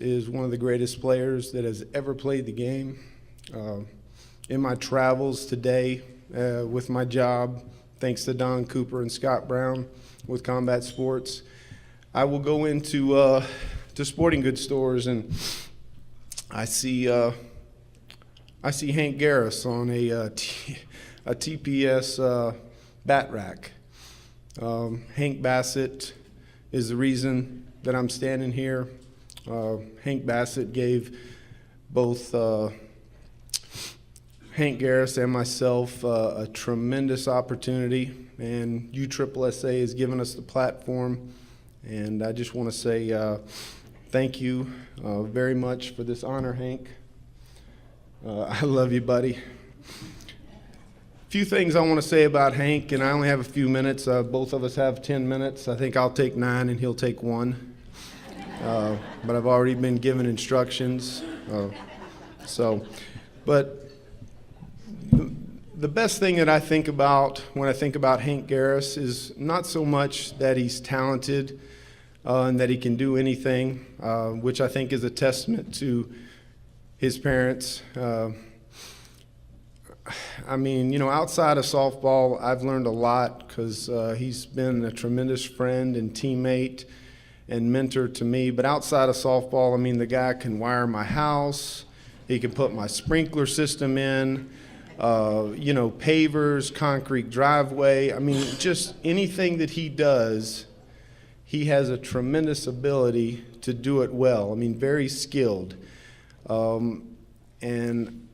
is one of the greatest players that has ever played the game. In my travels today with my job, thanks to Don Cooper and Scott Brown with Combat Sports, I will go into to sporting goods stores and I see Hank Garris on a TPS bat rack. Hank Bassett is the reason that I'm standing here. Hank Bassett gave both Hank Garris and myself a tremendous opportunity, and USSSA has given us the platform. And I just want to say thank you very much for this honor, Hank. I love you, buddy. Few things I want to say about Hank, and I only have a few minutes. Both of us have 10 minutes. I think I'll take 9 and he'll take 1. But I've already been given instructions. But the best thing that I think about when I think about Hank Garris is not so much that he's talented and that he can do anything, which I think is a testament to his parents. I mean, you know, outside of softball, I've learned a lot because he's been a tremendous friend and teammate and mentor to me. But outside of softball, I mean, the guy can wire my house. He can put my sprinkler system in, you know, pavers, concrete driveway. I mean, just anything that he does, he has a tremendous ability to do it well. I mean, very skilled. And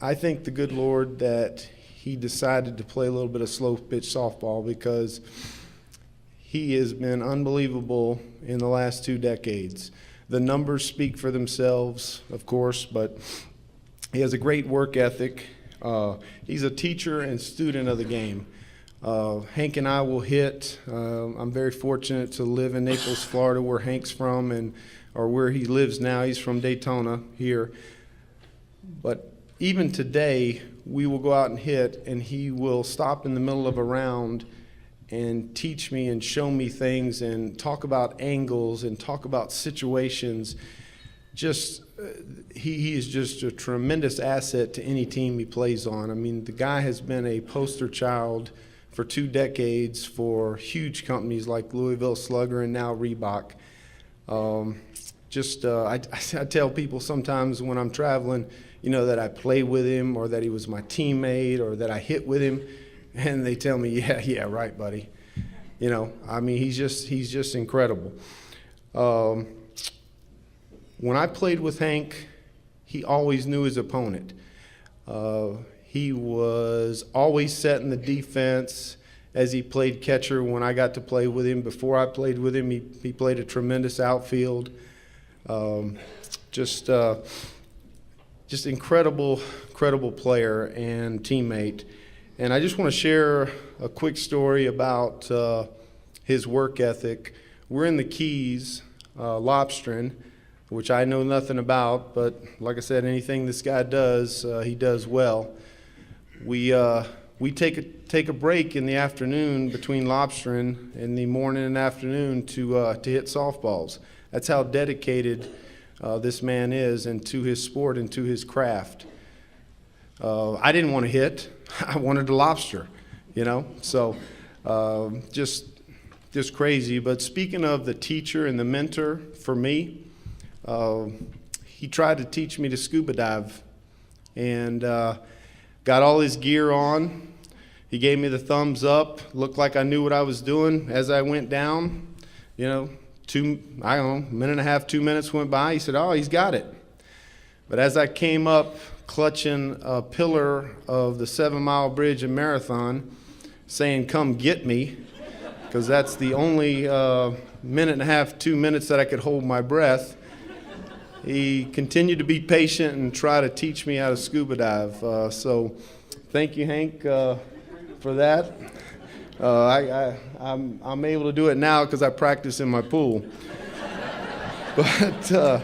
I thank the good Lord that he decided to play a little bit of slow pitch softball, because he has been unbelievable in the last 2 decades. The numbers speak for themselves, of course, but he has a great work ethic. He's a teacher and student of the game. Hank and I will hit. I'm very fortunate to live in Naples, Florida, where Hank's from, or where he lives now. He's from Daytona here. But even today, we will go out and hit, and he will stop in the middle of a round and teach me and show me things and talk about angles and talk about situations. Just he is just a tremendous asset to any team he plays on. I mean, the guy has been a poster child for 2 decades for huge companies like Louisville Slugger and now Reebok. I tell people sometimes when I'm traveling, you know, that I play with him or that he was my teammate or that I hit with him. And they tell me, yeah, right, buddy. You know, I mean, he's just incredible. When I played with Hank, he always knew his opponent. He was always setting the defense as he played catcher when I got to play with him. Before I played with him, he played a tremendous outfield. Just incredible player and teammate. And I just want to share a quick story about his work ethic. We're in the Keys, lobstering, which I know nothing about, but like I said, anything this guy does, he does well. We take a break in the afternoon between lobstering, in the morning and afternoon, to hit softballs. That's how dedicated this man is, and to his sport and to his craft. I didn't want to hit. I wanted to lobster, you know. So just crazy. But speaking of the teacher and the mentor for me, he tried to teach me to scuba dive, and got all his gear on. He gave me the thumbs up. Looked like I knew what I was doing. As I went down, you know, minute and a half, 2 minutes went by. He said, "Oh, he's got it." But as I came up, clutching a pillar of the 7-mile bridge in Marathon, saying, "Come get me," because that's the only minute and a half, 2 minutes that I could hold my breath, he continued to be patient and try to teach me how to scuba dive. So thank you, Hank, for that. I'm able to do it now because I practice in my pool. But,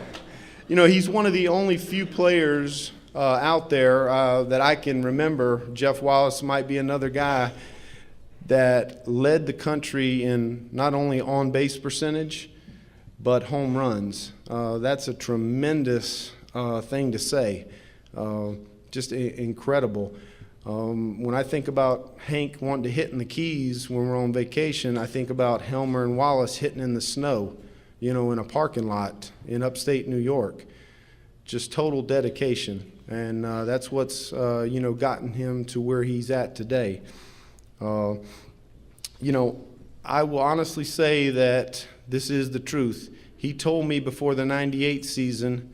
you know, he's one of the only few players out there that I can remember. Jeff Wallace might be another guy that led the country in not only on-base percentage, but home runs. That's a tremendous thing to say. Just incredible. When I think about Hank wanting to hit in the Keys when we're on vacation, I think about Helmer and Wallace hitting in the snow, in a parking lot in upstate New York. Just total dedication. And that's what's, gotten him to where he's at today. I will honestly say that this is the truth. He told me before the '98 season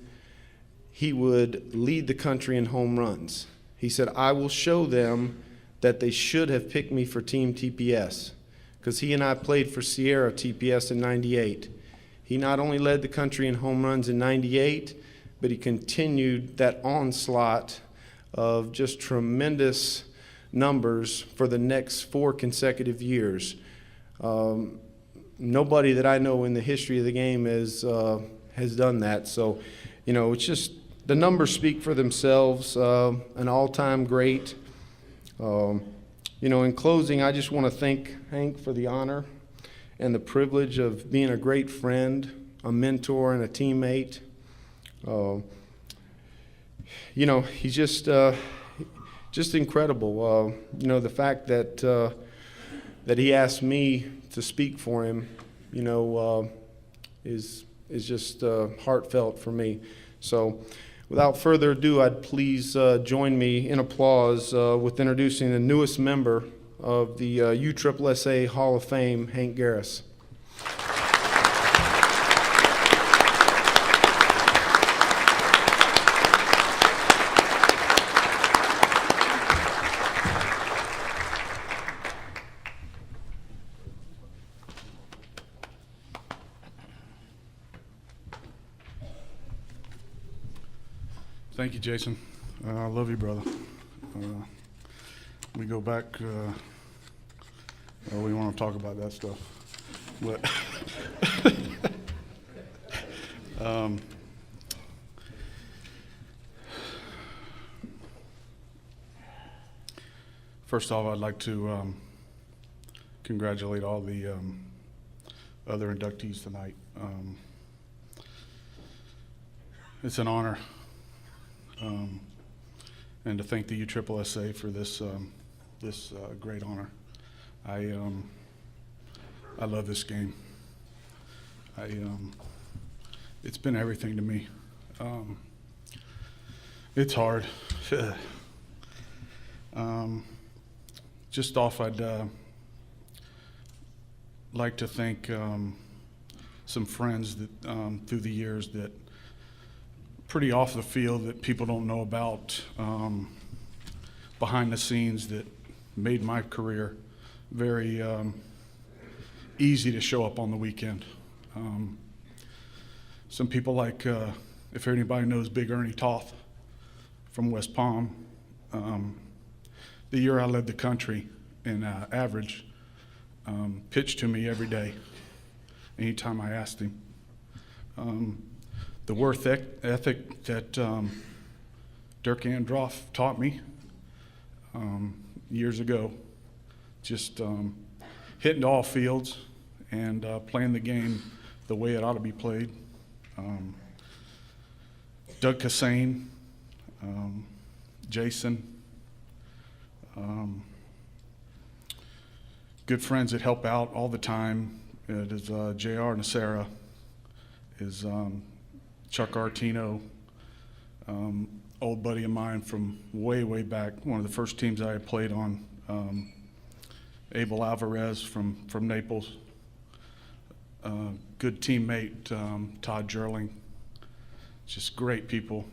he would lead the country in home runs. He said, I will show them that they should have picked me for Team TPS, because he and I played for Sierra TPS in '98. He not only led the country in home runs in '98, but he continued that onslaught of just tremendous numbers for the next 4 consecutive years. Nobody that I know in the history of the game has done that. So, it's just the numbers speak for themselves. An all-time great. In closing, I just want to thank Hank for the honor and the privilege of being a great friend, a mentor, and a teammate. He's just incredible. The fact that he asked me to speak for him, is just heartfelt for me. So, without further ado, I'd please join me in applause with introducing the newest member of the USSSA Hall of Fame, Hank Garris. Thank you, Jason. I love you, brother. We go back, we want to talk about that stuff. But first off, I'd like to congratulate all the other inductees tonight. It's an honor. And to thank the USSSA for this great honor. I love this game. It's been everything to me. It's hard. Just off, I'd like to thank some friends that through the years that pretty off the field that people don't know about, behind the scenes that made my career very easy to show up on the weekend. Some people like, if anybody knows Big Ernie Toth from West Palm, the year I led the country in average, pitched to me every day, anytime I asked him. The work ethic that Dirk Androff taught me years ago, just hitting all fields and playing the game the way it ought to be played. Doug Cassane, Jason, good friends that help out all the time. It is J.R. Nacera, is Chuck Artino, old buddy of mine from way, way back, one of the first teams I had played on, Abel Alvarez from Naples, good teammate, Todd Jerling, just great people.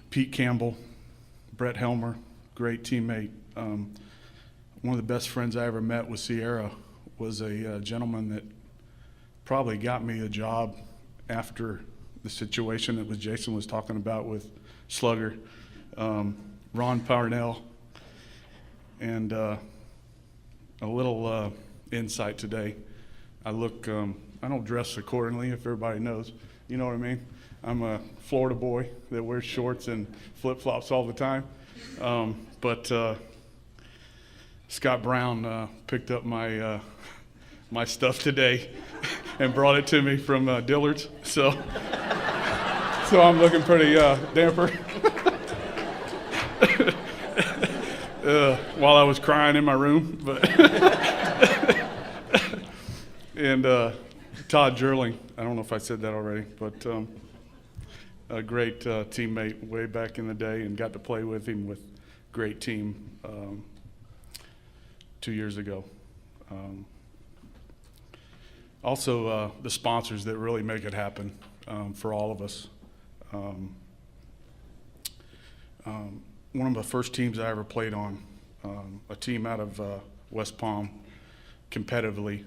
Pete Campbell, Brett Helmer, great teammate. One of the best friends I ever met with Sierra was a gentleman that probably got me a job after the situation that Jason was talking about with Slugger, Ron Parnell. And a little insight today. I don't dress accordingly, if everybody knows. You know what I mean? I'm a Florida boy that wears shorts and flip-flops all the time. But Scott Brown picked up my my stuff today and brought it to me from Dillard's. So I'm looking pretty damper. While I was crying in my room, but and Todd Jerling, I don't know if I said that already, but a great teammate way back in the day, and got to play with him with great team 2 years ago. Also, the sponsors that really make it happen for all of us. One of the first teams I ever played on, a team out of West Palm, competitively,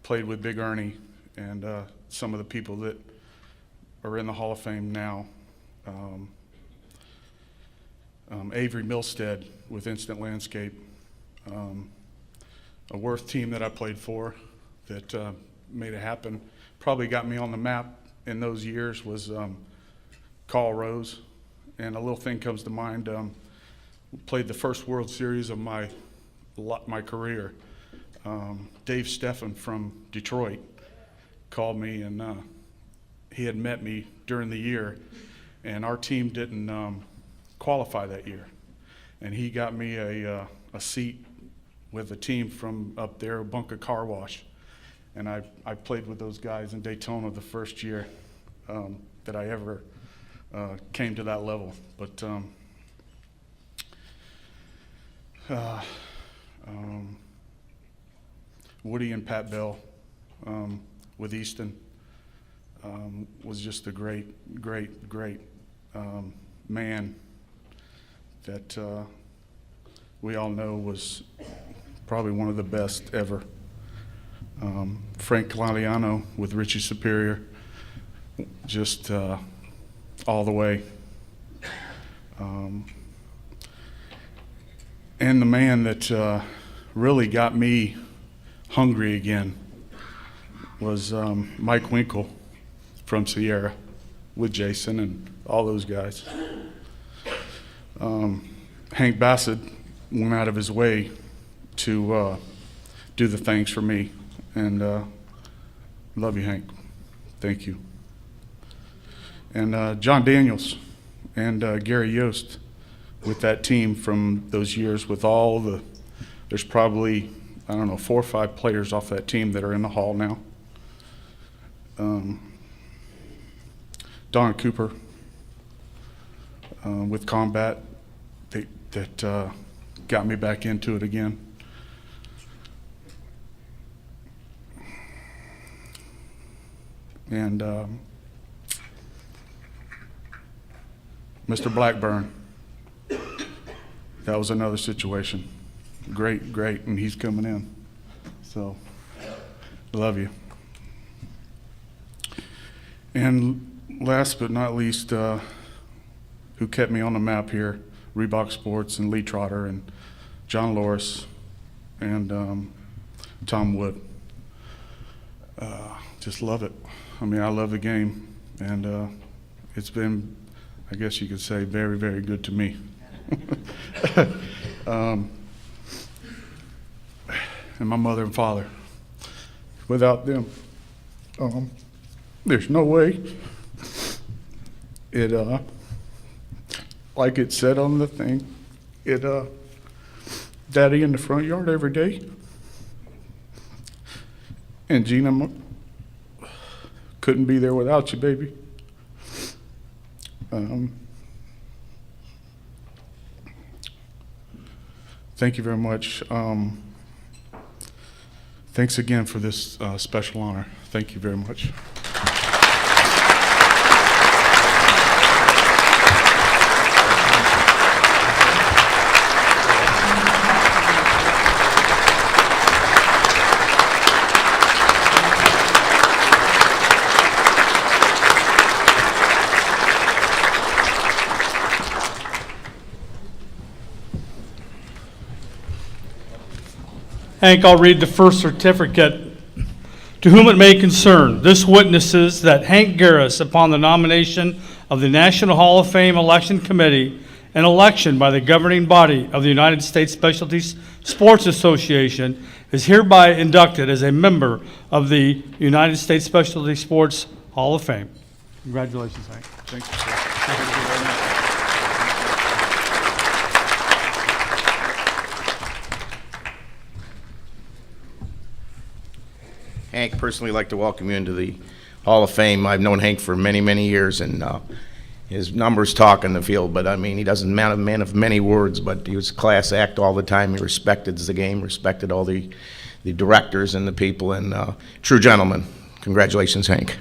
played with Big Ernie and some of the people that are in the Hall of Fame now. Avery Milstead with Instant Landscape. A Worth team that I played for that made it happen. Probably got me on the map in those years was Carl Rose. And a little thing comes to mind, played the first World Series of my career. Dave Steffen from Detroit called me, and he had met me during the year, and our team didn't qualify that year. And he got me a seat with a team from up there, Banquet Car Wash. And I played with those guys in Daytona the first year that I ever came to that level. But Woody and Pat Bell with Easton was just a great man that we all know was probably one of the best ever. Frank Claudiano with Richie Superior, just all the way. And the man that really got me hungry again was Mike Winkle from Sierra with Jason and all those guys. Hank Bassett went out of his way to do the things for me, and love you, Hank. Thank you. And John Daniels and Gary Yost with that team from those years, with all there's probably, I don't know, 4 or 5 players off that team that are in the hall now. Don Cooper with Combat that got me back into it again. And Mr. Blackburn, that was another situation. Great, and he's coming in. So, love you. And last but not least, who kept me on the map here, Reebok Sports and Lee Trotter and John Loris and Tom Wood. Just love it. I mean, I love the game, and it's been, I guess you could say, very, very good to me. And my mother and father. Without them, there's no way. It, like it said on the thing, Daddy in the front yard every day. And Gina, couldn't be there without you, baby. Thank you very much. Thanks again for this special honor. Thank you very much. Hank, I'll read the first certificate. To whom it may concern, this witnesses that Hank Garris, upon the nomination of the National Hall of Fame Election Committee and election by the governing body of the United States Specialty Sports Association is hereby inducted as a member of the United States Specialty Sports Hall of Fame. Congratulations, Hank. Thank you, sir. Thank you very much. Hank, personally like to welcome you into the Hall of Fame. I've known Hank for many, many years, and his numbers talk in the field, but I mean, he doesn't man of many words, but he was a class act all the time. He respected the game, respected all the directors and the people, and true gentleman. Congratulations, Hank.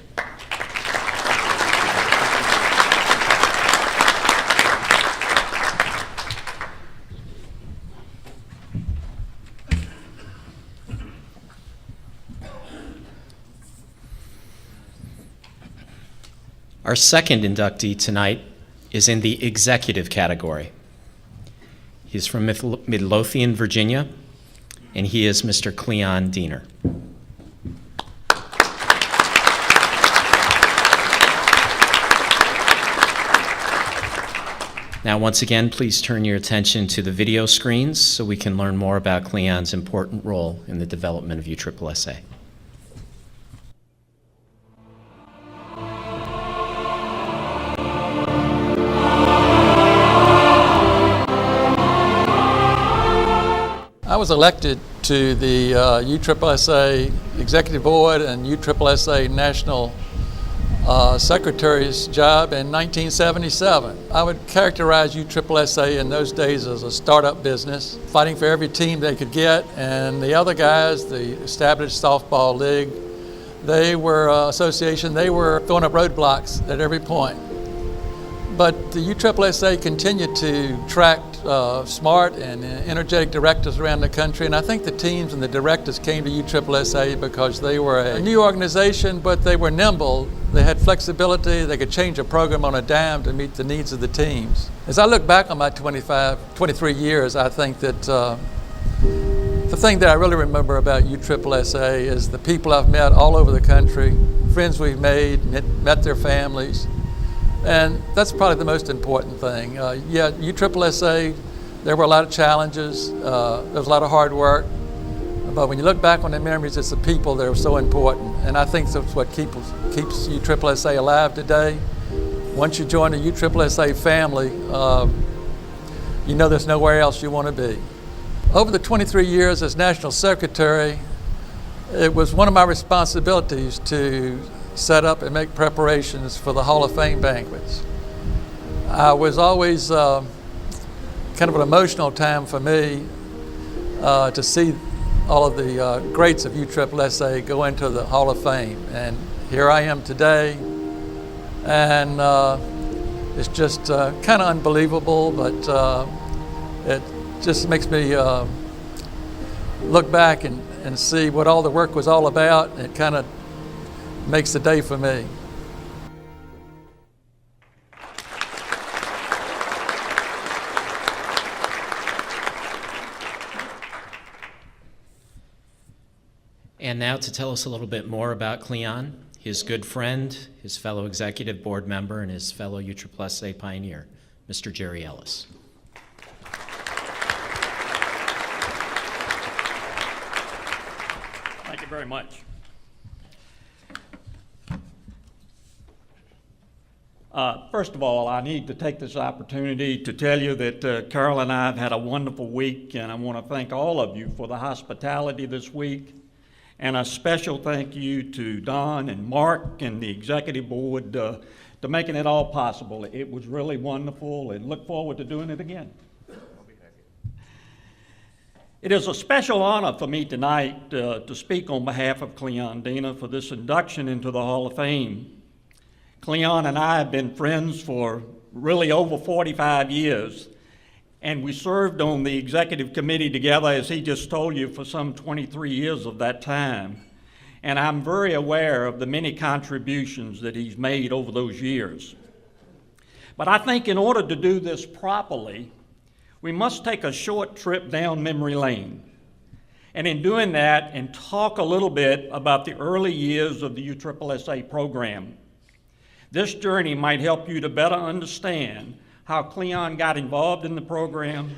Our second inductee tonight is in the executive category. He's from Midlothian, Virginia, and he is Mr. Cleon Diener. Now, once again, please turn your attention to the video screens so we can learn more about Cleon's important role in the development of USSSA. I was elected to the USSSA Executive Board and USSSA National Secretary's job in 1977. I would characterize USSSA in those days as a startup business, fighting for every team they could get, and the other guys, the established softball league, they were association, they were throwing up roadblocks at every point. But the USSSA continued to attract smart and energetic directors around the country, and I think the teams and the directors came to USSSA because they were a new organization, but they were nimble. They had flexibility. They could change a program on a dime to meet the needs of the teams. As I look back on my 23 years, I think that the thing that I really remember about USSSA is the people I've met all over the country, friends we've made, met their families. And that's probably the most important thing. Yeah, USSSA, there were a lot of challenges, there was a lot of hard work, but when you look back on the memories, it's the people that are so important. And I think that's what keeps USSSA alive today. Once you join the USSSA family, you know there's nowhere else you want to be. Over the 23 years as National Secretary, it was one of my responsibilities to set up and make preparations for the Hall of Fame banquets. I was always kind of an emotional time for me to see all of the greats of USSSA go into the Hall of Fame. And here I am today, and it's just kind of unbelievable, but it just makes me look back and see what all the work was all about. It kind of makes the day for me. And now to tell us a little bit more about Cleon, his good friend, his fellow executive board member, and his fellow USSSA pioneer, Mr. Jerry Ellis. Thank you very much. First of all, I need to take this opportunity to tell you that Carol and I have had a wonderful week, and I want to thank all of you for the hospitality this week. And a special thank you to Don and Mark and the executive board to making it all possible. It was really wonderful, and look forward to doing it again. It is a special honor for me tonight to speak on behalf of Cleon Diener for this induction into the Hall of Fame. Cleon and I have been friends for really over 45 years, and we served on the executive committee together, as he just told you, for some 23 years of that time. And I'm very aware of the many contributions that he's made over those years. But I think in order to do this properly, we must take a short trip down memory lane. And in doing that, and talk a little bit about the early years of the USSSA program. This journey might help you to better understand how Cleon got involved in the program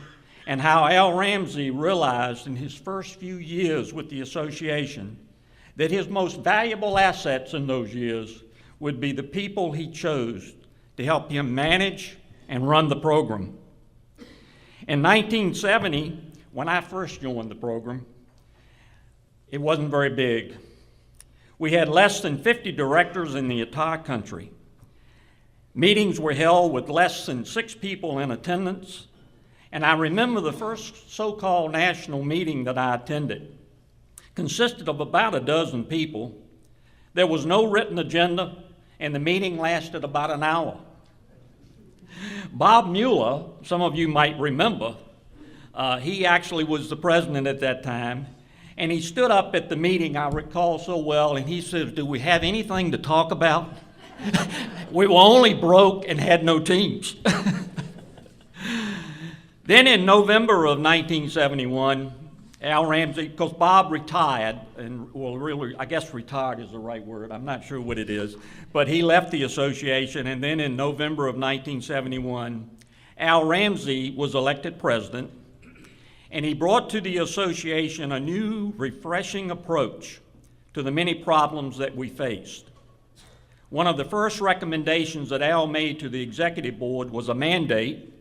and how Al Ramsey realized in his first few years with the association that his most valuable assets in those years would be the people he chose to help him manage and run the program. In 1970, when I first joined the program, it wasn't very big. We had less than 50 directors in the entire country. Meetings were held with less than 6 people in attendance, and I remember the first so-called national meeting that I attended consisted of about a dozen people. There was no written agenda, and the meeting lasted about an hour. Bob Mueller, some of you might remember, he actually was the president at that time, and he stood up at the meeting, I recall so well, and he said, "Do we have anything to talk about?" We were only broke and had no teams. Then in November of 1971, Al Ramsey, because Bob retired, and well, really, I guess retired is the right word, I'm not sure what it is, but he left the association, and then in November of 1971, Al Ramsey was elected president, and he brought to the association a new, refreshing approach to the many problems that we faced. One of the first recommendations that Al made to the executive board was a mandate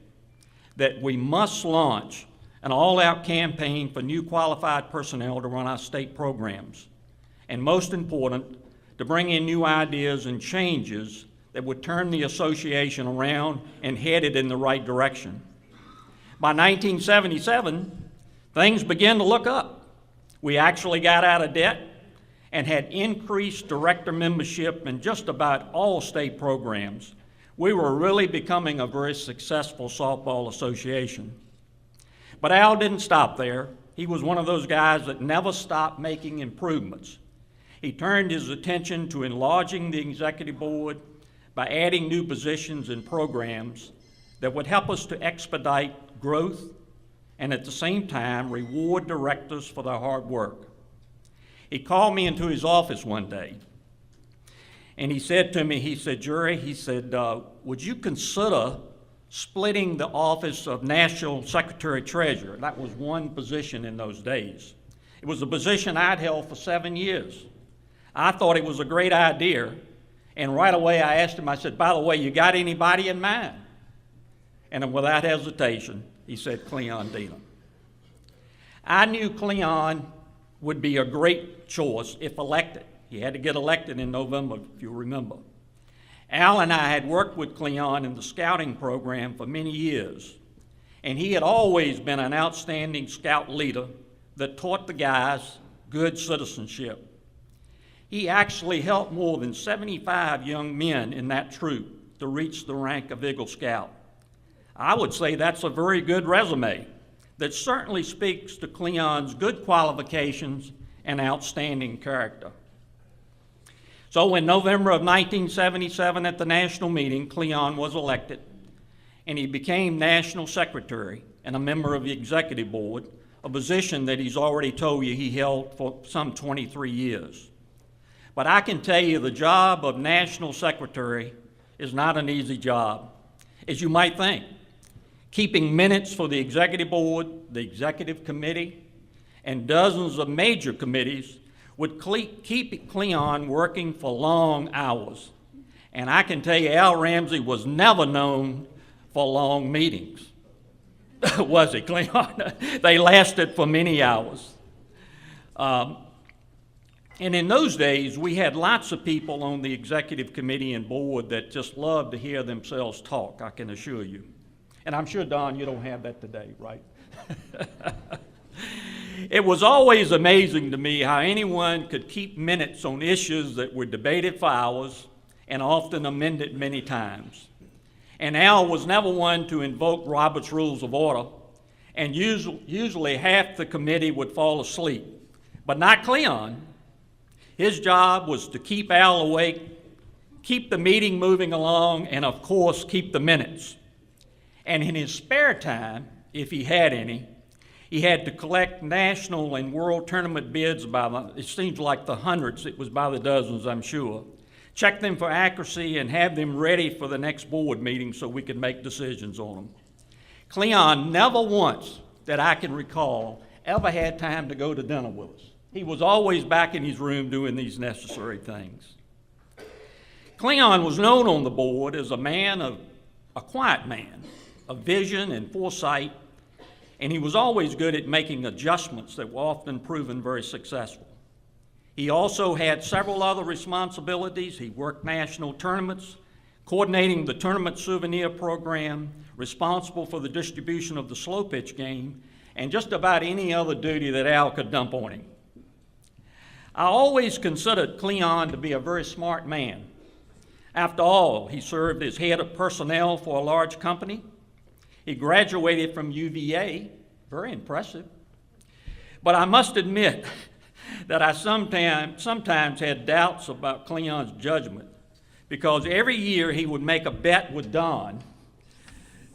that we must launch an all-out campaign for new qualified personnel to run our state programs, and most important, to bring in new ideas and changes that would turn the association around and head it in the right direction. By 1977, things began to look up. We actually got out of debt and had increased director membership in just about all state programs. We were really becoming a very successful softball association. But Al didn't stop there. He was one of those guys that never stopped making improvements. He turned his attention to enlarging the executive board by adding new positions and programs that would help us to expedite growth and at the same time reward directors for their hard work. He called me into his office one day, and he said to me, he said, "Jerry," he said, "would you consider splitting the office of National Secretary Treasurer?" That was one position in those days. It was a position I'd held for 7 years. I thought it was a great idea, and right away I asked him, I said, "By the way, you got anybody in mind?" And without hesitation, he said, "Cleon Dina." I knew Cleon would be a great choice if elected. He had to get elected in November, if you remember. Al and I had worked with Cleon in the scouting program for many years, and he had always been an outstanding scout leader that taught the guys good citizenship. He actually helped more than 75 young men in that troop to reach the rank of Eagle Scout. I would say that's a very good resume that certainly speaks to Cleon's good qualifications and outstanding character. So in November of 1977 at the national meeting, Cleon was elected, and he became national secretary and a member of the executive board, a position that he's already told you he held for some 23 years. But I can tell you the job of national secretary is not an easy job, as you might think. Keeping minutes for the executive board, the executive committee, and dozens of major committees would keep Cleon working for long hours. And I can tell you, Al Ramsey was never known for long meetings. Was he, Cleon? They lasted for many hours. And in those days, we had lots of people on the executive committee and board that just loved to hear themselves talk, I can assure you. And I'm sure, Don, you don't have that today, right? It was always amazing to me how anyone could keep minutes on issues that were debated for hours and often amended many times. And Al was never one to invoke Robert's Rules of Order, and usually half the committee would fall asleep. But not Cleon. His job was to keep Al awake, keep the meeting moving along, and of course, keep the minutes. And in his spare time, if he had any, he had to collect national and world tournament bids it seems like the hundreds, it was by the dozens, I'm sure. Check them for accuracy and have them ready for the next board meeting so we could make decisions on them. Cleon never once that I can recall ever had time to go to dinner with us. He was always back in his room doing these necessary things. Cleon was known on the board as a quiet man, of vision and foresight, and he was always good at making adjustments that were often proven very successful. He also had several other responsibilities. He worked national tournaments, coordinating the tournament souvenir program, responsible for the distribution of the slow pitch game, and just about any other duty that Al could dump on him. I always considered Cleon to be a very smart man. After all, he served as head of personnel for a large company. He graduated from UVA, very impressive. But I must admit that I sometimes had doubts about Cleon's judgment, because every year he would make a bet with Don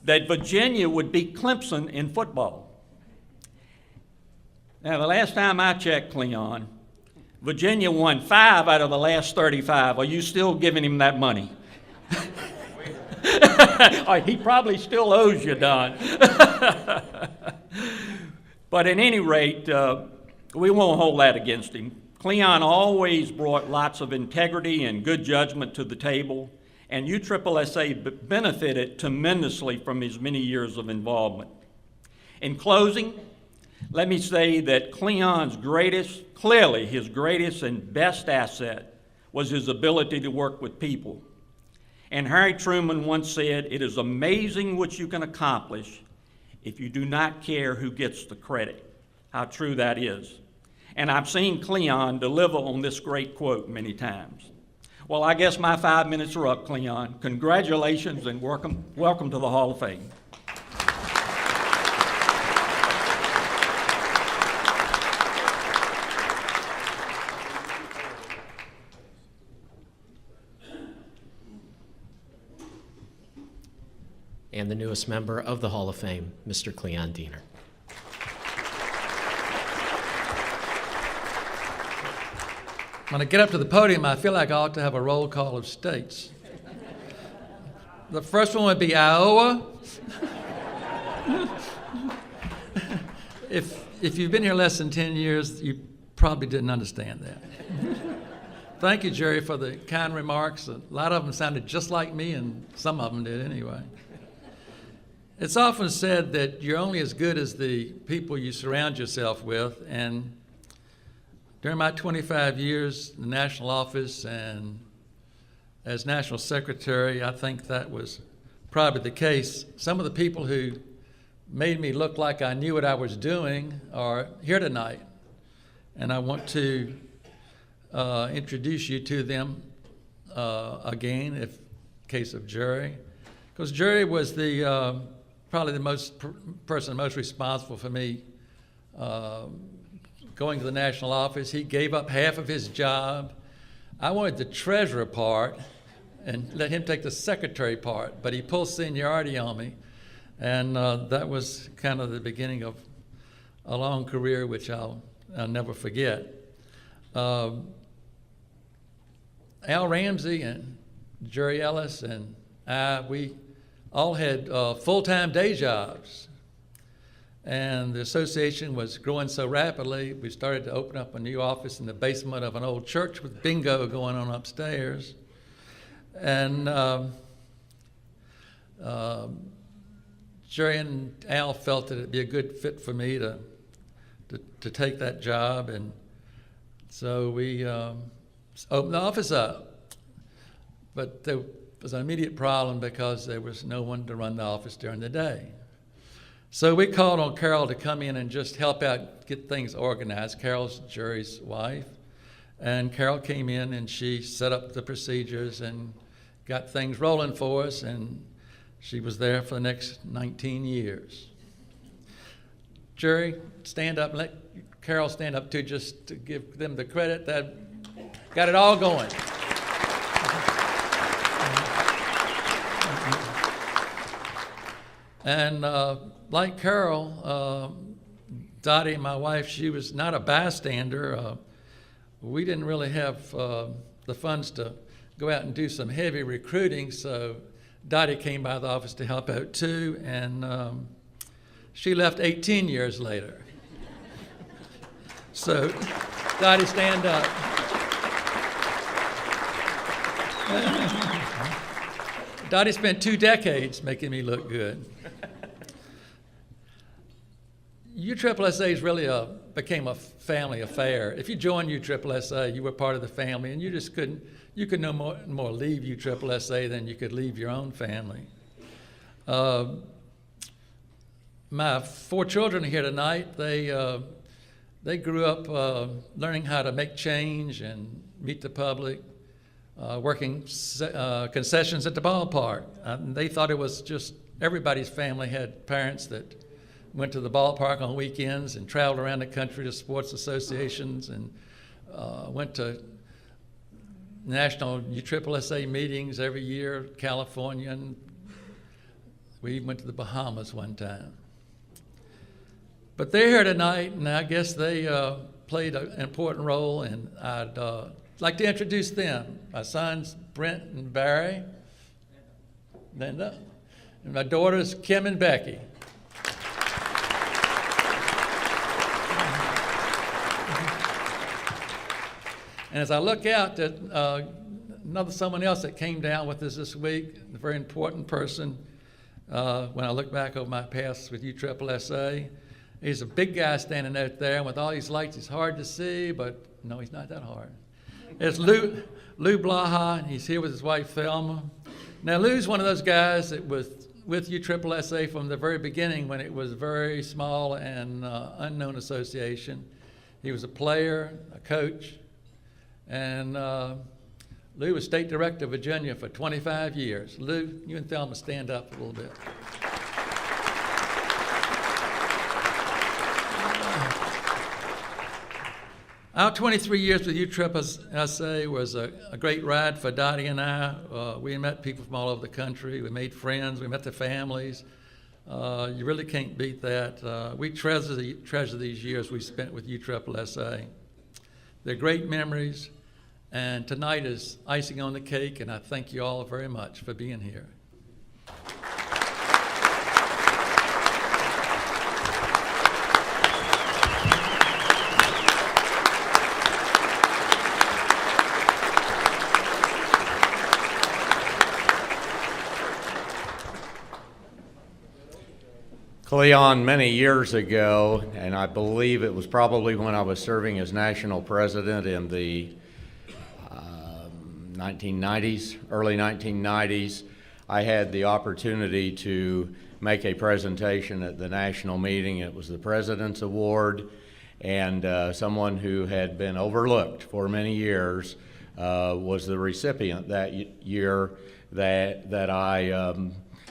that Virginia would beat Clemson in football. Now, the last time I checked Cleon, Virginia won 5 out of the last 35. Are you still giving him that money? He probably still owes you, Don. But at any rate, we won't hold that against him. Cleon always brought lots of integrity and good judgment to the table, and USSSA benefited tremendously from his many years of involvement. In closing, let me say that Cleon's clearly his greatest and best asset was his ability to work with people. And Harry Truman once said, "It is amazing what you can accomplish if you do not care who gets the credit." How true that is. And I've seen Cleon deliver on this great quote many times. Well, I guess my 5 minutes are up, Cleon. Congratulations and welcome to the Hall of Fame. And the newest member of the Hall of Fame, Mr. Cleon Diener. When I get up to the podium, I feel like I ought to have a roll call of states. The first one would be Iowa. If you've been here less than 10 years, you probably didn't understand that. Thank you, Jerry, for the kind remarks. A lot of them sounded just like me, and some of them did anyway. It's often said that you're only as good as the people you surround yourself with, and during my 25 years in the national office and as national secretary, I think that was probably the case. Some of the people who made me look like I knew what I was doing are here tonight, and I want to introduce you to them again, in case of Jerry, because Jerry was probably the person most responsible for me going to the national office. He gave up half of his job. I wanted the treasurer part and let him take the secretary part, but he pulled seniority on me, and that was kind of the beginning of a long career, which I'll never forget. Al Ramsey and Jerry Ellis and we all had full-time day jobs. And the association was growing so rapidly, we started to open up a new office in the basement of an old church with bingo going on upstairs. And Jerry and Al felt that it'd be a good fit for me to take that job. And so we opened the office up. But there was an immediate problem because there was no one to run the office during the day. So we called on Carol to come in and just help out, get things organized. Carol's Jerry's wife. And Carol came in and she set up the procedures and got things rolling for us, and she was there for the next 19 years. Jerry, stand up and let Carol stand up too, just to give them the credit that got it all going. And like Carol, Dottie, my wife, she was not a bystander. We didn't really have the funds to go out and do some heavy recruiting, so Dottie came by the office to help out too, and She left 18 years later. So, Dottie, stand up. Dottie spent 2 decades making me look good. USSSA really became a family affair. If you joined USSSA, you were part of the family, and you could no more leave USSSA than you could leave your own family. My 4 children here tonight, they grew up learning how to make change and meet the public, working concessions at the ballpark. They thought it was just everybody's family had parents that went to the ballpark on weekends and traveled around the country to sports associations and went to national USSSA meetings every year, California, and we even went to the Bahamas one time. But they're here tonight, and I guess they played an important role, and I'd like to introduce them. My sons, Brent and Barry, Linda, and my daughters, Kim and Becky. And as I look out at someone else that came down with us this week, a very important person, when I look back over my past with USSSA, he's a big guy standing out there, and with all these lights, he's hard to see, but no, he's not that hard. It's Lou Blaha, and he's here with his wife, Thelma. Now, Lou's one of those guys that was with USSSA from the very beginning when it was a very small and unknown association. He was a player, a coach, and Lou was state director of Virginia for 25 years. Lou, you and Thelma stand up a little bit. Our 23 years with USSSA was a great ride for Dottie and I. We met people from all over the country. We made friends. We met their families. You really can't beat that. We treasure these years we spent with USSSA. They're great memories, and tonight is icing on the cake, and I thank you all very much for being here. Cleon, many years ago, and I believe it was probably when I was serving as national president in the 1990s, early 1990s, I had the opportunity to make a presentation at the national meeting. It was the President's Award, and someone who had been overlooked for many years was the recipient that year that I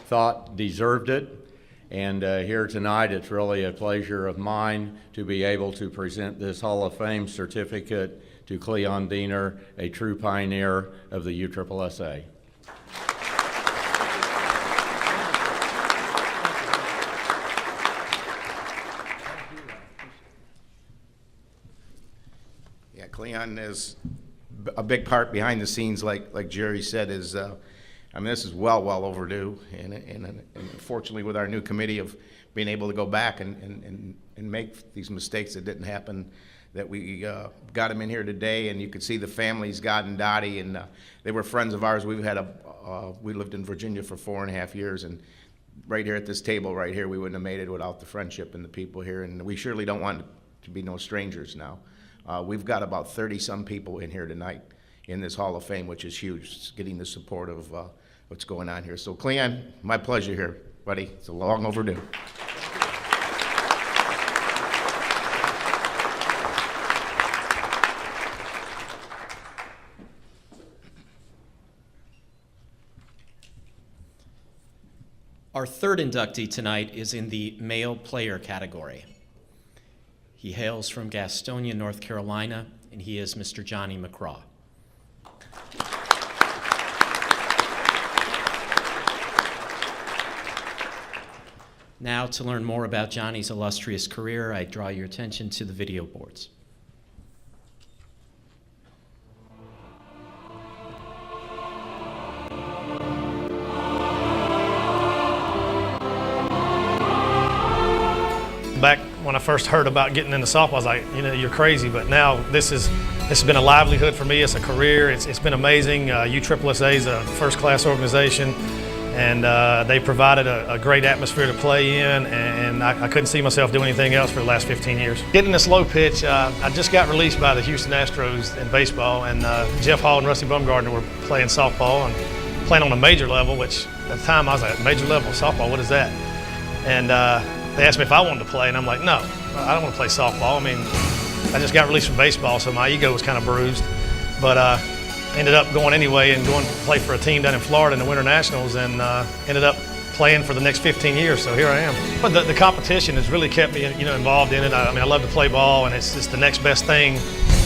thought deserved it. And here tonight, it's really a pleasure of mine to be able to present this Hall of Fame certificate to Cleon Diener, a true pioneer of the USSSA. Yeah, Cleon is a big part behind the scenes, like Jerry said, is I mean, this is well overdue, and fortunately with our new committee of being able to go back and make these mistakes that didn't happen, that we got him in here today, and you could see the families, God and Dottie, and they were friends of ours. We lived in Virginia for 4.5 years, and right here at this table right here, we wouldn't have made it without the friendship and the people here, and we surely don't want to be no strangers now. We've got about 30-some people in here tonight in this Hall of Fame, which is huge. It's getting the support of what's going on here. So Cleon, my pleasure here, buddy. It's long overdue. Our third inductee tonight is in the male player category. He hails from Gastonia, North Carolina, and he is Mr. Johnny McCraw. Now, to learn more about Johnny's illustrious career, I draw your attention to the video boards. when I first heard about getting into softball, I was like, you're crazy. But now this has been a livelihood for me. It's a career. It's been amazing. USSSA is a first-class organization, and they provided a great atmosphere to play in, and I couldn't see myself doing anything else for the last 15 years. Getting this low pitch, I just got released by the Houston Astros in baseball, and Jeff Hall and Rusty Bumgardner were playing softball and playing on a major level, which at the time I was like, major level softball, what is that? And they asked me if I wanted to play, and I'm like, no, I don't want to play softball. I mean, I just got released from baseball, so my ego was kind of bruised. But ended up going anyway and going to play for a team down in Florida in the Winter Nationals, and ended up playing for the next 15 years, so here I am. But the competition has really kept me involved in it. I mean, I love to play ball, and it's just the next best thing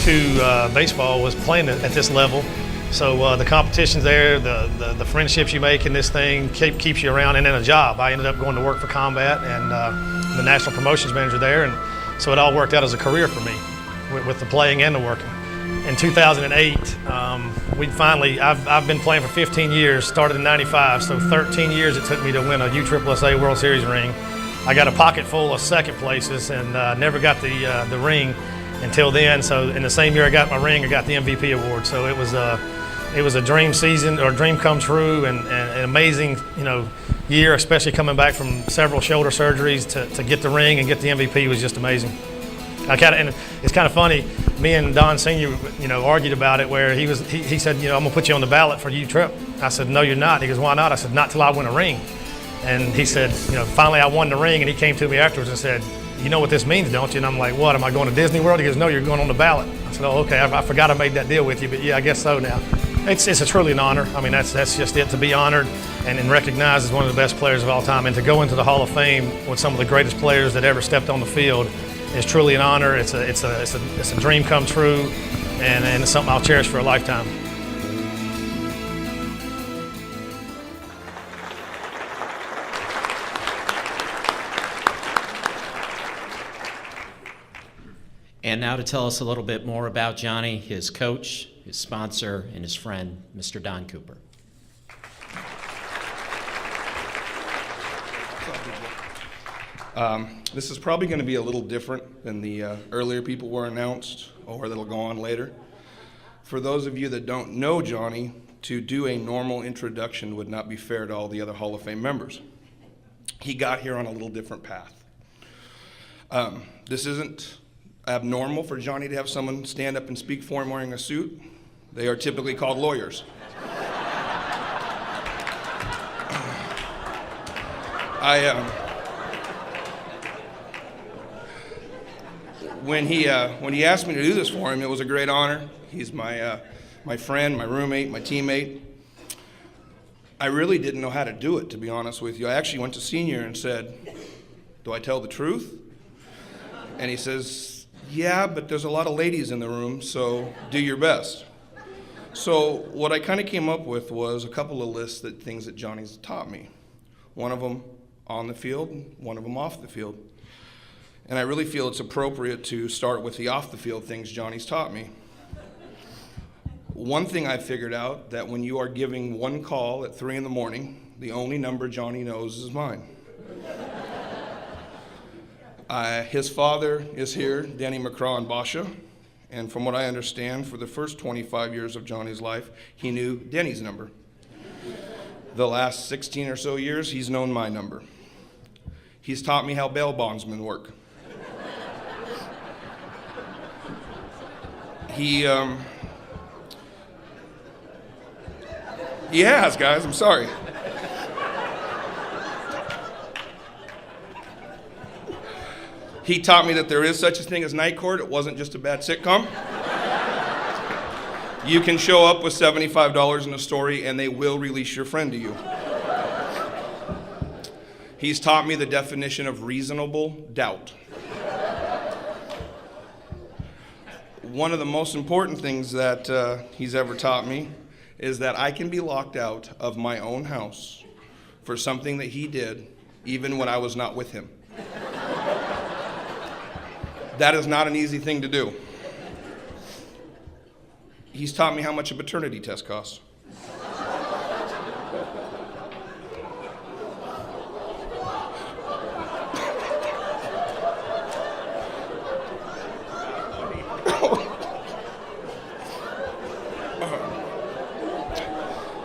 to baseball was playing at this level. So the competition's there, the friendships you make in this thing keeps you around, and then a job. I ended up going to work for Combat and the national promotions manager there, and so it all worked out as a career for me with the playing and the working. In 2008, I've been playing for 15 years, started in '95, so 13 years it took me to win a USSSA World Series ring. I got a pocket full of second places and never got the ring until then. So in the same year I got my ring, I got the MVP award. So it was a dream season, or a dream come true, and an amazing year, especially coming back from several shoulder surgeries to get the ring and get the MVP was just amazing. And it's kind of funny. Me and Don Senior, argued about it. Where he said, I'm gonna put you on the ballot for U-Trip. I said, no, you're not. He goes, why not? I said, not till I win a ring. And he said, finally I won the ring. And he came to me afterwards and said, you know what this means, don't you? And I'm like, what? Am I going to Disney World? He goes, no, you're going on the ballot. I said, oh, okay. I forgot I made that deal with you, but yeah, I guess so now. It's truly an honor. I mean, that's just it, to be honored and recognized as one of the best players of all time, and to go into the Hall of Fame with some of the greatest players that ever stepped on the field is truly an honor. It's a dream come true, and it's something I'll cherish for a lifetime. And now to tell us a little bit more about Johnny, his coach, his sponsor, and his friend, Mr. Don Cooper. This is probably going to be a little different than the earlier people were announced, or that'll go on later. For those of you that don't know Johnny, to do a normal introduction would not be fair to all the other Hall of Fame members. He got here on a little different path. This isn't abnormal for Johnny to have someone stand up and speak for him wearing a suit. They are typically called lawyers. When he asked me to do this for him, it was a great honor. He's my friend, my roommate, my teammate. I really didn't know how to do it, to be honest with you. I actually went to Senior and said, do I tell the truth? And he says, yeah, but there's a lot of ladies in the room, so do your best. So what I kind of came up with was a couple of lists of things that Johnny's taught me. One of them on the field, one of them off the field. And I really feel it's appropriate to start with the off the field things Johnny's taught me. One thing I figured out, that when you are giving one call at 3 in the morning, the only number Johnny knows is mine. His father is here, Denny McCraw in Basha, and from what I understand, for the first 25 years of Johnny's life, he knew Denny's number. The last 16 or so years, he's known my number. He's taught me how bail bondsmen work. He has, guys, I'm sorry. He taught me that there is such a thing as night court. It wasn't just a bad sitcom. You can show up with $75 in a story and they will release your friend to you. He's taught me the definition of reasonable doubt. One of the most important things that he's ever taught me is that I can be locked out of my own house for something that he did, even when I was not with him. That is not an easy thing to do. He's taught me how much a paternity test costs.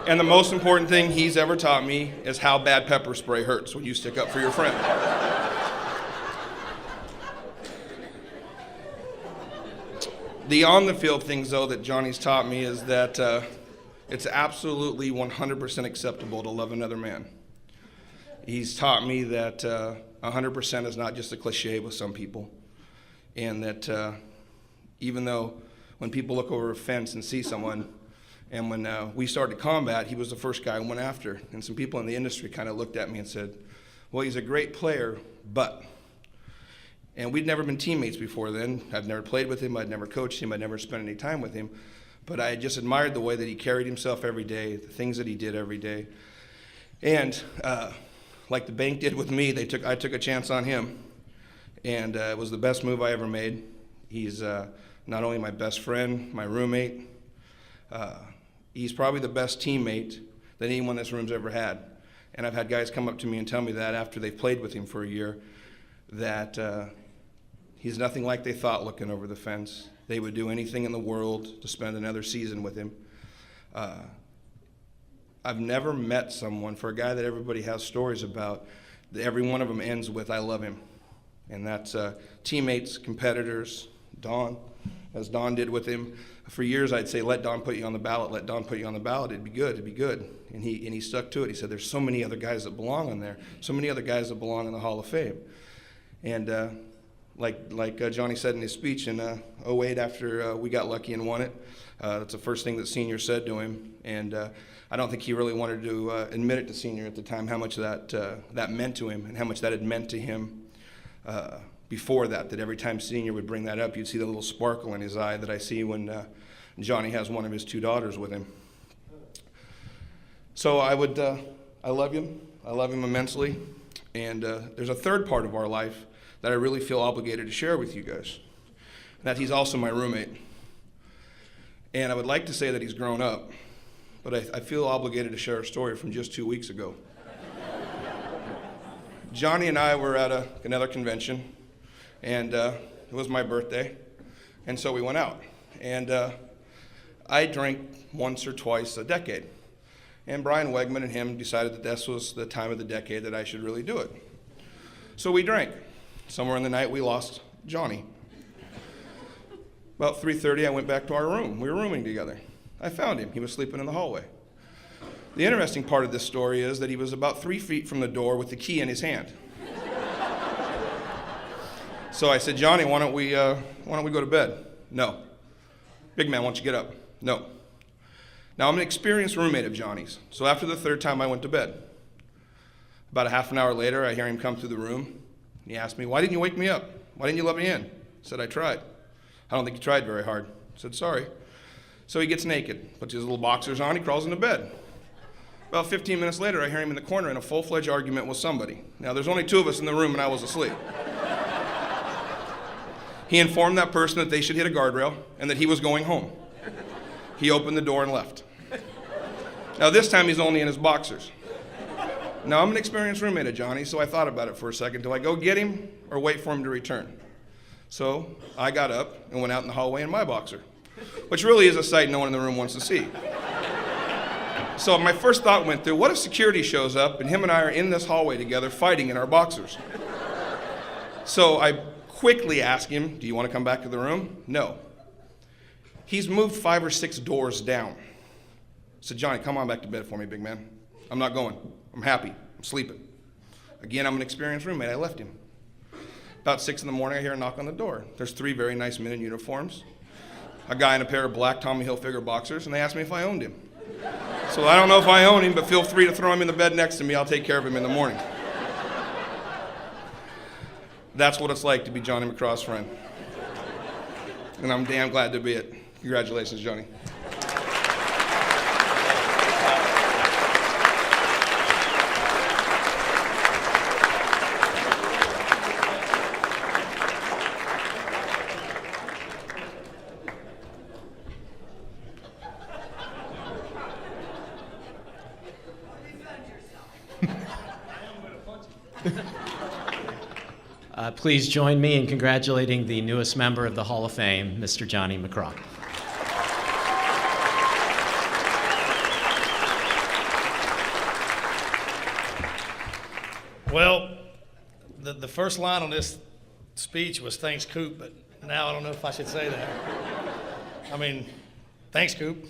And the most important thing he's ever taught me is how bad pepper spray hurts when you stick up for your friend. The on-the-field things, though, that Johnny's taught me is that it's absolutely 100% acceptable to love another man. He's taught me that 100% is not just a cliche with some people, and that even though when people look over a fence and see someone, and when we started combat, he was the first guy I went after, and some people in the industry kind of looked at me and said, well, he's a great player, but... And we'd never been teammates before then. I'd never played with him, I'd never coached him, I'd never spent any time with him. But I just admired the way that he carried himself every day, the things that he did every day. And like the bank did with me, I took a chance on him. And it was the best move I ever made. He's not only my best friend, my roommate, he's probably the best teammate that anyone in this room's ever had. And I've had guys come up to me and tell me that after they've played with him for a year, that he's nothing like they thought looking over the fence. They would do anything in the world to spend another season with him. I've never met someone, for a guy that everybody has stories about, that every one of them ends with, I love him. And that's teammates, competitors, Don, as Don did with him. For years I'd say, let Don put you on the ballot, let Don put you on the ballot, it'd be good, it'd be good. And he stuck to it. He said, there's so many other guys that belong on there, so many other guys that belong in the Hall of Fame. And like Johnny said in his speech in 08 after we got lucky and won it, that's the first thing that Senior said to him. And I don't think he really wanted to admit it to Senior at the time, how much that meant to him and how much that had meant to him before that every time Senior would bring that up, you'd see the little sparkle in his eye that I see when Johnny has one of his two daughters with him. So I love him. I love him immensely. And there's a third part of our life that I really feel obligated to share with you guys, that he's also my roommate. And I would like to say that he's grown up, but I feel obligated to share a story from just 2 weeks ago. Johnny and I were at another convention, and it was my birthday, and so we went out. And I drank once or twice a decade. And Brian Wegman and him decided that this was the time of the decade that I should really do it. So we drank. Somewhere in the night, we lost Johnny. About 3:30, I went back to our room. We were rooming together. I found him. He was sleeping in the hallway. The interesting part of this story is that he was about 3 feet from the door with the key in his hand. So I said, Johnny, why don't we go to bed? No. Big man, why don't you get up? No. Now, I'm an experienced roommate of Johnny's, so after the third time, I went to bed. About a half an hour later, I hear him come through the room. He asked me, why didn't you wake me up? Why didn't you let me in? I said, I tried. I don't think you tried very hard. I said, sorry. So he gets naked, puts his little boxers on, he crawls into bed. About 15 minutes later, I hear him in the corner in a full-fledged argument with somebody. Now, there's only 2 of us in the room, and I was asleep. He informed that person that they should hit a guardrail and that he was going home. He opened the door and left. Now, this time, he's only in his boxers. Now, I'm an experienced roommate of Johnny, so I thought about it for a second. Do I go get him or wait for him to return? So I got up and went out in the hallway in my boxer, which really is a sight no one in the room wants to see. So my first thought went through, what if security shows up and him and I are in this hallway together fighting in our boxers? So I quickly asked him, do you want to come back to the room? No. He's moved 5 or 6 doors down. I said, Johnny, come on back to bed for me, big man. I'm not going. I'm happy. I'm sleeping. Again, I'm an experienced roommate. I left him. About 6 in the morning, I hear a knock on the door. There's 3 very nice men in uniforms, a guy in a pair of black Tommy Hilfiger boxers, and they asked me if I owned him. So I don't know if I own him, but feel free to throw him in the bed next to me. I'll take care of him in the morning. That's what it's like to be Johnny McCraw's friend. And I'm damn glad to be it. Congratulations, Johnny. Please join me in congratulating the newest member of the Hall of Fame, Mr. Johnny McCraw. Well, the first line on this speech was thanks, Coop, but now I don't know if I should say that. I mean, thanks, Coop.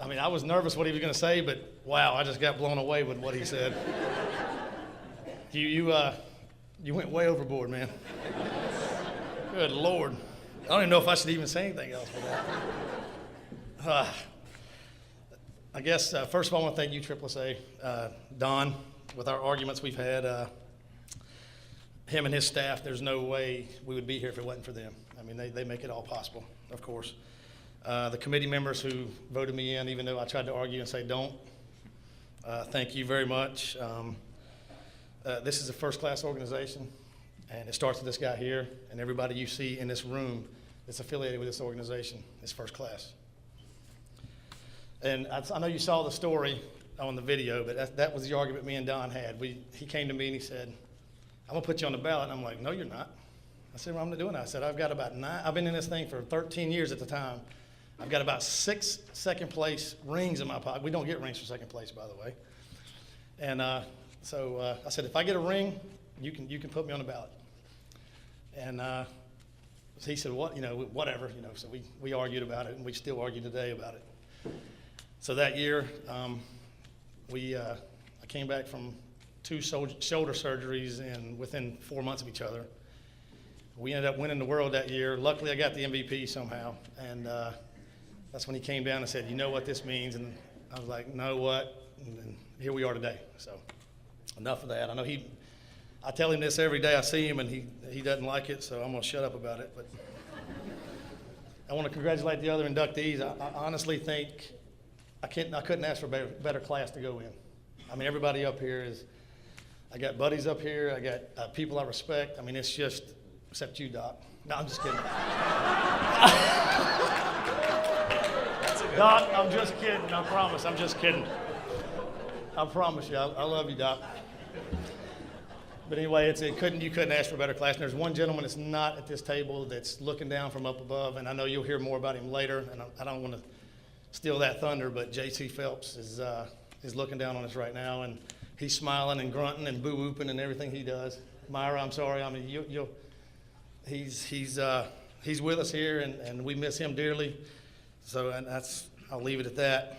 I mean, I was nervous what he was going to say, but wow, I just got blown away with what he said. You went way overboard, man. Good Lord. I don't even know if I should even say anything else for that. I guess, first of all, I want to thank USSSA, Don, with our arguments we've had. Him and his staff, there's no way we would be here if it wasn't for them. I mean, they make it all possible, of course. The committee members who voted me in, even though I tried to argue and say don't, thank you very much. This is a first-class organization, and it starts with this guy here, and everybody you see in this room that's affiliated with this organization is first class. And I know you saw the story on the video, but that was the argument me and Don had. He came to me and he said, I'm gonna put you on the ballot. And I'm like, no, you're not. I said, well, I'm not doing that. I said, I've got about 9, I've been in this thing for 13 years at the time. I've got about 6 second place rings in my pocket. We don't get rings for second place, by the way. And so I said, if I get a ring, you can put me on the ballot. And he said, what, whatever, so we argued about it, and we still argue today about it. So that year, I came back from 2 shoulder surgeries and within 4 months of each other. We ended up winning the world that year. Luckily, I got the MVP somehow, and that's when he came down and said, you know what this means? And I was like, no, what? And here we are today. So enough of that. I know I tell him this every day I see him, and he doesn't like it, so I'm going to shut up about it. But I want to congratulate the other inductees. I honestly think I couldn't ask for a better class to go in. I mean, everybody up here I got buddies up here. I got people I respect. I mean, it's just, except you, Doc. No, I'm just kidding. Doc, I'm just kidding. I promise. I'm just kidding. I promise you. I love you, Doc. But anyway, you couldn't ask for a better class. And there's one gentleman that's not at this table that's looking down from up above, and I know you'll hear more about him later, and I don't want to steal that thunder, but J.C. Phelps is looking down on us right now, and he's smiling and grunting and boo-whooping and everything he does. Myra, I'm sorry. I mean, he's with us here, and we miss him dearly. So, and I'll leave it at that.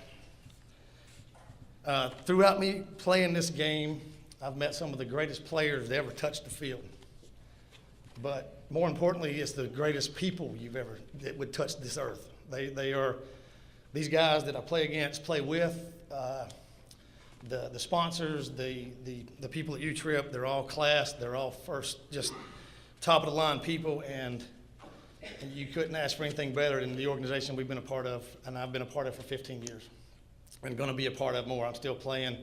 Throughout me playing this game, I've met some of the greatest players that ever touched the field. But more importantly, it's the greatest people that would touch this earth. They are these guys that I play against, play with, the sponsors, the people at U-Trip. They're all class. They're all first, just top of the line people, and you couldn't ask for anything better than the organization we've been a part of, and I've been a part of for 15 years, and going to be a part of more. I'm still playing.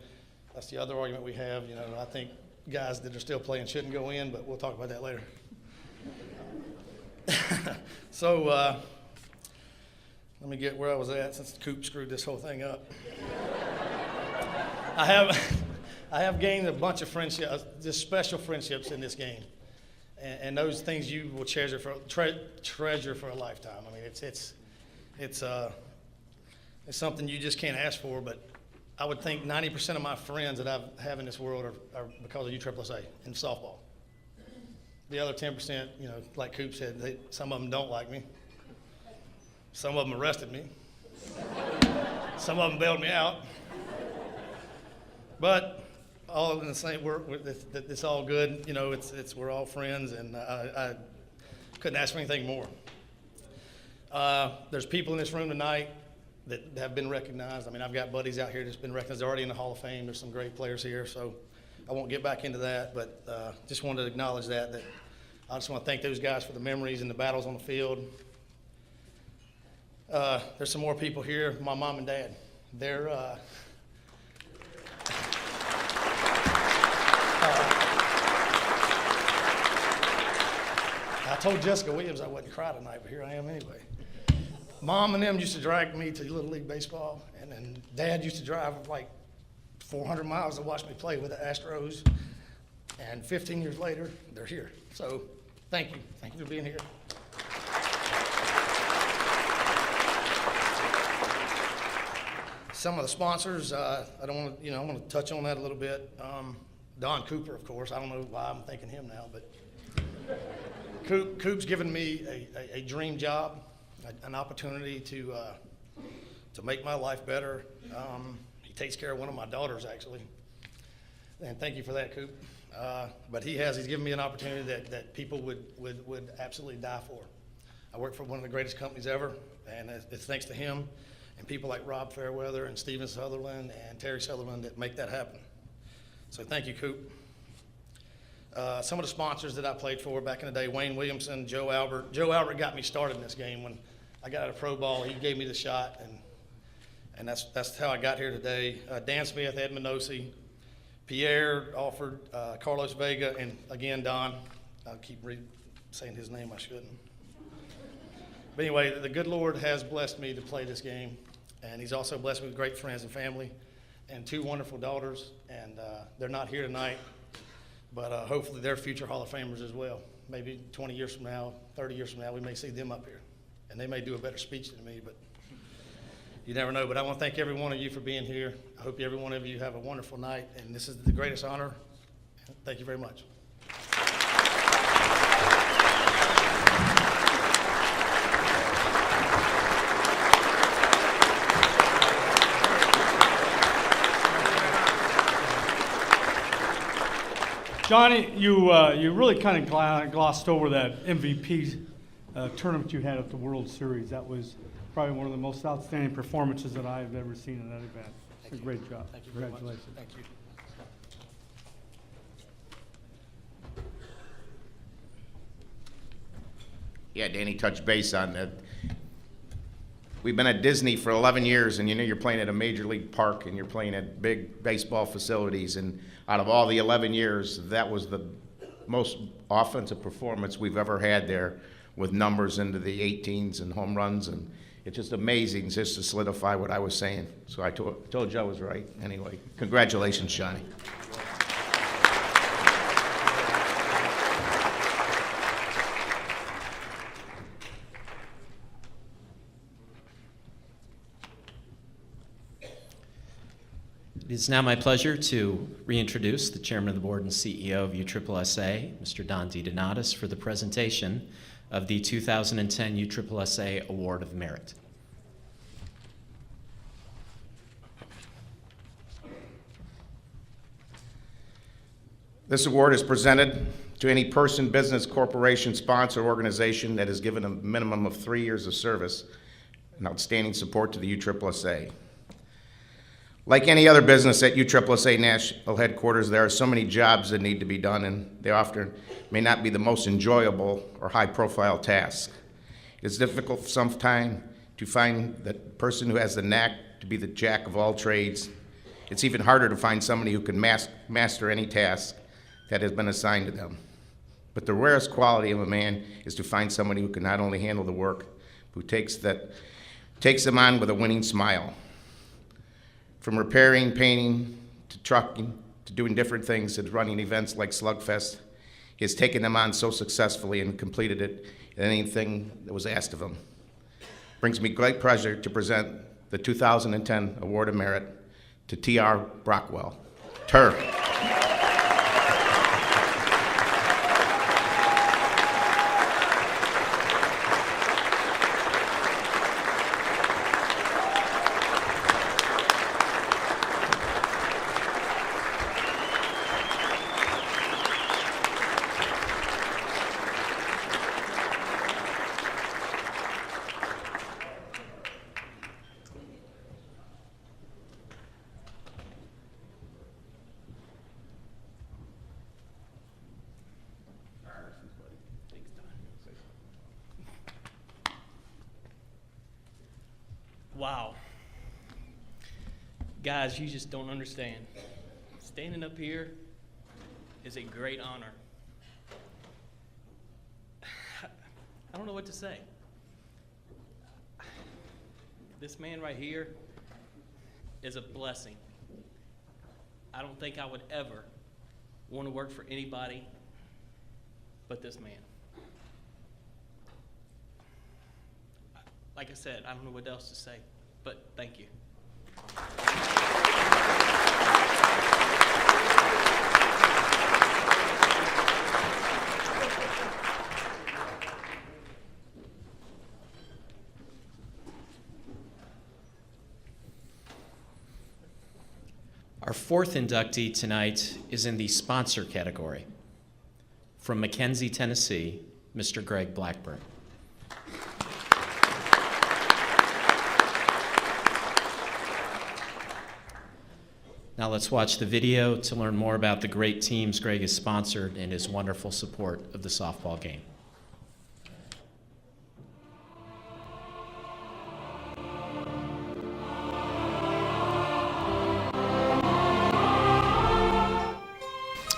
That's the other argument we have. I think guys that are still playing shouldn't go in, but we'll talk about that later. So let me get where I was at since Coop screwed this whole thing up. I have gained a bunch of friendships, just special friendships in this game, and those things you will treasure for a lifetime. I mean, it's something you just can't ask for, but I would think 90% of my friends that I have in this world are because of USSSA in softball. The other 10%, like Coop said, some of them don't like me. Some of them arrested me. Some of them bailed me out. But all in the same, it's all good. We're all friends, and I couldn't ask for anything more. There's people in this room tonight that have been recognized. I mean, I've got buddies out here that's been recognized. They're already in the Hall of Fame. There's some great players here, so I won't get back into that, but just wanted to acknowledge that I just want to thank those guys for the memories and the battles on the field. There's some more people here. My mom and dad. They're I told Jessica Williams I wouldn't cry tonight, but here I am anyway. Mom and them used to drag me to Little League Baseball, and then Dad used to drive like 400 miles to watch me play with the Astros, and 15 years later, they're here. So thank you. Thank you for being here. Some of the sponsors, I don't want to, I want to touch on that a little bit. Don Cooper, of course. I don't know why I'm thanking him now, but Coop's given me a dream job, an opportunity to make my life better. He takes care of one of my daughters, actually. And thank you for that, Coop. But he's given me an opportunity that people would absolutely die for. I work for one of the greatest companies ever, and it's thanks to him and people like Rob Fairweather and Steven Sutherland and Terry Sutherland that make that happen. So thank you, Coop. Some of the sponsors that I played for back in the day, Wayne Williamson, Joe Albert. Joe Albert got me started in this game. When I got out of pro ball, he gave me the shot, and that's how I got here today. Dan Smith, Ed Minosi, Pierre offered, Carlos Vega, and again, Don. I'll keep saying his name, I shouldn't. But anyway, the good Lord has blessed me to play this game, and he's also blessed me with great friends and family and 2 wonderful daughters, and they're not here tonight, but hopefully they're future Hall of Famers as well. Maybe 20 years from now, 30 years from now, we may see them up here, and they may do a better speech than me, but you never know. But I want to thank every one of you for being here. I hope every one of you have a wonderful night, and this is the greatest honor. Thank you very much. Johnny, you really kind of glossed over that MVP tournament you had at the World Series. That was probably one of the most outstanding performances that I've ever seen in that event. It's a great job. Thank you very much. Congratulations. Thank you. Yeah, Danny touched base on that. We've been at Disney for 11 years, and you're playing at a major league park, and you're playing at big baseball facilities, and out of all the 11 years, that was the most offensive performance we've ever had there, with numbers into the 18s and home runs, and it's just amazing just to solidify what I was saying. So I told you I was right. Anyway, congratulations, Johnny. It is now my pleasure to reintroduce the Chairman of the Board and CEO of USSSA, Mr. Don DeDonatis, for the presentation of the 2010 USSSA Award of Merit. This award is presented to any person, business, corporation, sponsor, or organization that has given a minimum of 3 years of service and outstanding support to the USSSA. Like any other business at USSSA National Headquarters, there are so many jobs that need to be done, and they often may not be the most enjoyable or high-profile task. It's difficult sometimes to find that person who has the knack to be the jack of all trades. It's even harder to find somebody who can master any task that has been assigned to them. But the rarest quality of a man is to find somebody who can not only handle the work, who takes them on with a winning smile. From repairing, painting, to trucking, to doing different things, to running events like Slugfest, he has taken them on so successfully and completed it in anything that was asked of him. Brings me great pleasure to present the 2010 Award of Merit to T.R. Brockwell. Tur. Wow. Guys, you just don't understand. Standing up here is a great honor. I don't know what to say. This man right here is a blessing. I don't think I would ever want to work for anybody but this man. Like I said, I don't know what else to say, but thank you. Our fourth inductee tonight is in the sponsor category. From McKenzie, Tennessee, Mr. Greg Blackburn. Now let's watch the video to learn more about the great teams Greg has sponsored and his wonderful support of the softball game.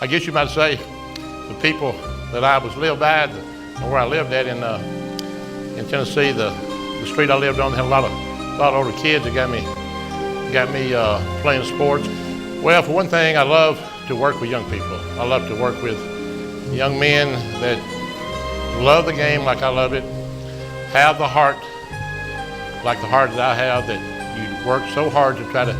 I guess you might say the people that I was lived by, and where I lived at in Tennessee, the street I lived on had a lot of older kids that got me playing sports. Well, for one thing, I love to work with young people. I love to work with young men that love the game like I love it, have the heart like the heart that I have, that you work so hard to try to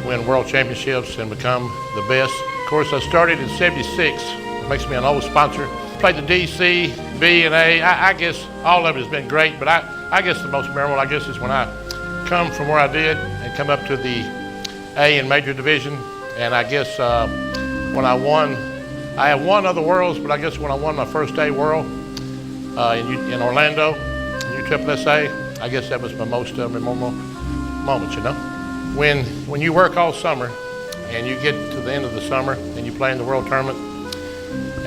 win world championships and become the best. Of course, I started in '76, makes me an old sponsor. Played the D, C, B, and A. I guess all of it has been great, but I guess the most memorable, I guess, is when I come from where I did and come up to the A in major division. And I guess when I won, I have won other worlds, but I guess when I won my first A world in Orlando, USSSA, I guess that was my most memorable moment, you know. When you work all summer and you get to the end of the summer and you play in the world tournament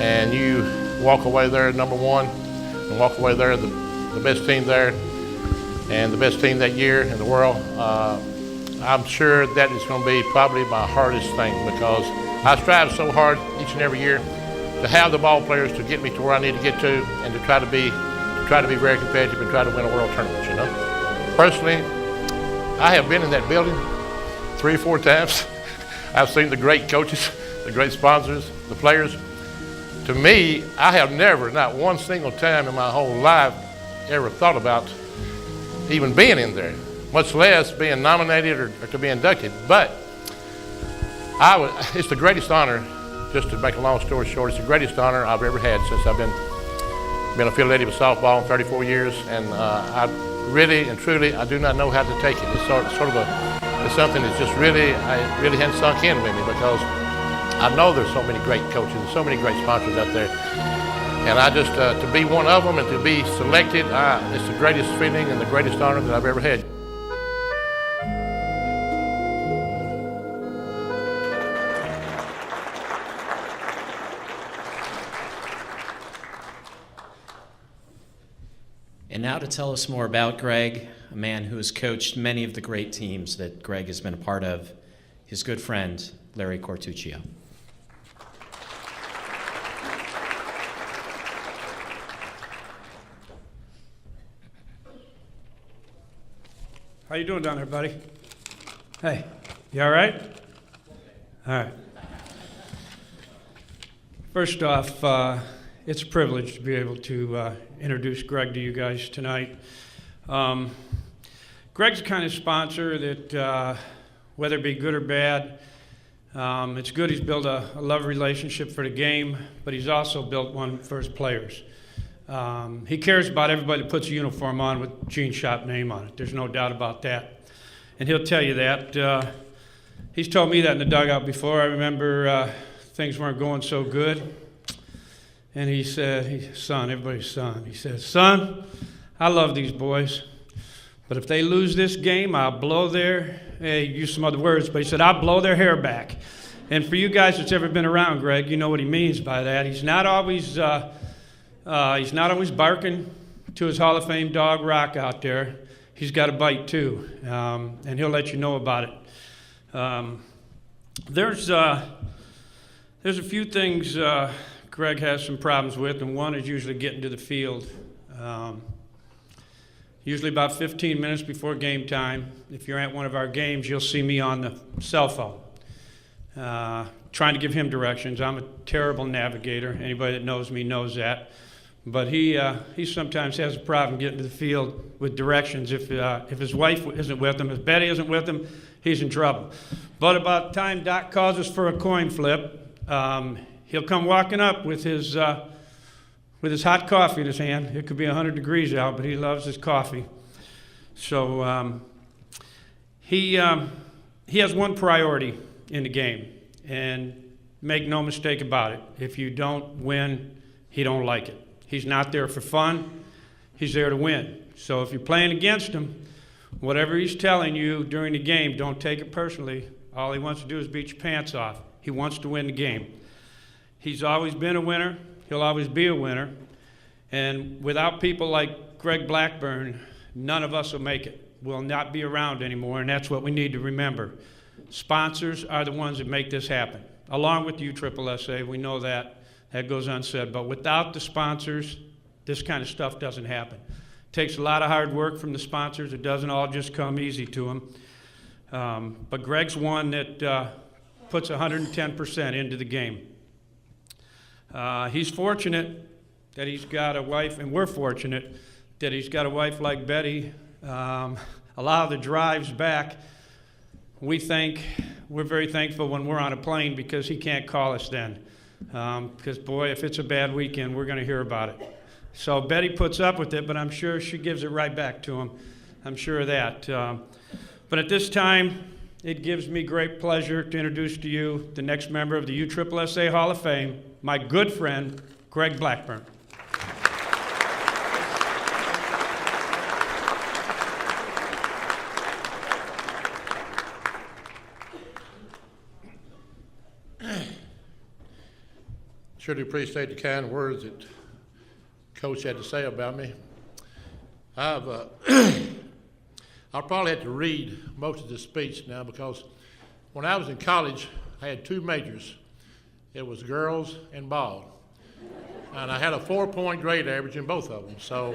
and you walk away there number one and walk away there the best team there and the best team that year in the world, I'm sure that is going to be probably my hardest thing, because I strive so hard each and every year to have the ball players to get me to where I need to get to, and to try to be very competitive and try to win a world tournament, you know. Personally, I have been in that building 3 or 4 times. I've seen the great coaches, the great sponsors, the players. To me, I have never, not one single time in my whole life, ever thought about even being in there, much less being nominated or to be inducted. But it's the greatest honor, just to make a long story short, it's the greatest honor I've ever had since I've been affiliated with softball in 34 years. And I really and truly, I do not know how to take it. It's sort of it's something that's just really hadn't sunk in with me, because I know there's so many great coaches and so many great sponsors out there. And I just, to be one of them and to be selected, it's the greatest feeling and the greatest honor that I've ever had. And now to tell us more about Greg, a man who has coached many of the great teams that Greg has been a part of, his good friend, Larry Cortuccio. How you doing down there, buddy? Hey, you all right? All right. First off, it's a privilege to be able to introduce Greg to you guys tonight. Greg's the kind of sponsor that, whether it be good or bad, it's good he's built a love relationship for the game, but he's also built one for his players. He cares about everybody that puts a uniform on with Gene Shop name on it. There's no doubt about that. And he'll tell you that. He's told me that in the dugout before. I remember things weren't going so good. And he said, son, everybody's son. He said, son, I love these boys, but if they lose this game, I'll blow their, he used some other words, but he said, I'll blow their hair back. And for you guys that's ever been around Greg, you know what he means by that. He's not always barking to his Hall of Fame dog Rock out there. He's got a bite too, and he'll let you know about it. There's a few things Greg has some problems with, and one is usually getting to the field. Usually about 15 minutes before game time. If you're at one of our games, you'll see me on the cell phone, trying to give him directions. I'm a terrible navigator. Anybody that knows me knows that. But he sometimes has a problem getting to the field with directions. If his wife isn't with him, if Betty isn't with him, he's in trouble. But about the time Doc calls us for a coin flip, he'll come walking up with his hot coffee in his hand. It could be 100 degrees out, but he loves his coffee. So he has one priority in the game. And make no mistake about it, if you don't win, he don't like it. He's not there for fun. He's there to win. So if you're playing against him, whatever he's telling you during the game, don't take it personally. All he wants to do is beat your pants off. He wants to win the game. He's always been a winner. He'll always be a winner. And without people like Greg Blackburn, none of us will make it. We'll not be around anymore, and that's what we need to remember. Sponsors are the ones that make this happen, along with USSSA. We know that. That goes unsaid. But without the sponsors, this kind of stuff doesn't happen. It takes a lot of hard work from the sponsors. It doesn't all just come easy to them. But Greg's one that puts 110% into the game. He's fortunate that he's got a wife, and we're fortunate that he's got a wife like Betty. A lot of the drives back, we're very thankful when we're on a plane because he can't call us then. Because, boy, if it's a bad weekend, we're going to hear about it. So Betty puts up with it, but I'm sure she gives it right back to him. I'm sure of that. But at this time, it gives me great pleasure to introduce to you the next member of the USSSA Hall of Fame, my good friend, Greg Blackburn. Sure do appreciate the kind words that Coach had to say about me. I'll probably have to read most of this speech now because when I was in college, I had two majors. It was girls and ball. And I had a 4-point grade average in both of them. So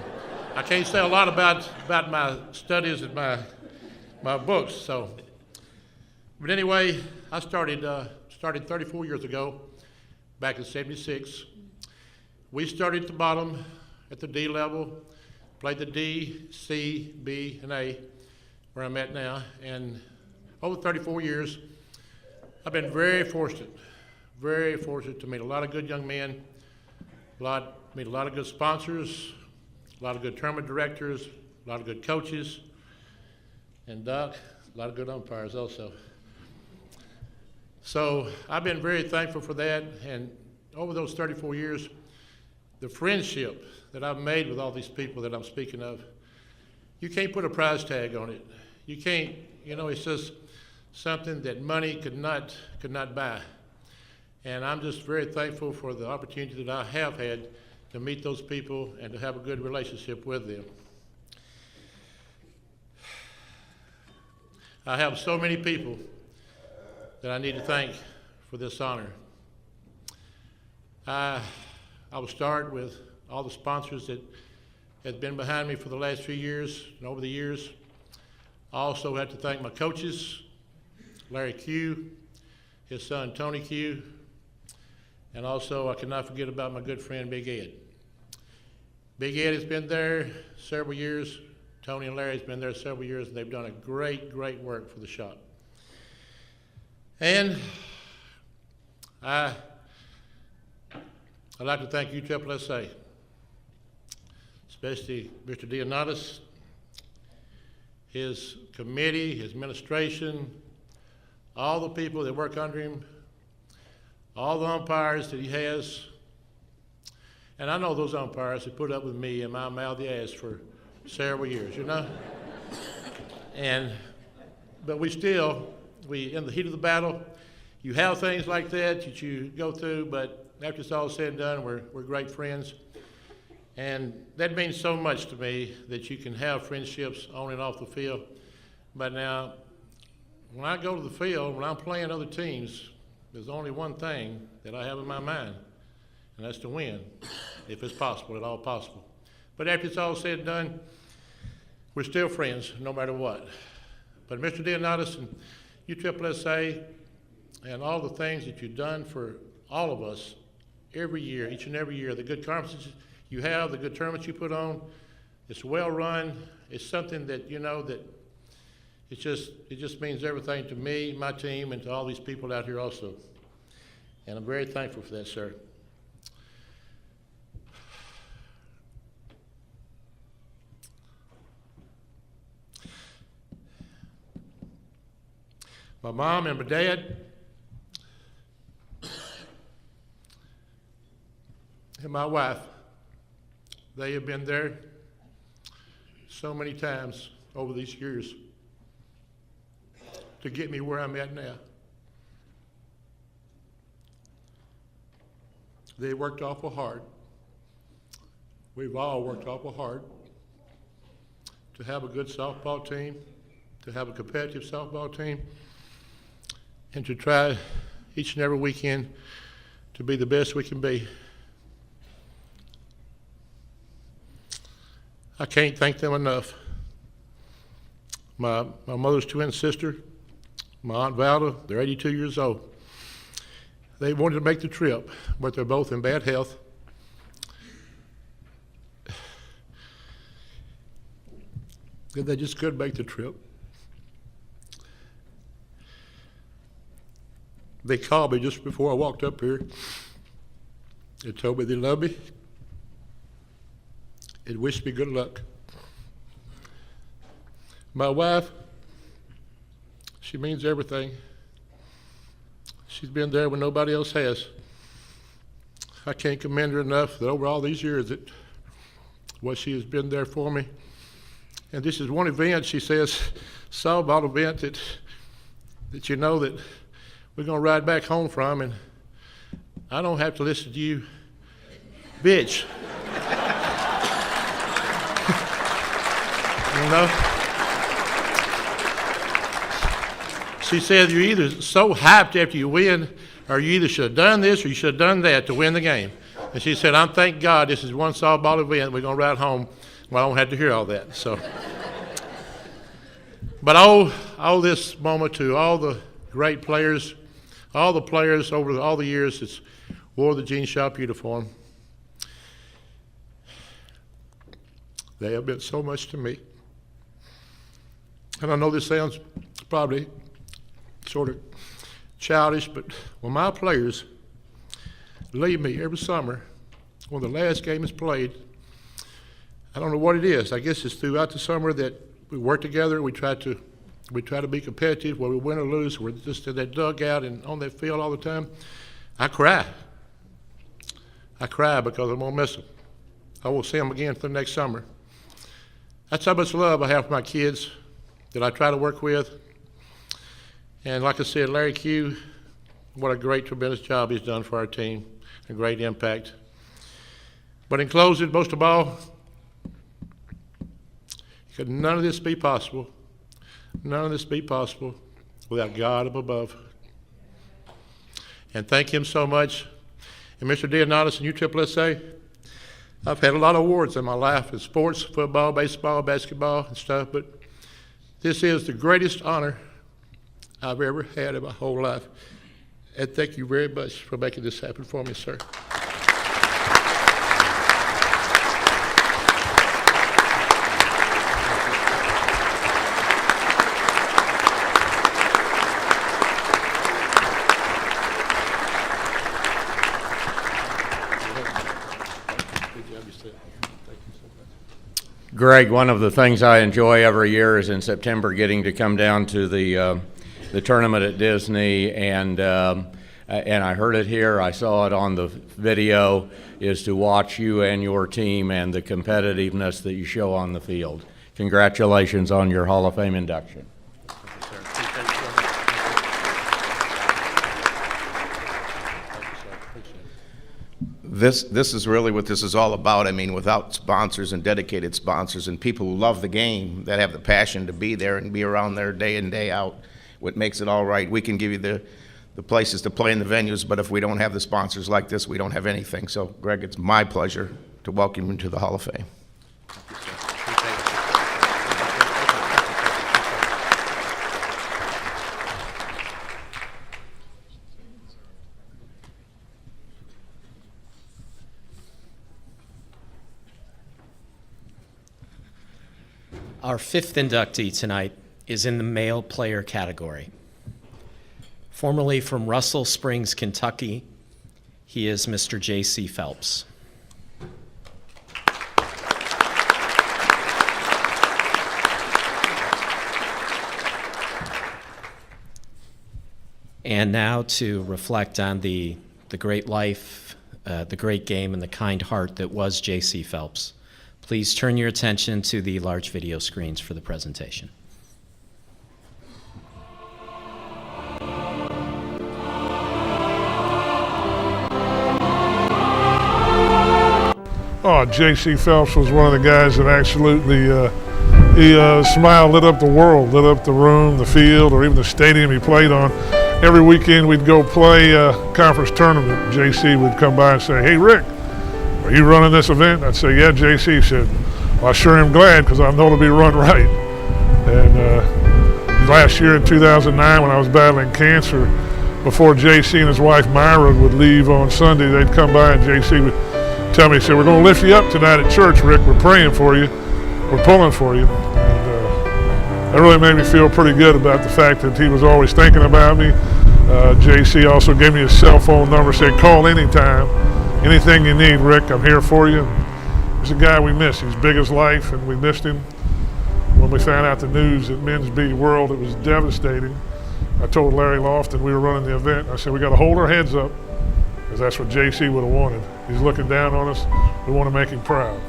I can't say a lot about my studies and my books. So, but anyway, I started 34 years ago. Back in '76, we started at the bottom at the D level, played the D, C, B, and A, where I'm at now. And over 34 years, I've been very fortunate to meet a lot of good young men, meet a lot of good sponsors, a lot of good tournament directors, a lot of good coaches, and Doc, a lot of good umpires also. So I've been very thankful for that, and over those 34 years, the friendship that I've made with all these people that I'm speaking of, you can't put a price tag on it. You can't, it's just something that money could not buy. And I'm just very thankful for the opportunity that I have had to meet those people and to have a good relationship with them. I have so many people that I need to thank for this honor. I will start with all the sponsors that have been behind me for the last few years and over the years. I also have to thank my coaches, Larry Q, his son Tony Q, and also I cannot forget about my good friend Big Ed. Big Ed has been there several years. Tony and Larry has been there several years, and they've done a great work for the shop. And I'd like to thank USSSA, especially Mr. Dionatis, his committee, his administration, all the people that work under him, all the umpires that he has. And I know those umpires who put up with me and my mouthy ass for several years, But we in the heat of the battle, you have things like that you go through, but after it's all said and done, we're great friends. And that means so much to me that you can have friendships on and off the field. But now, when I go to the field, when I'm playing other teams, there's only one thing that I have in my mind, and that's to win, if it's possible, at all possible. But after it's all said and done, we're still friends, no matter what. But Mr. Dionatis and USSSA and all the things that you've done for all of us every year, each and every year, the good conferences you have, the good tournaments you put on, it's well run. It's something that, that it just means everything to me, my team, and to all these people out here also. And I'm very thankful for that, sir. My mom and my dad, and my wife. They have been there so many times over these years to get me where I'm at now. They worked awful hard. We've all worked awful hard to have a good softball team, to have a competitive softball team, and to try each and every weekend to be the best we can be. I can't thank them enough. My mother's twin sister, my Aunt Valda, they're 82 years old. They wanted to make the trip, but they're both in bad health. And they just couldn't make the trip. They called me just before I walked up here. They told me they love me and wished me good luck. My wife, she means everything. She's been there when nobody else has. I can't commend her enough that over all these years that what she has been there for me. And this is one event, she says, softball event that you know that we're going to ride back home from, and I don't have to listen to you, bitch. You know? She said you're either so hyped after you win, or you either should have done this or you should have done that to win the game. And she said, thank God this is one softball event. We're going to ride home. Well, I don't have to hear all that. So, but I owe this moment to all the great players, all the players over all the years that's wore the Gene Shop uniform. They have meant so much to me. And I know this sounds probably sort of childish, but when my players leave me every summer, when the last game is played, I don't know what it is. I guess it's throughout the summer that we work together. We try to be competitive. Whether we win or lose, we're just in that dugout and on that field all the time. I cry. I cry because I'm gonna miss them. I will see them again for the next summer. That's how much love I have for my kids that I try to work with. And like I said, Larry Q, what a great, tremendous job he's done for our team, a great impact. But in closing, most of all, could none of this be possible, without God up above. And thank him so much. And Mr. Dianatis and USSSA, I've had a lot of awards in my life in sports, football, baseball, basketball, and stuff, but this is the greatest honor I've ever had in my whole life. And thank you very much for making this happen for me, sir. Greg, one of the things I enjoy every year is in September getting to come down to the tournament at Disney, and I heard it here, I saw it on the video, is to watch you and your team and the competitiveness that you show on the field. Congratulations on your Hall of Fame induction. This is really what this is all about. I mean, without sponsors and dedicated sponsors and people who love the game, that have the passion to be there and be around there day in, day out, what makes it all right. We can give you the places to play in the venues, but if we don't have the sponsors like this, we don't have anything. So, Greg, it's my pleasure to welcome you into the Hall of Fame. Our fifth inductee tonight is in the male player category. Formerly from Russell Springs, Kentucky, he is Mr. J.C. Phelps. And now to reflect on the great life the great game and the kind heart that was J.C. Phelps. Please turn your attention to the large video screens for the presentation. Oh, J.C. Phelps was one of the guys that absolutely, he smiled, lit up the world, lit up the room, the field, or even the stadium he played on. Every weekend we'd go play a conference tournament. J.C. would come by and say, "Hey, Rick, are you running this event?" I'd say, "Yeah." J.C. said, "Well, I sure am glad, because I know it'll be run right." And last year in 2009, when I was battling cancer, before J.C. and his wife Myra would leave on Sunday, they'd come by and J.C. would tell me, he said, "We're going to lift you up tonight at church, Rick. We're praying for you. We're pulling for you." And that really made me feel pretty good about the fact that he was always thinking about me. J.C. also gave me his cell phone number, said, "Call anytime. Anything you need, Rick, I'm here for you." He's a guy we miss. He's big as life, and we missed him. When we found out the news at Men's B World, it was devastating. I told Larry Lofton, we were running the event, I said, "We got to hold our heads up, because that's what J.C. would have wanted. He's looking down on us. We want to make him proud."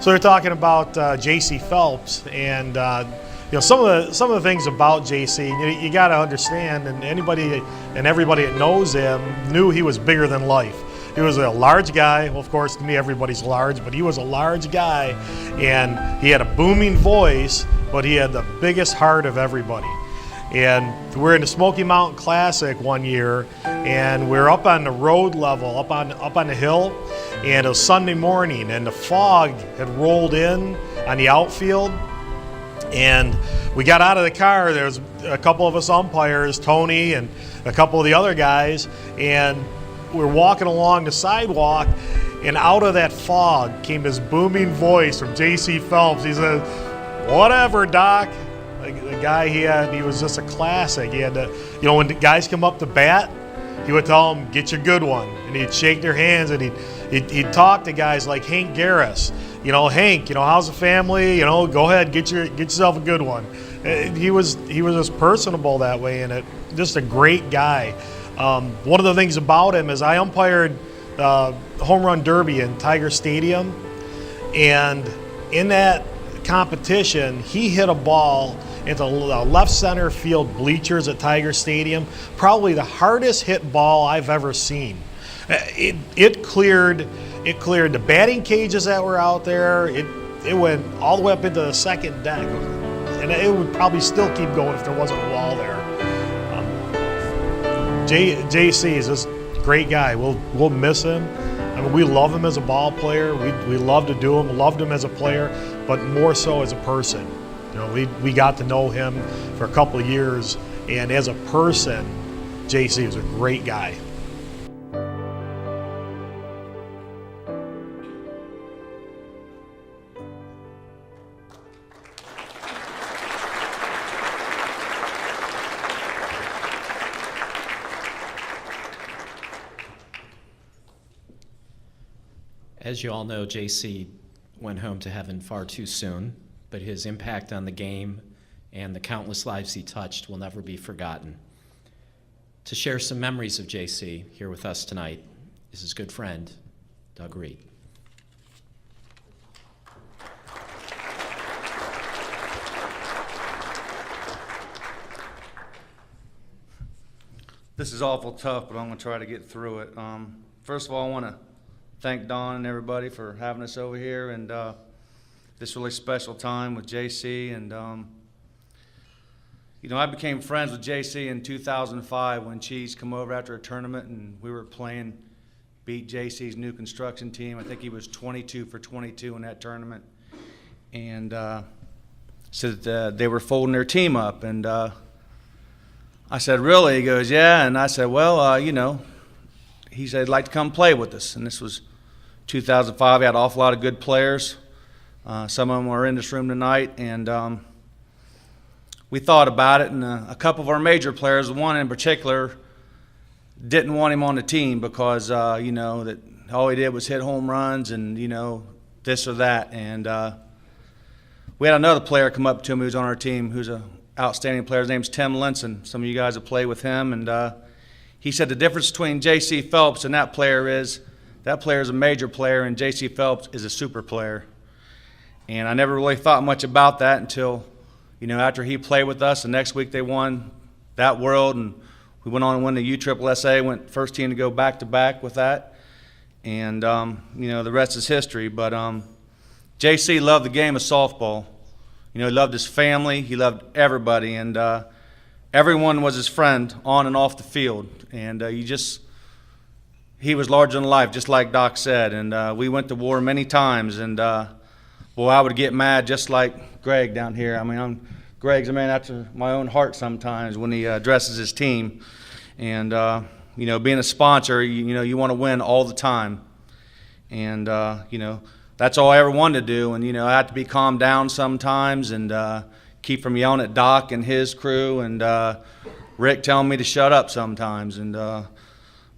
So they're talking about J.C. Phelps, and some of the things about J.C. You got to understand, and anybody and everybody that knows him knew he was bigger than life. He was a large guy. Well, of course, to me, everybody's large, but he was a large guy, and he had a booming voice, but he had the biggest heart of everybody. And we're in the Smoky Mountain Classic one year, and we're up on the road level, up on the hill, and it was Sunday morning, and the fog had rolled in on the outfield, and we got out of the car. There was a couple of us umpires, Tony and a couple of the other guys, and we're walking along the sidewalk, and out of that fog came this booming voice from J.C. Phelps. He said, "Whatever, Doc." The guy he was just a classic. He had to, when the guys come up to bat, he would tell them, "Get your good one," and he'd shake their hands, and he'd talk to guys like Hank Garris. "Hank, how's the family? Go ahead, get yourself a good one." He was just personable that way, and just a great guy. One of the things about him is I umpired home run derby in Tiger Stadium, and in that competition, he hit a ball into the left center field bleachers at Tiger Stadium. Probably the hardest hit ball I've ever seen. It cleared the batting cages that were out there. It went all the way up into the second deck, and it would probably still keep going if there wasn't a wall there. JC is just a great guy. We'll miss him. I mean, we love him as a ball player. We love to do him. Loved him as a player, but more so as a person. We got to know him for a couple of years, and as a person, JC was a great guy. As you all know, J.C. went home to heaven far too soon, but his impact on the game and the countless lives he touched will never be forgotten. To share some memories of J.C. here with us tonight is his good friend, Doug Reed. This is awful tough, but I'm going to try to get through it. First of all, I want to thank Don and everybody for having us over here, and this really special time with JC. And I became friends with JC in 2005 when Cheese come over after a tournament, and we were beat JC's new construction team. I think he was 22 for 22 in that tournament, and said that they were folding their team up, and I said, "Really?" He goes, "Yeah." And I said, "Well, he said he'd like to come play with us." And this was 2005. We had an awful lot of good players. Some of them are in this room tonight. And we thought about it. And a couple of our major players, one in particular, didn't want him on the team because, that all he did was hit home runs and, this or that. And we had another player come up to him who's on our team who's an outstanding player. His name's Tim Linson. Some of you guys have played with him. And he said the difference between J.C. Phelps and that player is that player is a major player, and J.C. Phelps is a super player. And I never really thought much about that until, after he played with us, the next week they won that World, and we went on to win the USSSA, went first team to go back-to-back with that. And, the rest is history. But J.C. loved the game of softball. He loved his family. He loved everybody. And everyone was his friend on and off the field. And he was larger than life, just like Doc said. And we went to war many times. And, boy, I would get mad just like Greg down here. I mean, Greg's a man after my own heart sometimes when he addresses his team. And, being a sponsor, you want to win all the time. And, that's all I ever wanted to do. And, I had to be calmed down sometimes and keep from yelling at Doc and his crew and Rick telling me to shut up sometimes. And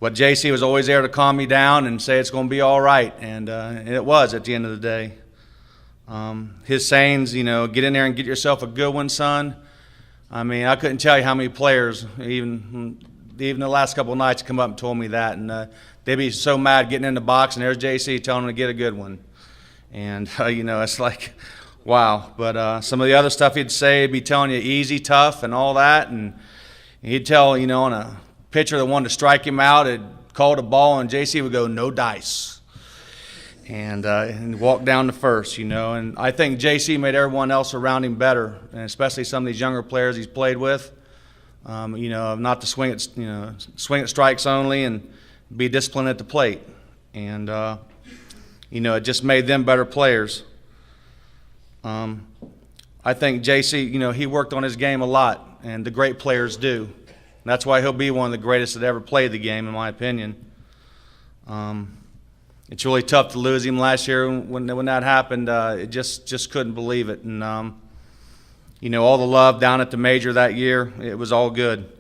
but JC was always there to calm me down and say it's going to be all right. And it was at the end of the day. His sayings, get in there and get yourself a good one, son. I mean, I couldn't tell you how many players, even the last couple of nights, come up and told me that. And they'd be so mad getting in the box, and there's JC telling them to get a good one. And, it's like, wow. But some of the other stuff he'd say, he'd be telling you easy, tough, and all that. And he'd tell, on a pitcher that wanted to strike him out, he'd call the ball, and JC would go, no dice. And walk down to first, And I think JC made everyone else around him better, and especially some of these younger players he's played with. Not to swing at strikes only and be disciplined at the plate. And, it just made them better players. I think JC, he worked on his game a lot, and the great players do. And that's why he'll be one of the greatest that ever played the game, in my opinion. It's really tough to lose him last year. When that happened, it just couldn't believe it. And, all the love down at the major that year, it was all good.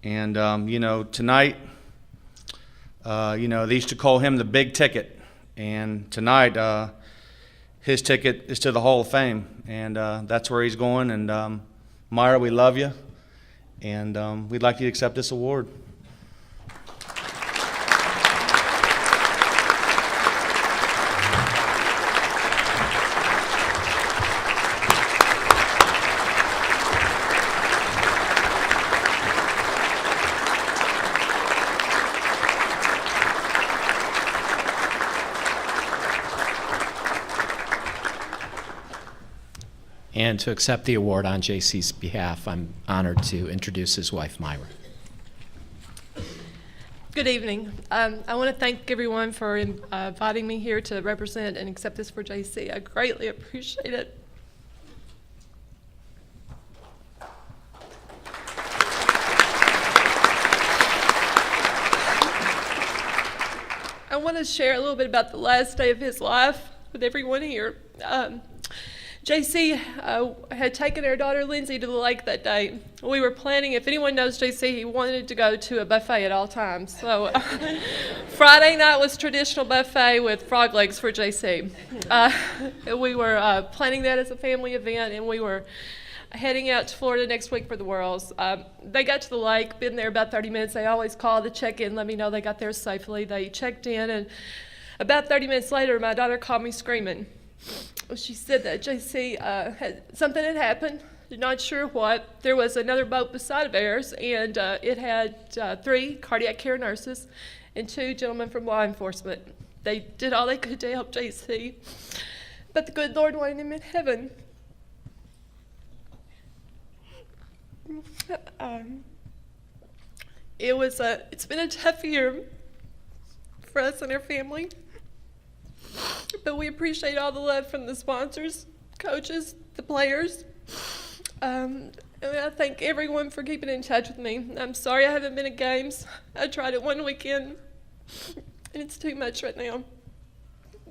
And, tonight, they used to call him the big ticket. And tonight, his ticket is to the Hall of Fame. And that's where he's going. And, Myra, we love you. And we'd like you to accept this award. And to accept the award on JC's behalf, I'm honored to introduce his wife, Myra. Good evening. I want to thank everyone for inviting me here to represent and accept this for JC. I greatly appreciate it. I want to share a little bit about the last day of his life with everyone here. JC had taken our daughter Lindsay to the lake that day. We were planning, if anyone knows JC, he wanted to go to a buffet at all times. So Friday night was traditional buffet with frog legs for JC. We were planning that as a family event, and we were heading out to Florida next week for the Worlds. They got to the lake, been there about 30 minutes. They always call to check in, let me know they got there safely. They checked in, and about 30 minutes later, my daughter called me screaming. She said that JC something had happened, not sure what. There was another boat beside of ours, and it had 3 cardiac care nurses and 2 gentlemen from law enforcement. They did all they could to help JC, but the good Lord wanted him in heaven. It's been a tough year for us and our family. But we appreciate all the love from the sponsors, coaches, the players. And I thank everyone for keeping in touch with me. I'm sorry I haven't been at games. I tried it one weekend, and it's too much right now.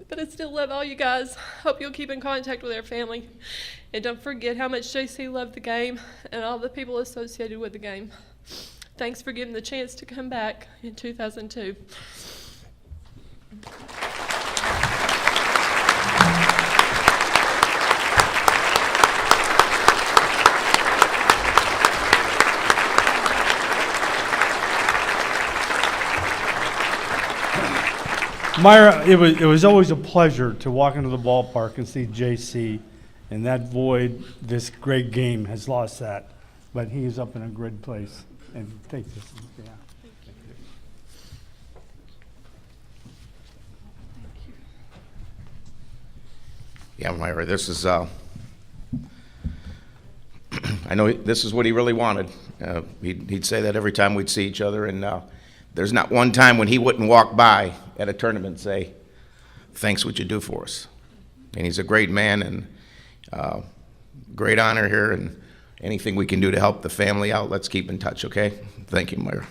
But I still love all you guys. Hope you'll keep in contact with our family. And don't forget how much JC loved the game and all the people associated with the game. Thanks for giving the chance to come back in 2002. Myra, it was always a pleasure to walk into the ballpark and see JC, and that void, this great game has lost that. But he is up in a great place. And take this. Yeah. Yeah, Myra, this is, I know this is what he really wanted. He'd say that every time we'd see each other, and there's not one time when he wouldn't walk by at a tournament and say, thanks what you do for us. And he's a great man, and great honor here, and anything we can do to help the family out, let's keep in touch, okay? Thank you, Myra.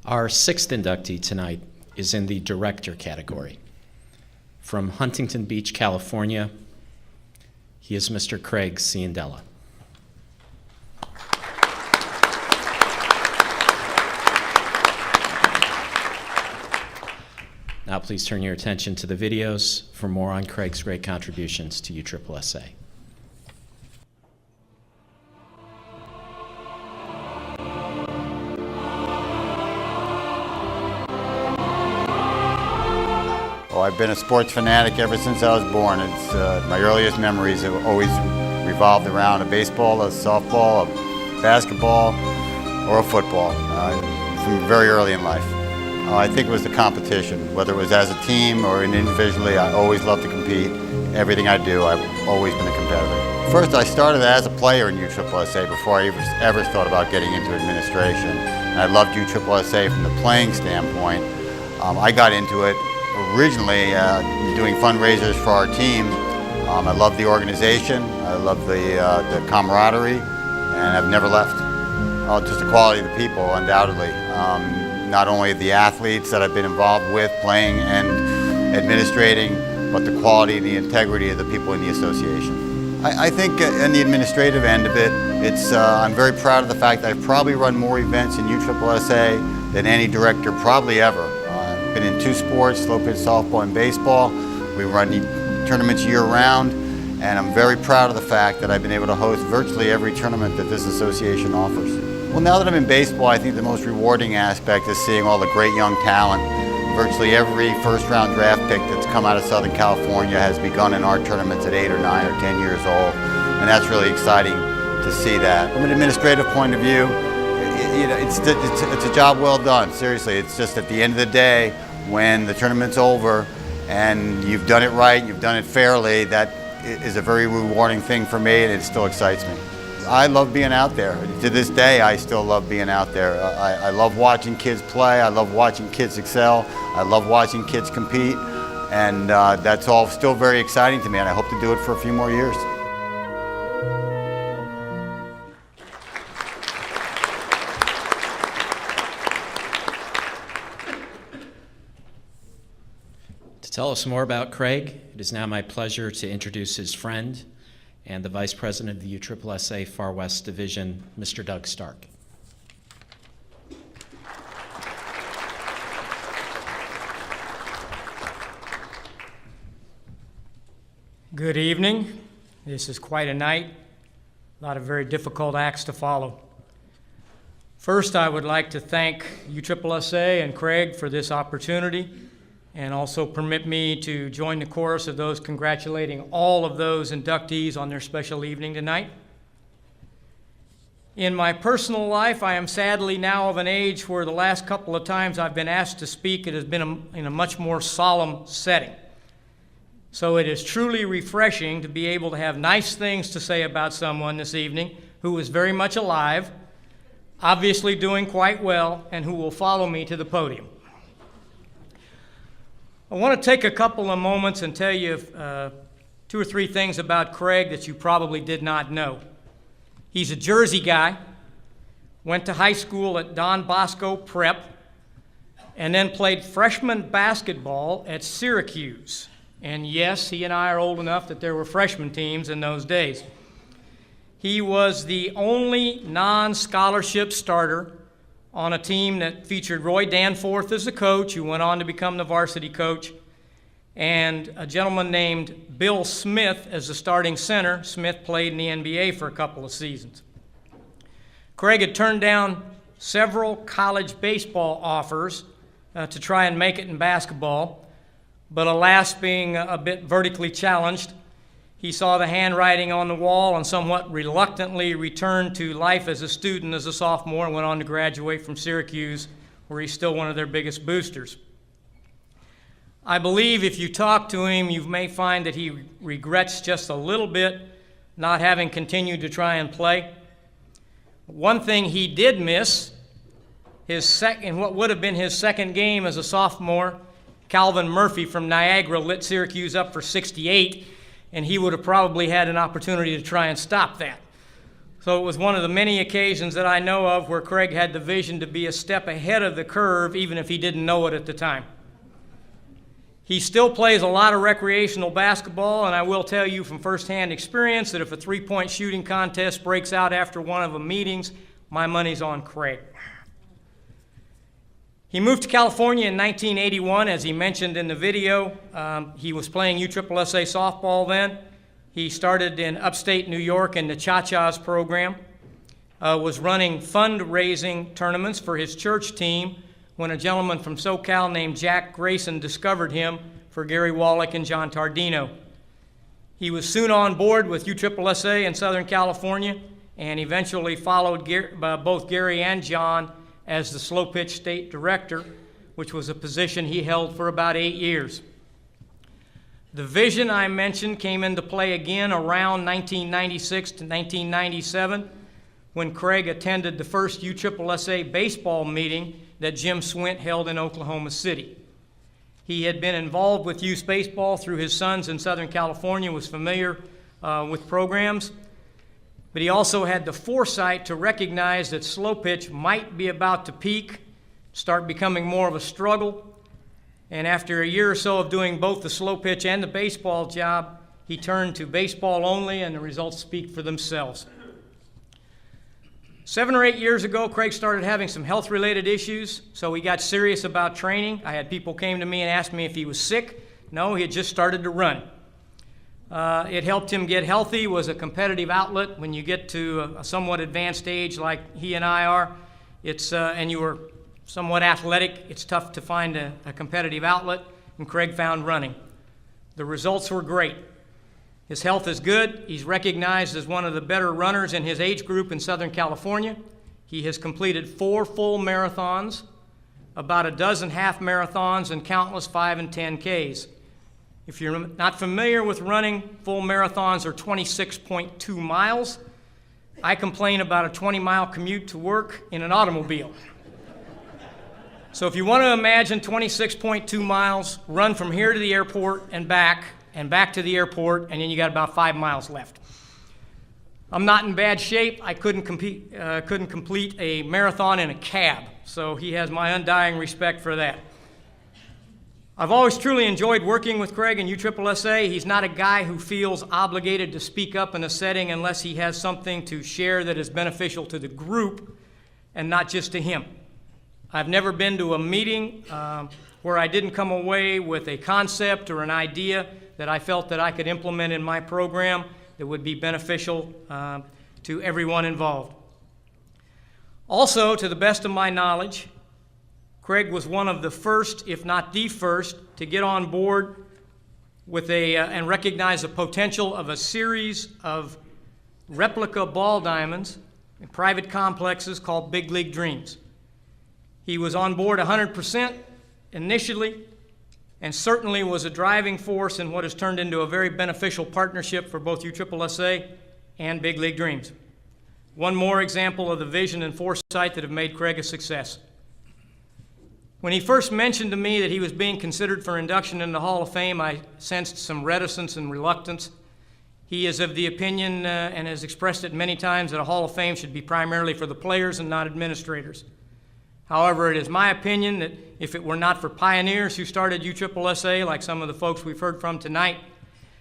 Our sixth inductee tonight is in the director category. From Huntington Beach, California, he is Mr. Craig Ciandella. Now please turn your attention to the videos for more on Craig's great contributions to USSSA. Oh, I've been a sports fanatic ever since I was born. It's my earliest memories have always revolved around a baseball, a softball, a basketball, or a football from very early in life. I think it was the competition, whether it was as a team or individually. I always loved to compete. Everything I do, I've always been a competitor. First, I started as a player in USSSA before I ever thought about getting into administration. And I loved USSSA from the playing standpoint. I got into it originally doing fundraisers for our team. I love the organization, I love the camaraderie, and I've never left. Just the quality of the people, undoubtedly. Not only the athletes that I've been involved with, playing and administrating, but the quality and the integrity of the people in the association. I think in the administrative end of it, I'm very proud of the fact that I've probably run more events in USSSA than any director probably ever. Been in 2 sports, slow pitch softball and baseball. We run tournaments year round, and I'm very proud of the fact that I've been able to host virtually every tournament that this association offers. Well, now that I'm in baseball, I think the most rewarding aspect is seeing all the great young talent. Virtually every first-round draft pick that's come out of Southern California has begun in our tournaments at 8 or 9 or 10 years old, and that's really exciting to see that. From an administrative point of view, it's a job well done. Seriously, it's just at the end of the day, when the tournament's over and you've done it right, you've done it fairly, that is a very rewarding thing for me, and it still excites me. I love being out there. To this day, I still love being out there. I love watching kids play. I love watching kids excel. I love watching kids compete, and that's all still very exciting to me, and I hope to do it for a few more years. To tell us more about Craig, it is now my pleasure to introduce his friend and the Vice President of the USSSA Far West Division, Mr. Doug Stark. Good evening. This is quite a night. A lot of very difficult acts to follow. First, I would like to thank USSSA and Craig for this opportunity, and also permit me to join the chorus of those congratulating all of those inductees on their special evening tonight. In my personal life, I am sadly now of an age where the last couple of times I've been asked to speak, it has been in a much more solemn setting. So it is truly refreshing to be able to have nice things to say about someone this evening who is very much alive, obviously doing quite well, and who will follow me to the podium. I want to take a couple of moments and tell you 2 or 3 things about Craig that you probably did not know. He's a Jersey guy, went to high school at Don Bosco Prep, and then played freshman basketball at Syracuse. And yes, he and I are old enough that there were freshman teams in those days. He was the only non-scholarship starter on a team that featured Roy Danforth as the coach, who went on to become the varsity coach, and a gentleman named Bill Smith as the starting center. Smith played in the NBA for a couple of seasons. Craig had turned down several college baseball offers to try and make it in basketball, but alas, being a bit vertically challenged, he saw the handwriting on the wall and somewhat reluctantly returned to life as a student as a sophomore and went on to graduate from Syracuse, where he's still one of their biggest boosters. I believe if you talk to him, you may find that he regrets just a little bit not having continued to try and play. One thing he did miss, what would have been his second game as a sophomore, Calvin Murphy from Niagara lit Syracuse up for 68, and he would have probably had an opportunity to try and stop that. So it was one of the many occasions that I know of where Craig had the vision to be a step ahead of the curve, even if he didn't know it at the time. He still plays a lot of recreational basketball, and I will tell you from firsthand experience that if a three-point shooting contest breaks out after one of the meetings, my money's on Craig. He moved to California in 1981, as he mentioned in the video. He was playing USSSA softball then. He started in upstate New York in the Cha-Cha's program, was running fundraising tournaments for his church team when a gentleman from SoCal named Jack Grayson discovered him for Gary Wallach and John Tardino. He was soon on board with USSSA in Southern California and eventually followed both Gary and John as the slow pitch state director, which was a position he held for about 8 years. The vision I mentioned came into play again around 1996 to 1997 when Craig attended the first USSSA baseball meeting that Jim Swint held in Oklahoma City. He had been involved with youth baseball through his sons in Southern California, was familiar with programs, but he also had the foresight to recognize that slow pitch might be about to peak, start becoming more of a struggle, and after a year or so of doing both the slow pitch and the baseball job, he turned to baseball only, and the results speak for themselves. 7 or 8 years ago, Craig started having some health-related issues, so he got serious about training. I had people came to me and asked me if he was sick. No, he had just started to run. It helped him get healthy, was a competitive outlet. When you get to a somewhat advanced age like he and I are, and you were somewhat athletic, it's tough to find a competitive outlet, and Craig found running. The results were great. His health is good. He's recognized as one of the better runners in his age group in Southern California. He has completed 4 full marathons, about a dozen half marathons, and countless 5 and 10Ks. If you're not familiar with running, full marathons are 26.2 miles. I complain about a 20-mile commute to work in an automobile. So if you want to imagine 26.2 miles, run from here to the airport and back to the airport, and then you got about 5 miles left. I'm not in bad shape. I couldn't complete a marathon in a cab, so he has my undying respect for that. I've always truly enjoyed working with Craig in USSSA. He's not a guy who feels obligated to speak up in a setting unless he has something to share that is beneficial to the group and not just to him. I've never been to a meeting where I didn't come away with a concept or an idea that I felt that I could implement in my program that would be beneficial to everyone involved. Also, to the best of my knowledge, Craig was one of the first, if not the first, to get on board with and recognize the potential of a series of replica ball diamonds in private complexes called Big League Dreams. He was on board 100% initially, and certainly was a driving force in what has turned into a very beneficial partnership for both USSSA and Big League Dreams. One more example of the vision and foresight that have made Craig a success. When he first mentioned to me that he was being considered for induction into the Hall of Fame, I sensed some reticence and reluctance. He is of the opinion, and has expressed it many times, that a Hall of Fame should be primarily for the players and not administrators. However, it is my opinion that if it were not for pioneers who started USSSA, like some of the folks we've heard from tonight,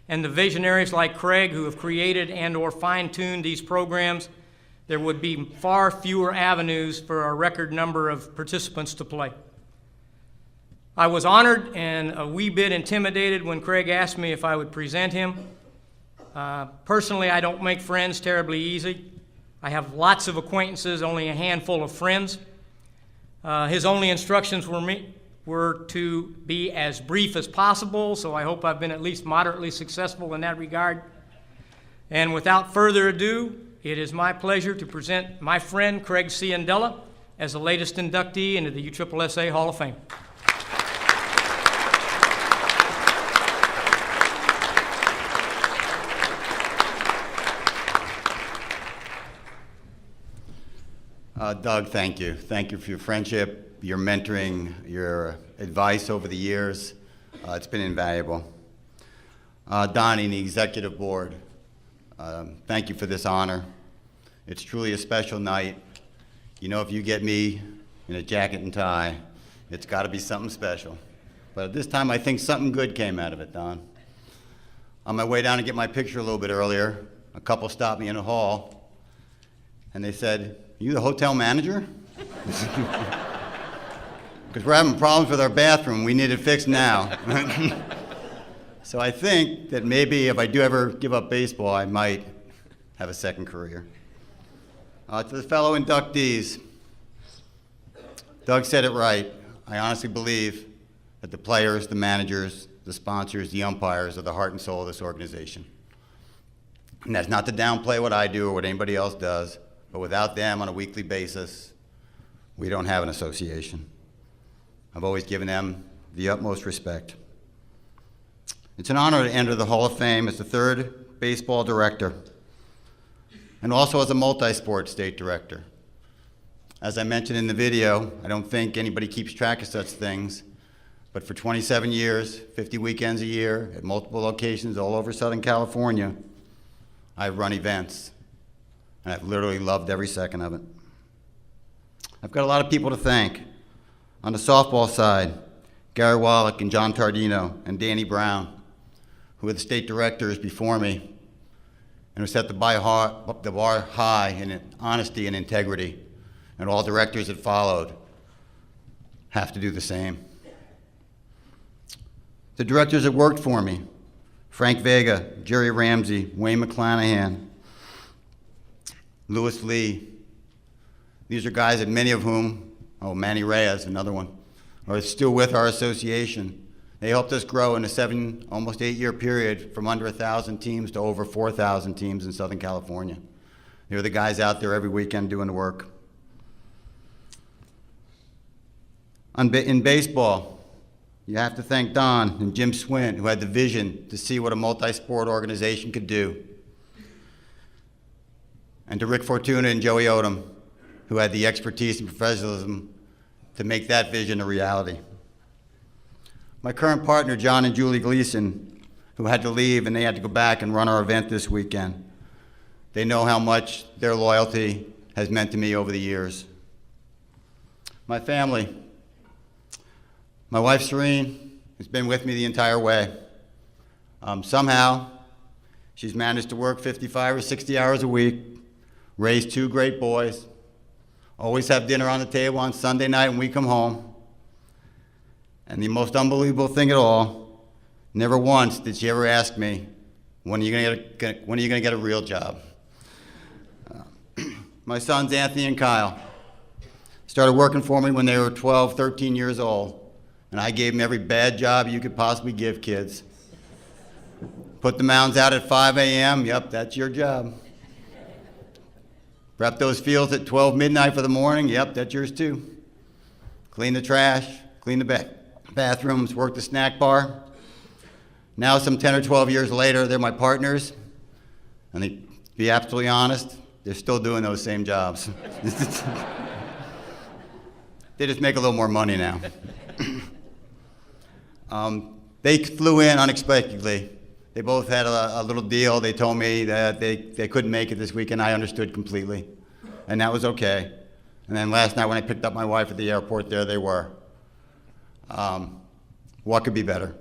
and the visionaries like Craig who have created and or fine-tuned these programs, there would be far fewer avenues for a record number of participants to play. I was honored and a wee bit intimidated when Craig asked me if I would present him. Personally, I don't make friends terribly easy. I have lots of acquaintances, only a handful of friends. His only instructions were to be as brief as possible, so I hope I've been at least moderately successful in that regard. And without further ado, it is my pleasure to present my friend Craig Ciandella as the latest inductee into the USSSA Hall of Fame. Doug, thank you. Thank you for your friendship, your mentoring, your advice over the years. It's been invaluable. Donnie and the executive board, thank you for this honor. It's truly a special night. You know, if you get me in a jacket and tie, it's got to be something special. But this time, I think something good came out of it, Don. On my way down to get my picture a little bit earlier, a couple stopped me in the hall, and they said, "You the hotel manager?" Because we're having problems with our bathroom. We need it fixed now. So I think that maybe if I do ever give up baseball, I might have a second career. To the fellow inductees, Doug said it right. I honestly believe that the players, the managers, the sponsors, the umpires are the heart and soul of this organization. And that's not to downplay what I do or what anybody else does, but without them on a weekly basis, we don't have an association. I've always given them the utmost respect. It's an honor to enter the Hall of Fame as the third baseball director, and also as a multi-sport state director. As I mentioned in the video, I don't think anybody keeps track of such things, but for 27 years, 50 weekends a year, at multiple locations all over Southern California, I've run events, and I've literally loved every second of it. I've got a lot of people to thank. On the softball side, Gary Wallach and John Tardino and Danny Brown, who were the state directors before me, and who set the bar high in honesty and integrity, and all directors that followed have to do the same. The directors that worked for me, Frank Vega, Jerry Ramsey, Wayne McClanahan, Louis Lee. These are guys that many of whom, Manny Reyes, another one, are still with our association. They helped us grow in a almost 8-year period from under 1,000 teams to over 4,000 teams in Southern California. They're the guys out there every weekend doing the work. In baseball, you have to thank Don and Jim Swint, who had the vision to see what a multi-sport organization could do. And to Rick Fortuna and Joey Odom, who had the expertise and professionalism to make that vision a reality. My current partner, John and Julie Gleason, who had to leave and they had to go back and run our event this weekend. They know how much their loyalty has meant to me over the years. My family, my wife Serene has been with me the entire way. Somehow, she's managed to work 55 or 60 hours a week, raise 2 great boys, always have dinner on the table on Sunday night when we come home. And the most unbelievable thing at all, never once did she ever ask me, when are you going to get a real job? My sons, Anthony and Kyle, started working for me when they were 12, 13 years old, and I gave them every bad job you could possibly give kids. Put the mounds out at 5 a.m., yep, that's your job. Prep those fields at 12 midnight for the morning, yep, that's yours too. Clean the trash, clean the bathrooms, work the snack bar. Now, some 10 or 12 years later, they're my partners, and to be absolutely honest, they're still doing those same jobs. They just make a little more money now. They flew in unexpectedly. They both had a little deal. They told me that they couldn't make it this weekend. I understood completely, and that was okay. And then last night when I picked up my wife at the airport, there they were. What could be better?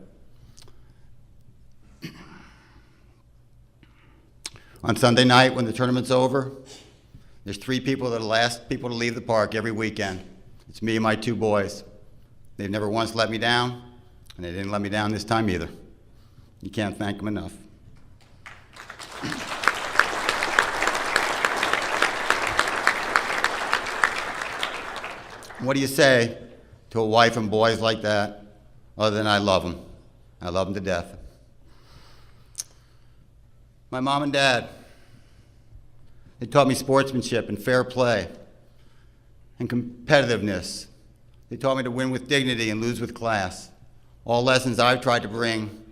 On Sunday night when the tournament's over, There's 3 people that are the last people to leave the park every weekend. It's me and my 2 boys. They've never once let me down, and they didn't let me down this time either. You can't thank them enough. What do you say to a wife and boys like that, other than I love them? I love them to death. My mom and dad, they taught me sportsmanship and fair play and competitiveness. They taught me to win with dignity and lose with class. All lessons I've tried to bring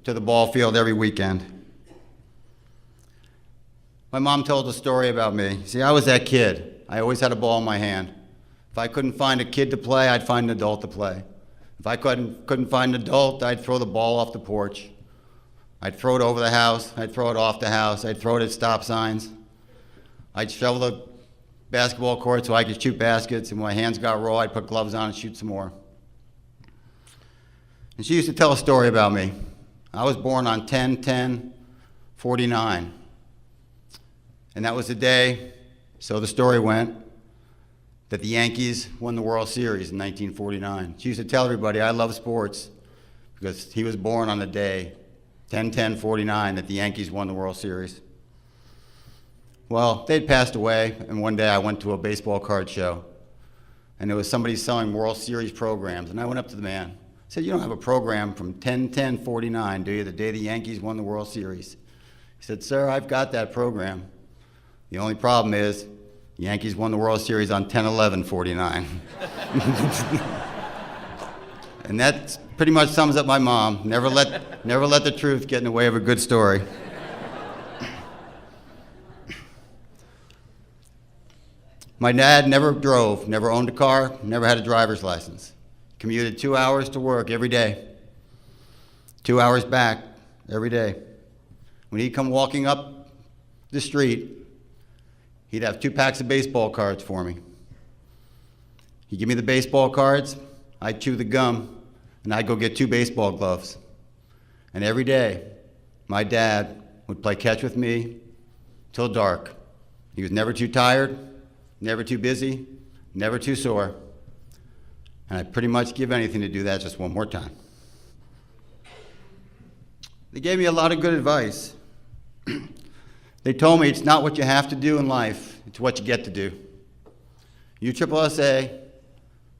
to the ball field every weekend. My mom told a story about me. See, I was that kid. I always had a ball in my hand. If I couldn't find a kid to play, I'd find an adult to play. If I couldn't find an adult, I'd throw the ball off the porch. I'd throw it over the house. I'd throw it off the house. I'd throw it at stop signs. I'd shovel the basketball court so I could shoot baskets, and when my hands got raw, I'd put gloves on and shoot some more. And she used to tell a story about me. I was born on 10/10/49. And that was the day, so the story went, that the Yankees won the World Series in 1949. She used to tell everybody, I love sports, because he was born on the day, 10/10/49, that the Yankees won the World Series. Well, they'd passed away, and one day I went to a baseball card show, and there was somebody selling World Series programs, and I went up to the man. I said, you don't have a program from 10/10/49, do you, the day the Yankees won the World Series? He said, sir, I've got that program. The only problem is, the Yankees won the World Series on 10/11/49. And that pretty much sums up my mom. Never let the truth get in the way of a good story. My dad never drove, never owned a car, never had a driver's license. Commuted 2 hours to work every day. 2 hours back every day. When he'd come walking up the street, he'd have 2 packs of baseball cards for me. He'd give me the baseball cards, I'd chew the gum, and I'd go get 2 baseball gloves. And every day, my dad would play catch with me till dark. He was never too tired, never too busy, never too sore. And I'd pretty much give anything to do that just one more time. They gave me a lot of good advice. They told me it's not what you have to do in life, it's what you get to do. USSSA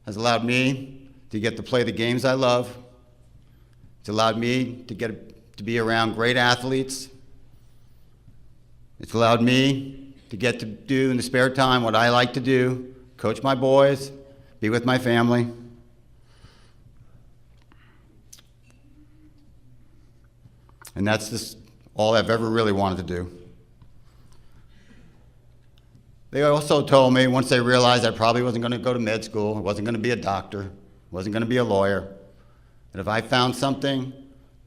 has allowed me to get to play the games I love. It's allowed me to get to be around great athletes. It's allowed me to get to do in the spare time what I like to do, coach my boys, be with my family. And that's just all I've ever really wanted to do. They also told me, once they realized I probably wasn't going to go to med school, I wasn't going to be a doctor, wasn't going to be a lawyer, that if I found something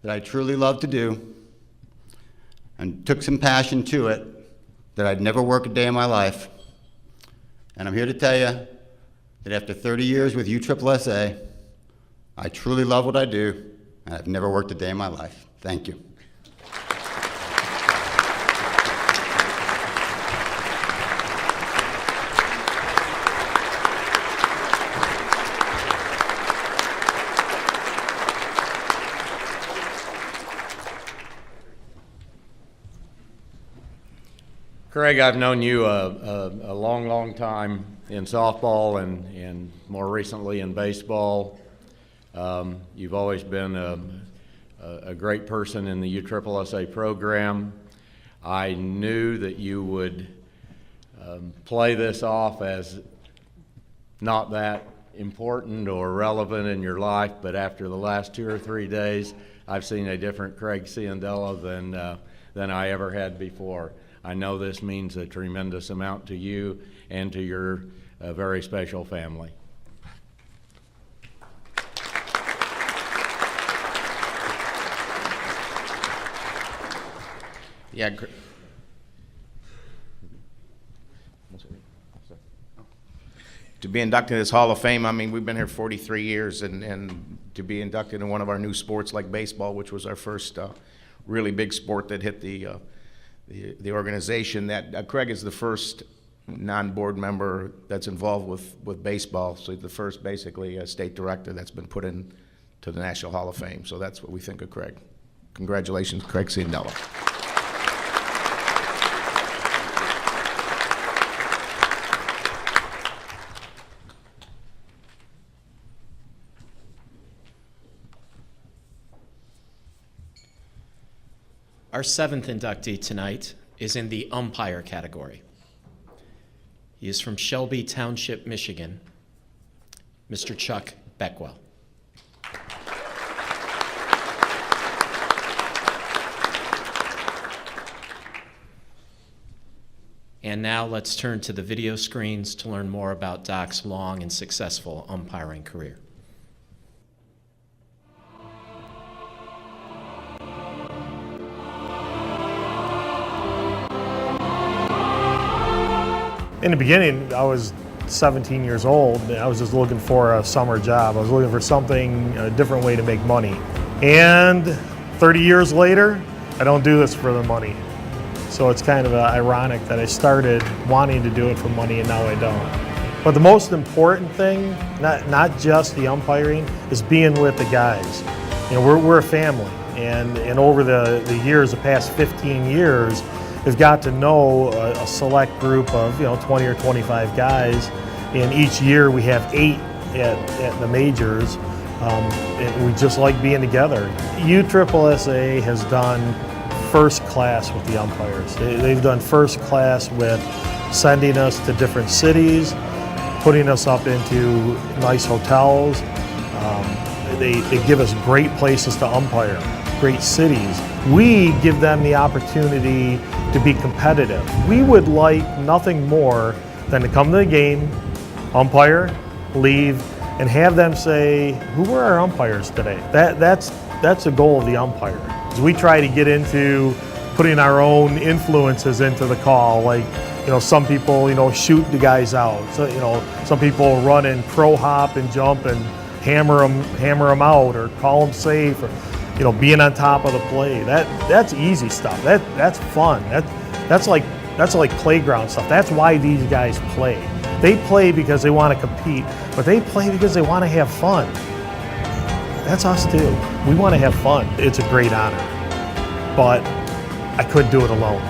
that I truly loved to do and took some passion to it, that I'd never work a day in my life. And I'm here to tell you that after 30 years with USSSA, I truly love what I do, and I've never worked a day in my life. Thank you. Craig, I've known you a long, long time in softball and more recently in baseball. You've always been a great person in the USSSA program. I knew that you would play this off as not that important or relevant in your life, but after the last 2 or 3 days, I've seen a different Craig Ciandella than I ever had before. I know this means a tremendous amount to you and to your very special family. Yeah. To be inducted in this Hall of Fame, I mean, we've been here 43 years, and to be inducted in one of our new sports like baseball, which was our first really big sport that hit the organization, that Craig is the first non-board member that's involved with baseball. So the first, basically, state director that's been put in to the National Hall of Fame. So that's what we think of Craig. Congratulations, Craig Ciandello. Our seventh inductee tonight is in the umpire category. He is from Shelby Township, Michigan, Mr. Chuck Beckwell. And now let's turn to the video screens to learn more about Doc's long and successful umpiring career. In the beginning, I was 17 years old. I was just looking for a summer job. I was looking for something, a different way to make money. And 30 years later, I don't do this for the money. So it's kind of ironic that I started wanting to do it for money and now I don't. But the most important thing, not just the umpiring, is being with the guys. You know, we're a family, and over the years, the past 15 years, we've got to know a select group of 20 or 25 guys, and each year we have 8 at the majors, and we just like being together. USSSA has done first class with the umpires. They've done first class with sending us to different cities, putting us up into nice hotels. They give us great places to umpire, great cities. We give them the opportunity to be competitive. We would like nothing more than to come to the game, umpire, leave, and have them say, who were our umpires today? That's the goal of the umpire. We try to get into putting our own influences into the call, like some people shoot the guys out. So some people run and crow hop and jump and hammer them out, or call them safe, or being on top of the play. That's easy stuff. That's fun. That's like playground stuff. That's why these guys play. They play because they want to compete, but they play because they want to have fun. That's us too. We want to have fun. It's a great honor, but I couldn't do it alone.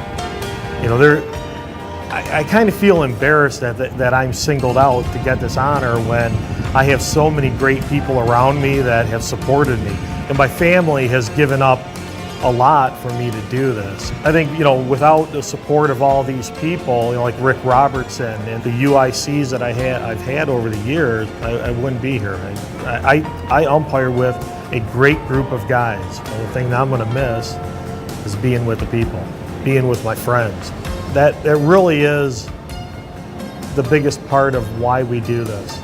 I kind of feel embarrassed that I'm singled out to get this honor when I have so many great people around me that have supported me. And my family has given up a lot for me to do this. I think, without the support of all these people, like Rick Robertson and the UICs that I've had over the years, I wouldn't be here. I umpire with a great group of guys. The thing that I'm going to miss is being with the people, being with my friends. That really is the biggest part of why we do this.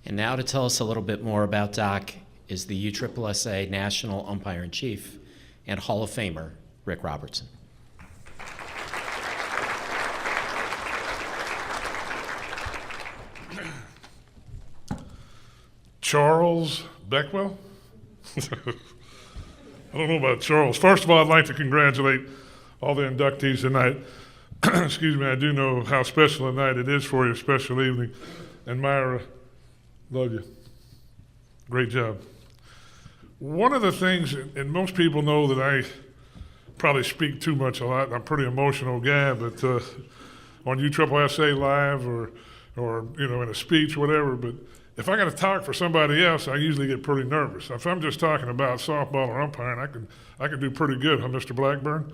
And now to tell us a little bit more about Doc is the USSSA National Umpire-in-Chief and Hall of Famer, Rick Robertson. Charles Beckwell? I don't know about Charles. First of all, I'd like to congratulate all the inductees tonight. Excuse me, I do know how special a night it is for you, a special evening. And Myra, love you. Great job. One of the things, and most people know that I probably speak too much a lot. I'm a pretty emotional guy, but on USSSA Live or in a speech, whatever, but if I got to talk for somebody else, I usually get pretty nervous. If I'm just talking about softball or umpiring, I can do pretty good, huh, Mr. Blackburn?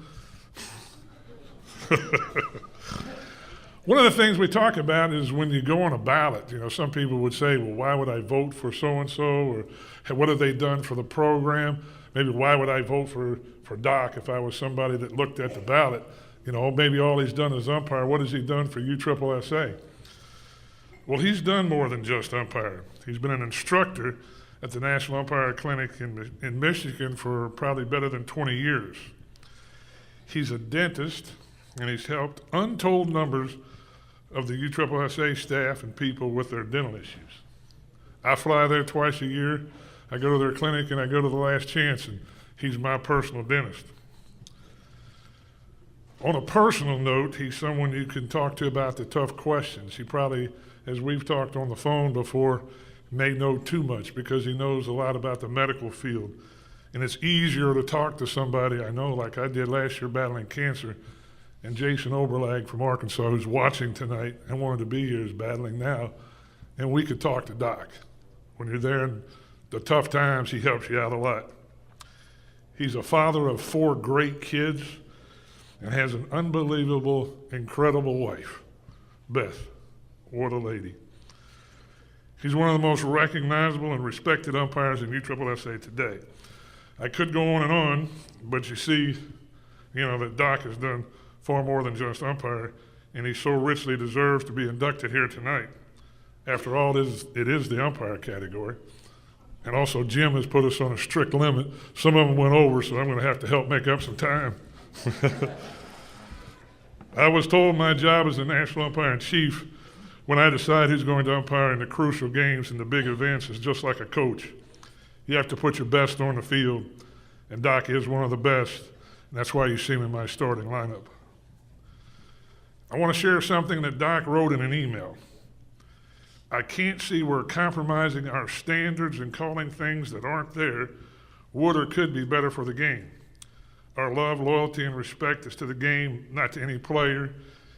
One of the things we talk about is when you go on a ballot, some people would say, well, why would I vote for so-and-so, or what have they done for the program? Maybe why would I vote for Doc if I was somebody that looked at the ballot? Maybe all he's done is umpire. What has he done for USSSA? Well, he's done more than just umpire. He's been an instructor at the National Umpire Clinic in Michigan for probably better than 20 years. He's a dentist, and he's helped untold numbers of the USSSA staff and people with their dental issues. I fly there twice a year. I go to their clinic and I go to the Last Chance, and he's my personal dentist. On a personal note, he's someone you can talk to about the tough questions. He probably, as we've talked on the phone before, may know too much because he knows a lot about the medical field. And it's easier to talk to somebody I know, like I did last year battling cancer, and Jason Oberlag from Arkansas, who's watching tonight and wanted to be here, is battling now, and we could talk to Doc. When you're there in the tough times, he helps you out a lot. He's a father of 4 great kids and has an unbelievable, incredible wife, Beth. What a lady. He's one of the most recognizable and respected umpires in USSSA today. I could go on, but you see, that Doc has done far more than just umpire, and he so richly deserves to be inducted here tonight. After all, it is the umpire category. And also, Jim has put us on a strict limit. Some of them went over, so I'm going to have to help make up some time. I was told my job as the national umpire-in-chief when I decide who's going to umpire in the crucial games and the big events is just like a coach. You have to put your best on the field, and Doc is one of the best, and that's why you see him in my starting lineup. I want to share something that Doc wrote in an email. I can't see where compromising our standards and calling things that aren't there would or could be better for the game. Our love, loyalty, and respect is to the game, not to any player,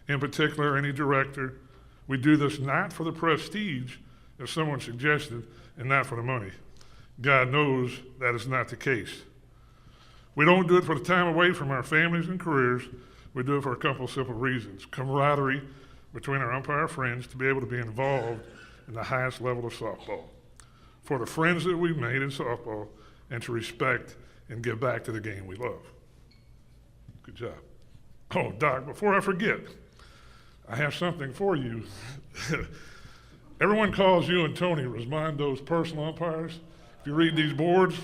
in particular any director. We do this not for the prestige, as someone suggested, and not for the money. God knows that is not the case. We don't do it for the time away from our families and careers. We do it for a couple of simple reasons. Camaraderie between our umpire friends to be able to be involved in the highest level of softball. For the friends that we've made in softball, and to respect and give back to the game we love. Good job. Oh, Doc, before I forget, I have something for you. Everyone calls you and Tony Rosmondo's personal umpires. If you read these boards.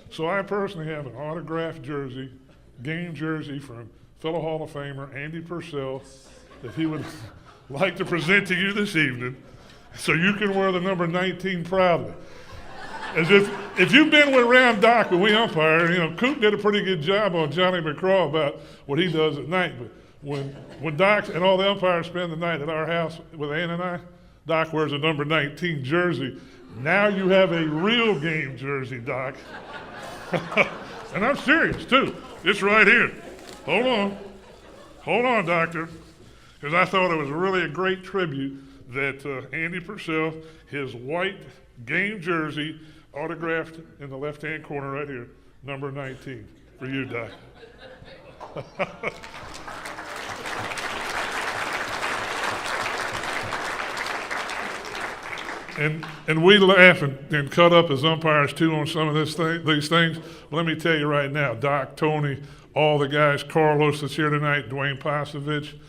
So I personally have an autographed jersey, game jersey from fellow Hall of Famer Andy Purcell that he would like to present to you this evening so you can wear the number 19 proudly. As if you've been around Doc when we umpire, Coop did a pretty good job on Johnny McCraw about what he does at night. But when Doc and all the umpires spend the night at our house with Ann and I, Doc wears a number 19 jersey. Now you have a real game jersey, Doc. And I'm serious, too. It's right here. Hold on, Doctor. Because I thought it was really a great tribute that Andy Purcell, his white game jersey, autographed in the left-hand corner right here, number 19. For you, Doc. And we laugh and cut up as umpires too on some of these things. But let me tell you right now, Doc, Tony, all the guys, Carlos that's here tonight, Dwayne Pasovich,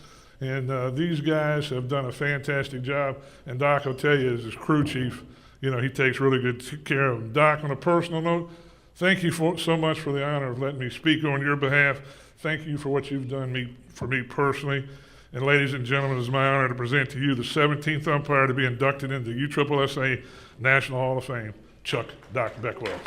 and these guys have done a fantastic job. And Doc will tell you, as his crew chief, he takes really good care of them. Doc, on a personal note, thank you so much for the honor of letting me speak on your behalf. Thank you for what you've done for me personally. And ladies and gentlemen, it's my honor to present to you the 17th umpire to be inducted into the USSSA National Hall of Fame, Chuck Doc Beckwell.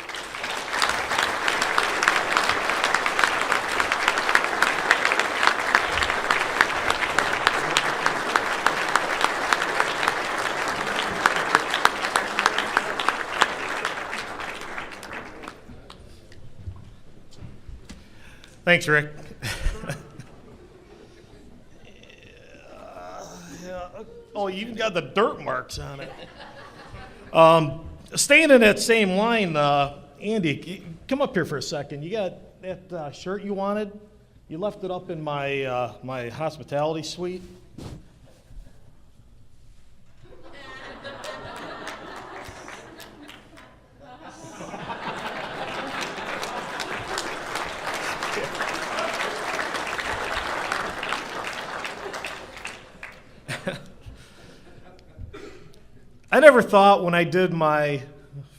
Thanks, Rick. Oh, you even got the dirt marks on it. Staying in that same line, Andy, come up here for a second. You got that shirt you wanted? You left it up in my my hospitality suite. I never thought when I did my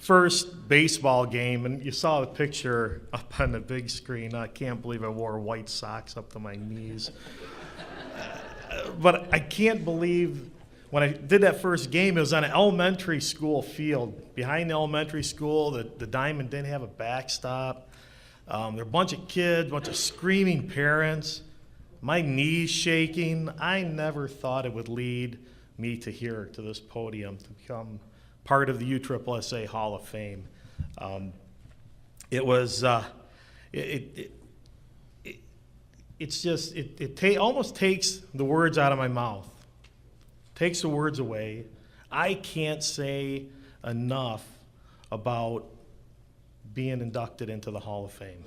first baseball game, and you saw the picture up on the big screen, I can't believe I wore white socks up to my knees. But I can't believe when I did that first game, it was on an elementary school field. Behind the elementary school, the diamond didn't have a backstop. There were a bunch of kids, a bunch of screaming parents, my knees shaking. I never thought it would lead me to here, to this podium, to become part of the USSSA Hall of Fame. It was, it's just, almost takes the words out of my mouth, takes the words away. I can't say enough about being inducted into the Hall of Fame.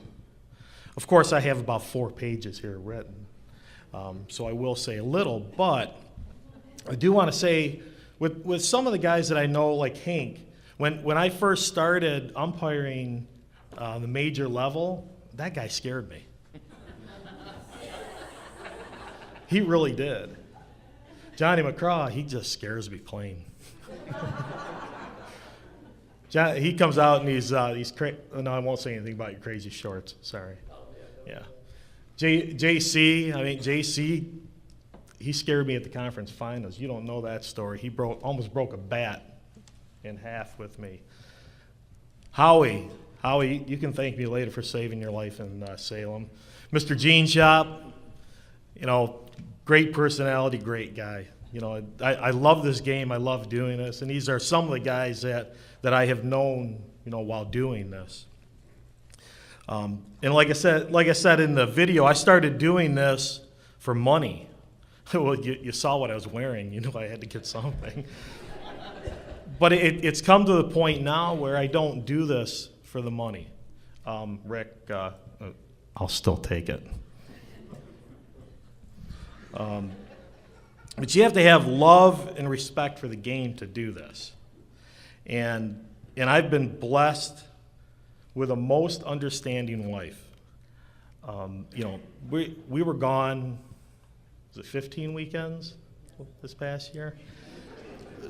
Of course, I have about 4 pages here written, so I will say a little, but I do want to say, with some of the guys that I know, like Hank, when I first started umpiring the major level, that guy scared me. He really did. Johnny McCraw, he just scares me plain. He comes out and he's no, I won't say anything about your crazy shorts. Sorry. Yeah. JC, he scared me at the conference finals. You don't know that story. He almost broke a bat in half with me. Howie, you can thank me later for saving your life in Salem. Mr. Jean Shop, great personality, great guy. I love this game. I love doing this, and these are some of the guys that I have known, while doing this. And like I said in the video, I started doing this for money. Well, you saw what I was wearing. You knew I had to get something. But it's come to the point now where I don't do this for the money. Rick, I'll still take it. But you have to have love and respect for the game to do this. And I've been blessed with a most understanding wife. We were gone, was it 15 weekends this past year?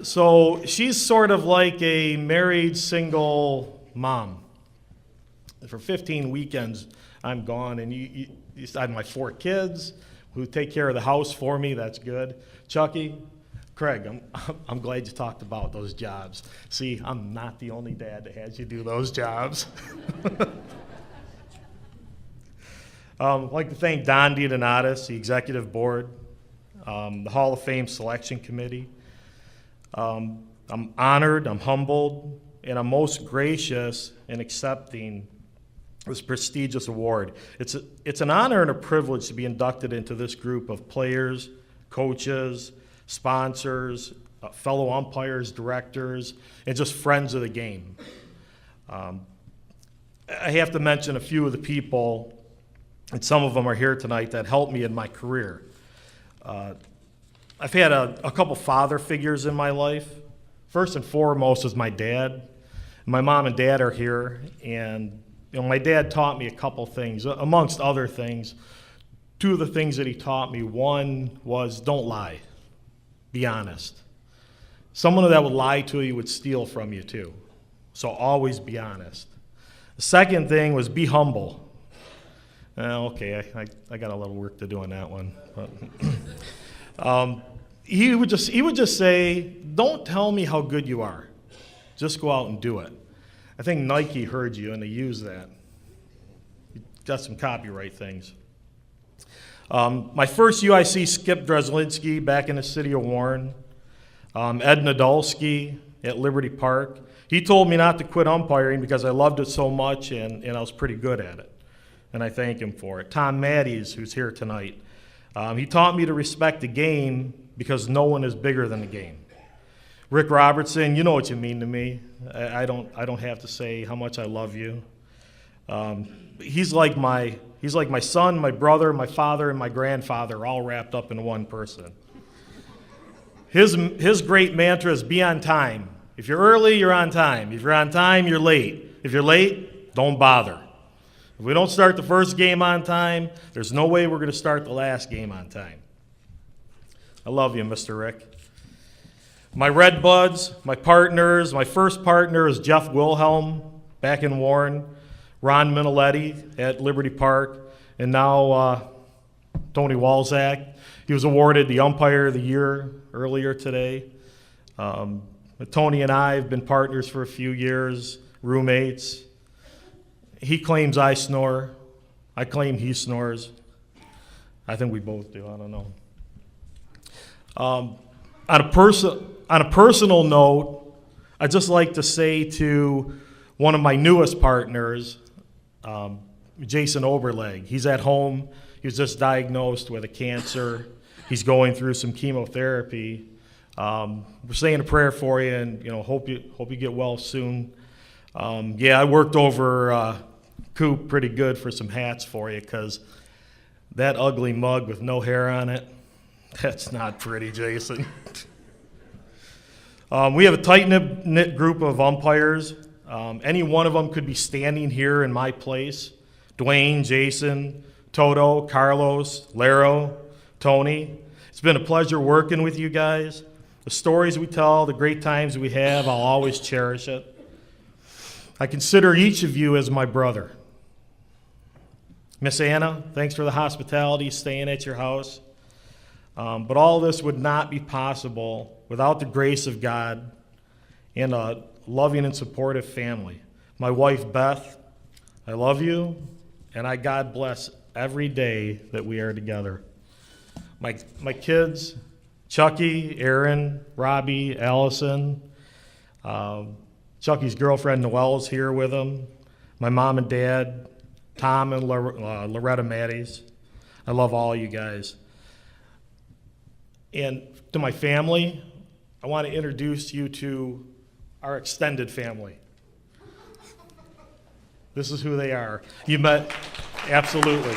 So she's sort of like a married single mom. For 15 weekends, I'm gone, and you had my 4 kids who take care of the house for me. That's good. Chucky, Craig, I'm glad you talked about those jobs. See, I'm not the only dad that has you do those jobs. I'd like to thank Don DeDonatis, the executive board, the Hall of Fame selection committee. I'm honored, I'm humbled, and I'm most gracious in accepting this prestigious award. It's an honor and a privilege to be inducted into this group of players, coaches, sponsors, fellow umpires, directors, and just friends of the game. I have to mention a few of the people, and some of them are here tonight, that helped me in my career. I've had a couple father figures in my life. First and foremost is my dad. My mom and dad are here, and my dad taught me a couple things, amongst other things. 2 of the things that he taught me, one was don't lie, be honest. Someone that would lie to you would steal from you too, so always be honest. The second thing was be humble. Okay, I got a little work to do on that one. But he would just say, don't tell me how good you are, just go out and do it. I think Nike heard you and they used that. You got some copyright things. My first UIC, Skip Dreslinski, back in the city of Warren. Ed Nadolski at Liberty Park. He told me not to quit umpiring because I loved it so much and I was pretty good at it. And I thank him for it. Tom Matties, who's here tonight. He taught me to respect the game because no one is bigger than the game. Rick Robertson, you know what you mean to me. I don't have to say how much I love you. He's like my son, my brother, my father, and my grandfather, all wrapped up in one person. His great mantra is be on time. If you're early, you're on time. If you're on time, you're late. If you're late, don't bother. If we don't start the first game on time, there's no way we're going to start the last game on time. I love you, Mr. Rick. My Red Buds, my partners, my first partner is Jeff Wilhelm back in Warren, Ron Miniletti at Liberty Park, and now Tony Walzak. He was awarded the Umpire of the Year earlier today. Tony and I have been partners for a few years, roommates. He claims I snore. I claim he snores. I think we both do. I don't know. On a personal note, I'd just like to say to one of my newest partners, Jason Oberleg. He's at home. He was just diagnosed with a cancer. He's going through some chemotherapy. We're saying a prayer for you, and hope you get well soon. I worked over Coop pretty good for some hats for you, because that ugly mug with no hair on it, that's not pretty, Jason. We have a tight-knit group of umpires. Any one of them could be standing here in my place. Dwayne, Jason, Toto, Carlos, Laro, Tony. It's been a pleasure working with you guys. The stories we tell, the great times we have, I'll always cherish it. I consider each of you as my brother. Miss Anna, thanks for the hospitality, staying at your house. But all this would not be possible without the grace of God and a loving and supportive family. My wife, Beth, I love you, and I God bless every day that we are together. My kids, Chucky, Aaron, Robbie, Allison, Chucky's girlfriend Noelle's here with him, my mom and dad, Tom and Loretta Matties. I love all you guys. And to my family, I want to introduce you to our extended family. This is who they are. You met, absolutely.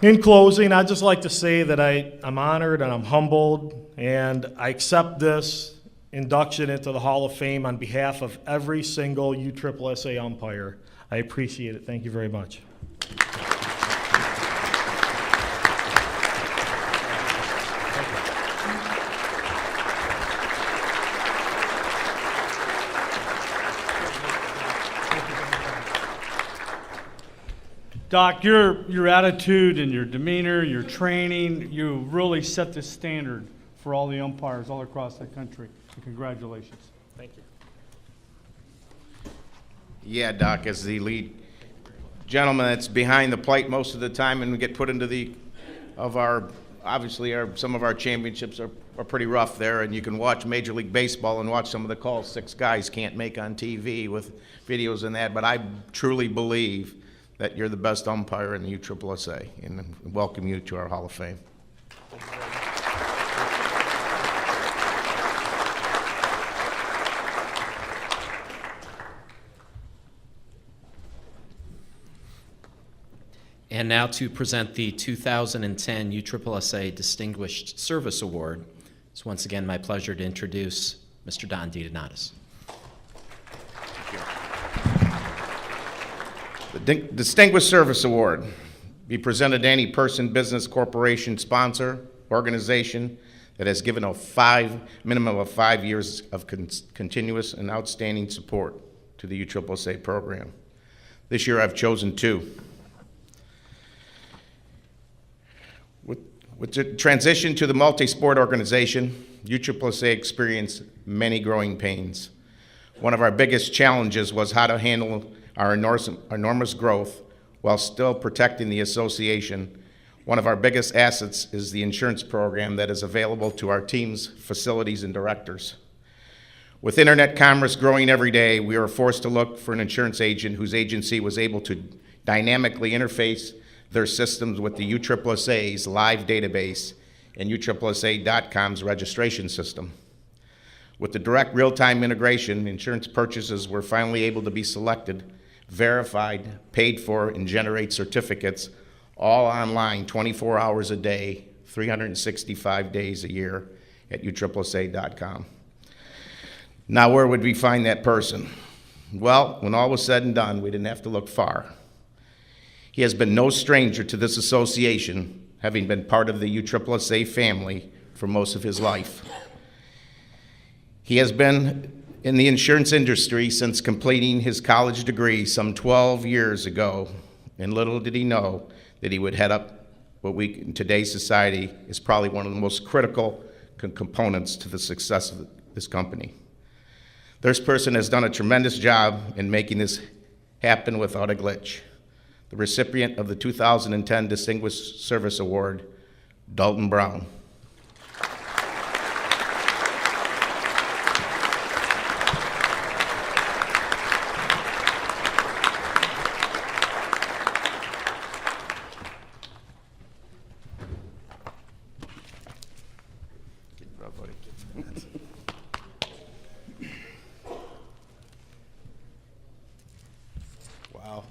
In closing, I'd just like to say that I'm honored and I'm humbled, and I accept this induction into the Hall of Fame on behalf of every single USSSA umpire. I appreciate it. Thank you very much. Doc, your attitude and your demeanor, your training, you really set the standard for all the umpires all across the country. So congratulations. Thank you. Yeah, Doc, as the lead gentleman that's behind the plate most of the time, and we get put into some of our championships are pretty rough there, and you can watch Major League Baseball and watch some of the calls 6 guys can't make on TV with videos and that, but I truly believe that you're the best umpire in the USSSA, and welcome you to our Hall of Fame. And now to present the 2010 USSSA Distinguished Service Award. It's once again my pleasure to introduce Mr. Don DiDonatis. The Distinguished Service Award be presented to any person, business, corporation, sponsor, organization that has given a minimum of 5 years of continuous and outstanding support to the USSSA program. This year I've chosen 2. With the transition to the multi-sport organization, USSSA experienced many growing pains. One of our biggest challenges was how to handle our enormous growth while still protecting the association. One of our biggest assets is the insurance program that is available to our teams, facilities, and directors. With internet commerce growing every day, we were forced to look for an insurance agent whose agency was able to dynamically interface their systems with the USSSA's live database and USSSA.com's registration system. With the direct real-time integration, insurance purchases were finally able to be selected, verified, paid for, and generate certificates all online 24 hours a day, 365 days a year at USSSA.com. Now, where would we find that person? Well, when all was said and done, we didn't have to look far. He has been no stranger to this association, having been part of the USSSA family for most of his life. He has been in the insurance industry since completing his college degree some 12 years ago, and little did he know that he would head up what we, in today's society, is probably one of the most critical components to the success of this company. This person has done a tremendous job in making this happen without a glitch. The recipient of the 2010 Distinguished Service Award, Dalton Brown. Wow.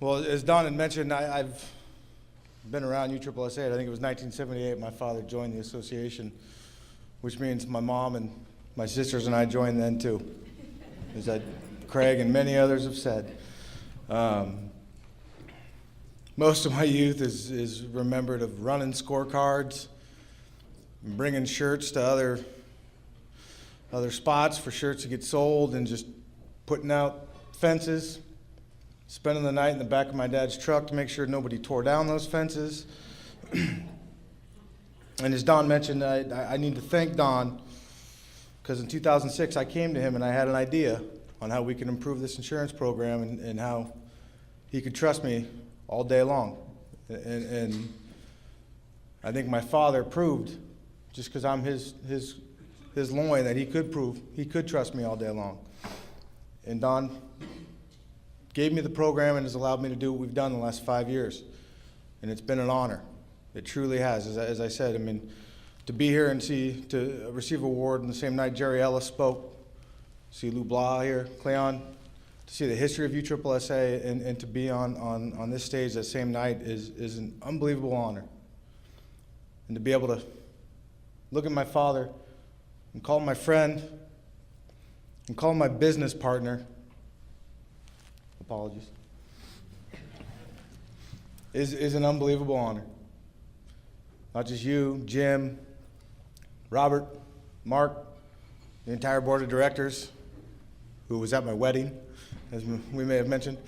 Well, as Don had mentioned, I've been around USSSA. I think it was 1978 my father joined the association, which means my mom and my sisters and I joined then too, as Craig and many others have said. Most of my youth is remembered of running scorecards, bringing shirts to other spots for shirts to get sold, and just putting out fences, spending the night in the back of my dad's truck to make sure nobody tore down those fences. And as Don mentioned, I need to thank Don, because in 2006 I came to him and I had an idea on how we could improve this insurance program and how he could trust me all day long. And I think my father proved, just because I'm his loin, that he could trust me all day long. And Don gave me the program and has allowed me to do what we've done the last 5 years. And it's been an honor. It truly has. As I said, I mean, to be here and to receive an award on the same night Jerry Ellis spoke, see Lou Blah here, Cleon, to see the history of USSSA and to be on this stage that same night is an unbelievable honor. And to be able to look at my father and call him my friend and call him my business partner, apologies, is an unbelievable honor. Not just you, Jim, Robert, Mark, the entire board of directors, who was at my wedding, as we may have mentioned.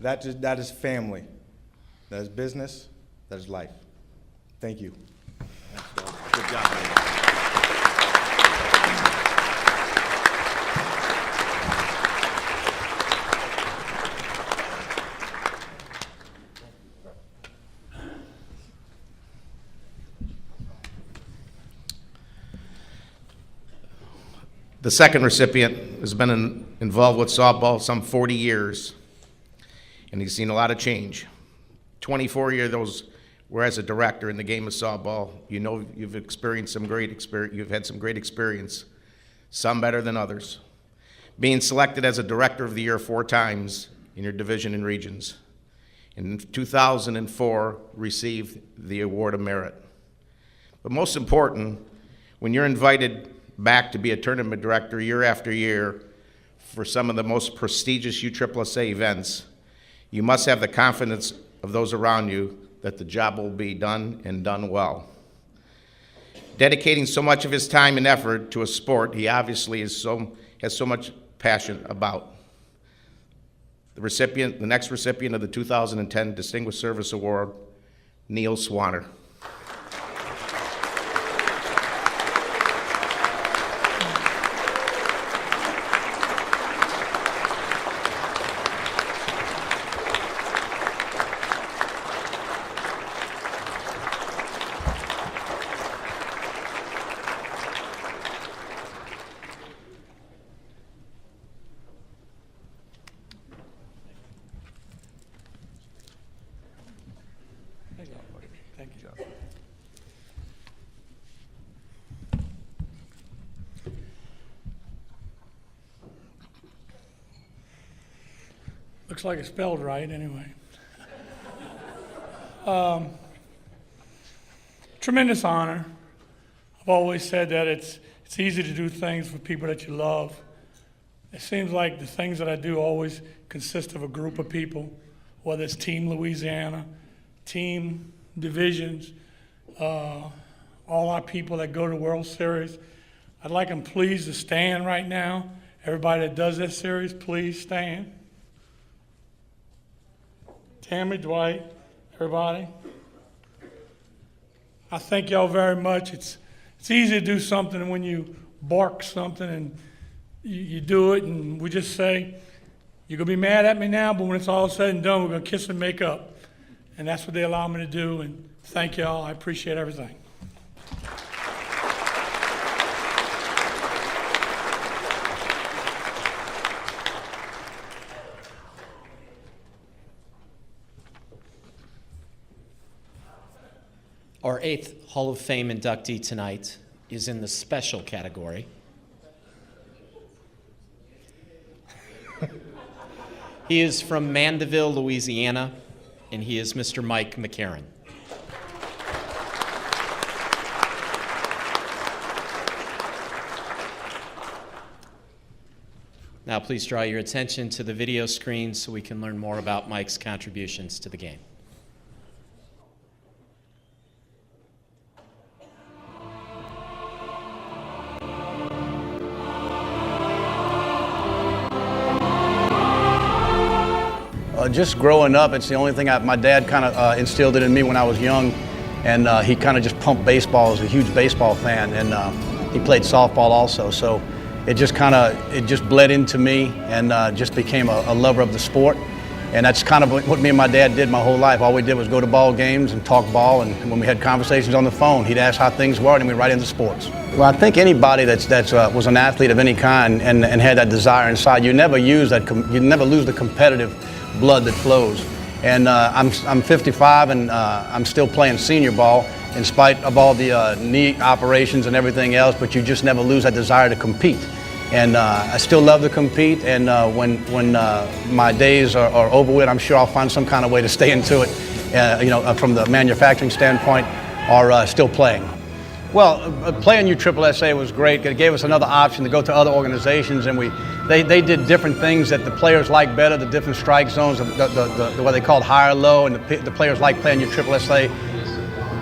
That is family. That is business. That is life. Thank you. Good job, man. The second recipient has been involved with softball some 40 years, and he's seen a lot of change. 24 years of those were as a director in the game of softball. You know you've experienced some great experience. You've had some great experience, some better than others. Being selected as a director of the year 4 times in your division and regions. In 2004, received the Award of Merit. But most important, when you're invited back to be a tournament director year after year for some of the most prestigious USSSA events, you must have the confidence of those around you that the job will be done and done well. Dedicating so much of his time and effort to a sport he obviously has so much passion about. The next recipient of the 2010 Distinguished Service Award, Neil Swanner. Thank you. Looks like it's spelled right anyway. Tremendous honor. I've always said that it's easy to do things for people that you love. It seems like the things that I do always consist of a group of people, whether it's Team Louisiana, team divisions, all our people that go to the World Series. I'd like them please to stand right now. Everybody that does this series, please stand. Tammy, Dwight, everybody. I thank y'all very much. It's easy to do something when you bark something and you do it, and we just say, you're going to be mad at me now, but when it's all said and done, we're going to kiss and make up. And that's what they allow me to do, and thank y'all. I appreciate everything. Our 8th Hall of Fame inductee tonight is in the special category. He is from Mandeville, Louisiana, and he is Mr. Mike McCarron. Now please draw your attention to the video screen so we can learn more about Mike's contributions to the game. Just growing up, it's the only thing my dad kind of instilled it in me when I was young, and he kind of just pumped baseball. He was a huge baseball fan, and he played softball also. So it just bled into me, and just became a lover of the sport. And that's kind of what me and my dad did my whole life. All we did was go to ball games and talk ball, and when we had conversations on the phone, he'd ask how things were, and we'd right into sports. Well, I think anybody that was an athlete of any kind and had that desire inside, you never lose the competitive blood that flows. And I'm 55, and I'm still playing senior ball in spite of all the knee operations and everything else, but you just never lose that desire to compete. And I still love to compete, and when my days are over with, I'm sure I'll find some kind of way to stay into it, from the manufacturing standpoint, or still playing. Well, playing USSSA was great. It gave us another option to go to other organizations, and they did different things that the players liked better, the different strike zones, the what they called higher low, and the players like playing USSSA,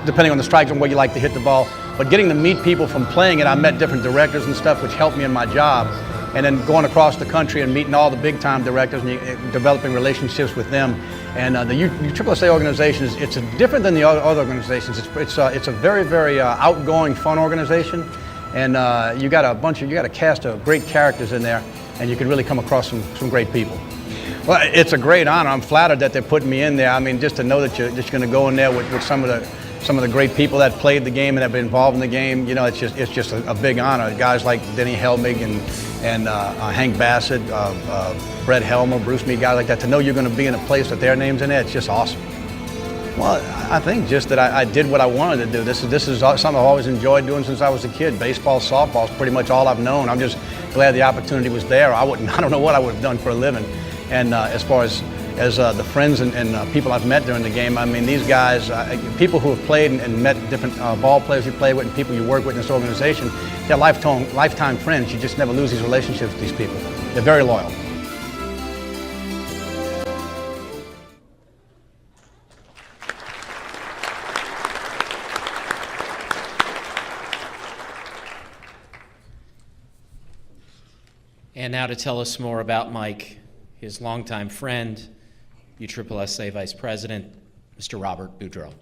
depending on the strike zone where you like to hit the ball. But getting to meet people from playing it, I met different directors and stuff, which helped me in my job. And then going across the country and meeting all the big-time directors and developing relationships with them. And the USSSA organization it's different than the other organizations. It's a very, very outgoing, fun organization, and you got a cast of great characters in there, and you can really come across some great people. Well, it's a great honor. I'm flattered that they're putting me in there. I mean, just to know that you're just going to go in there with some of the great people that played the game and have been involved in the game. It's just a big honor. Guys like Denny Helmig and Hank Bassett, Brett Helmer, Bruce Meade, guys like that. To know you're going to be in a place with their names in there, it's just awesome. Well, I think just that I did what I wanted to do. This is something I've always enjoyed doing since I was a kid. Baseball, softball is pretty much all I've known. I'm just glad the opportunity was there. I don't know what I would have done for a living. And as far as the friends and people I've met during the game, I mean, these guys, people who have played and met different ball players you play with and people you work with in this organization, they're lifetime friends. You just never lose these relationships with these people. They're very loyal. And now to tell us more about Mike, his longtime friend, USSSA Vice President, Mr. Robert Boudreau.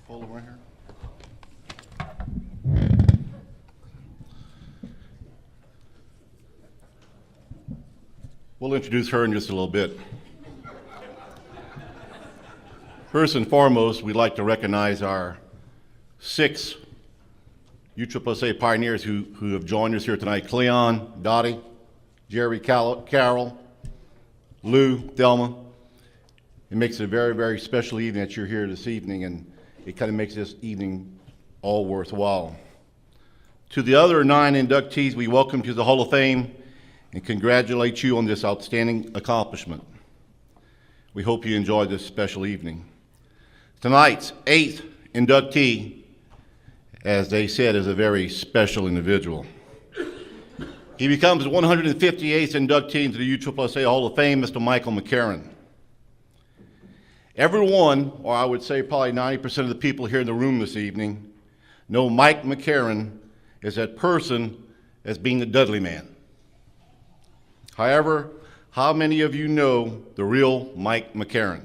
Hold it right here. We'll introduce her in just a little bit. First and foremost, we'd like to recognize our 6 USSSA pioneers who have joined us here tonight: Cleon, Dottie, Jerry, Carol, Lou, Thelma. It makes it a very, very special evening that you're here this evening, and it kind of makes this evening all worthwhile. To the other 9 inductees, we welcome you to the Hall of Fame and congratulate you on this outstanding accomplishment. We hope you enjoy this special evening. Tonight's 8th inductee, as they said, is a very special individual. He becomes the 158th inductee into the USSSA Hall of Fame, Mr. Michael McCarron. Everyone, or I would say probably 90% of the people here in the room this evening, know Mike McCarron as that person as being the Dudley Man. However, how many of you know the real Mike McCarron?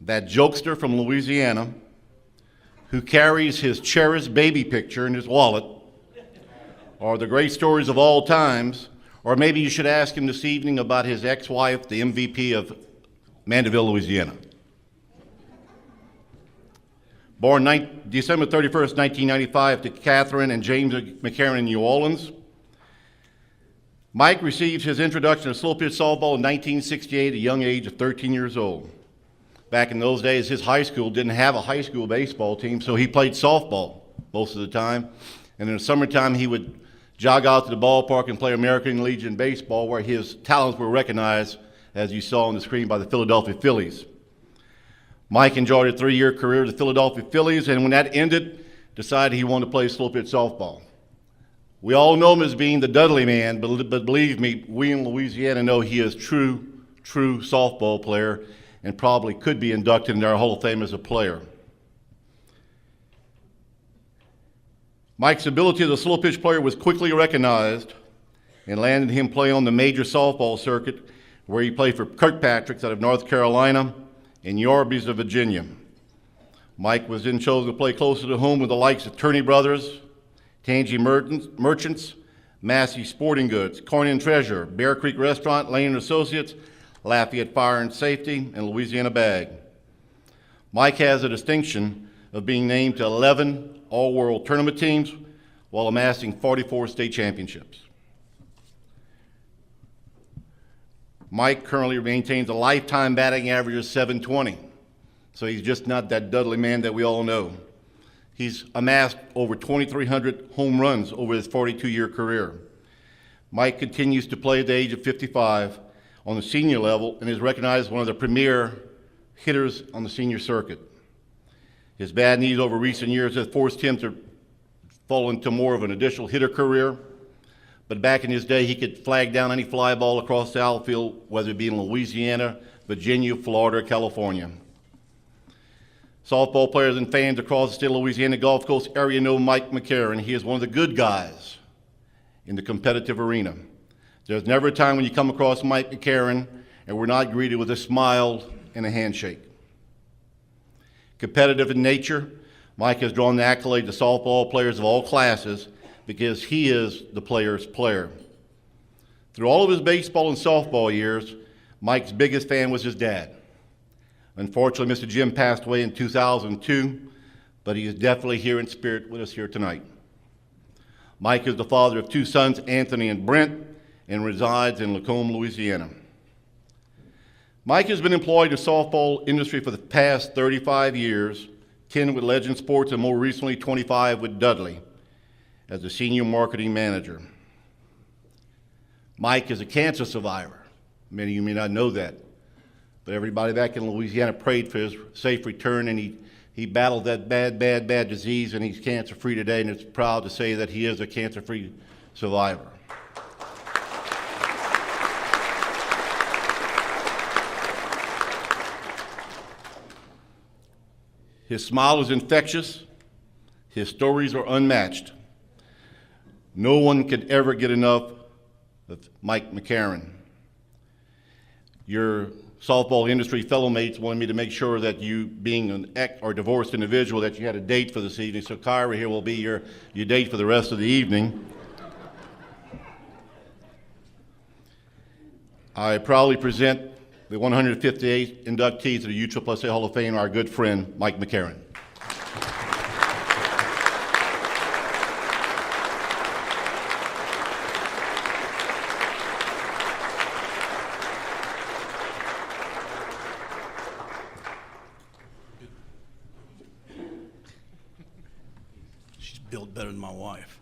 That jokester from Louisiana who carries his cherished baby picture in his wallet, or the great stories of all times, or maybe you should ask him this evening about his ex-wife, the MVP of Mandeville, Louisiana. Born December 31st, 1995 to Catherine and James McCarron in New Orleans, Mike received his introduction to slow pitch softball in 1968 at a young age of 13 years old. Back in those days, his high school didn't have a high school baseball team, so he played softball most of the time. And in the summertime, he would jog out to the ballpark and play American Legion baseball, where his talents were recognized, as you saw on the screen, by the Philadelphia Phillies. Mike enjoyed a 3-year career with the Philadelphia Phillies, and when that ended, decided he wanted to play slow pitch softball. We all know him as being the Dudley Man, but believe me, we in Louisiana know he is true softball player and probably could be inducted into our Hall of Fame as a player. Mike's ability as a slow pitch player was quickly recognized and landed him playing on the major softball circuit, where he played for Kirkpatrick's out of North Carolina and Yorby's of Virginia. Mike was then chosen to play closer to home with the likes of Turney Brothers, Tangy Merchants, Massey Sporting Goods, Coin and Treasure, Bear Creek Restaurant, Lane & Associates, Lafayette Fire and Safety, and Louisiana Bag. Mike has the distinction of being named to 11 all-world tournament teams while amassing 44 state championships. Mike currently maintains a lifetime batting average of .720, so he's just not that Dudley Man that we all know. He's amassed over 2,300 home runs over his 42-year career. Mike continues to play at the age of 55 on the senior level and is recognized as one of the premier hitters on the senior circuit. His bad knees over recent years have forced him to fall into more of an additional hitter career, but back in his day, he could flag down any fly ball across the outfield, whether it be in Louisiana, Virginia, Florida, or California. Softball players and fans across the state of Louisiana Gulf Coast area know Mike McCarron. He is one of the good guys in the competitive arena. There's never a time when you come across Mike McCarron and we're not greeted with a smile and a handshake. Competitive in nature, Mike has drawn the accolade to softball players of all classes because he is the player's player. Through all of his baseball and softball years, Mike's biggest fan was his dad. Unfortunately, Mr. Jim passed away in 2002, but he is definitely here in spirit with us here tonight. Mike is the father of 2 sons, Anthony and Brent, and resides in Lacombe, Louisiana. Mike has been employed in the softball industry for the past 35 years, 10 with Legend Sports and more recently 25 with Dudley as a senior marketing manager. Mike is a cancer survivor. Many of you may not know that. But everybody back in Louisiana prayed for his safe return, and he battled that bad disease, and he's cancer-free today, and it's proud to say that he is a cancer-free survivor. His smile is infectious. His stories are unmatched. No one could ever get enough of Mike McCarron. Your softball industry fellow mates wanted me to make sure that you, being an ex or divorced individual, that you had a date for this evening. So Kyra here will be your date for the rest of the evening. I proudly present the 158 inductees to the USSSA Hall of Fame, our good friend, Mike McCarron. She's built better than my wife.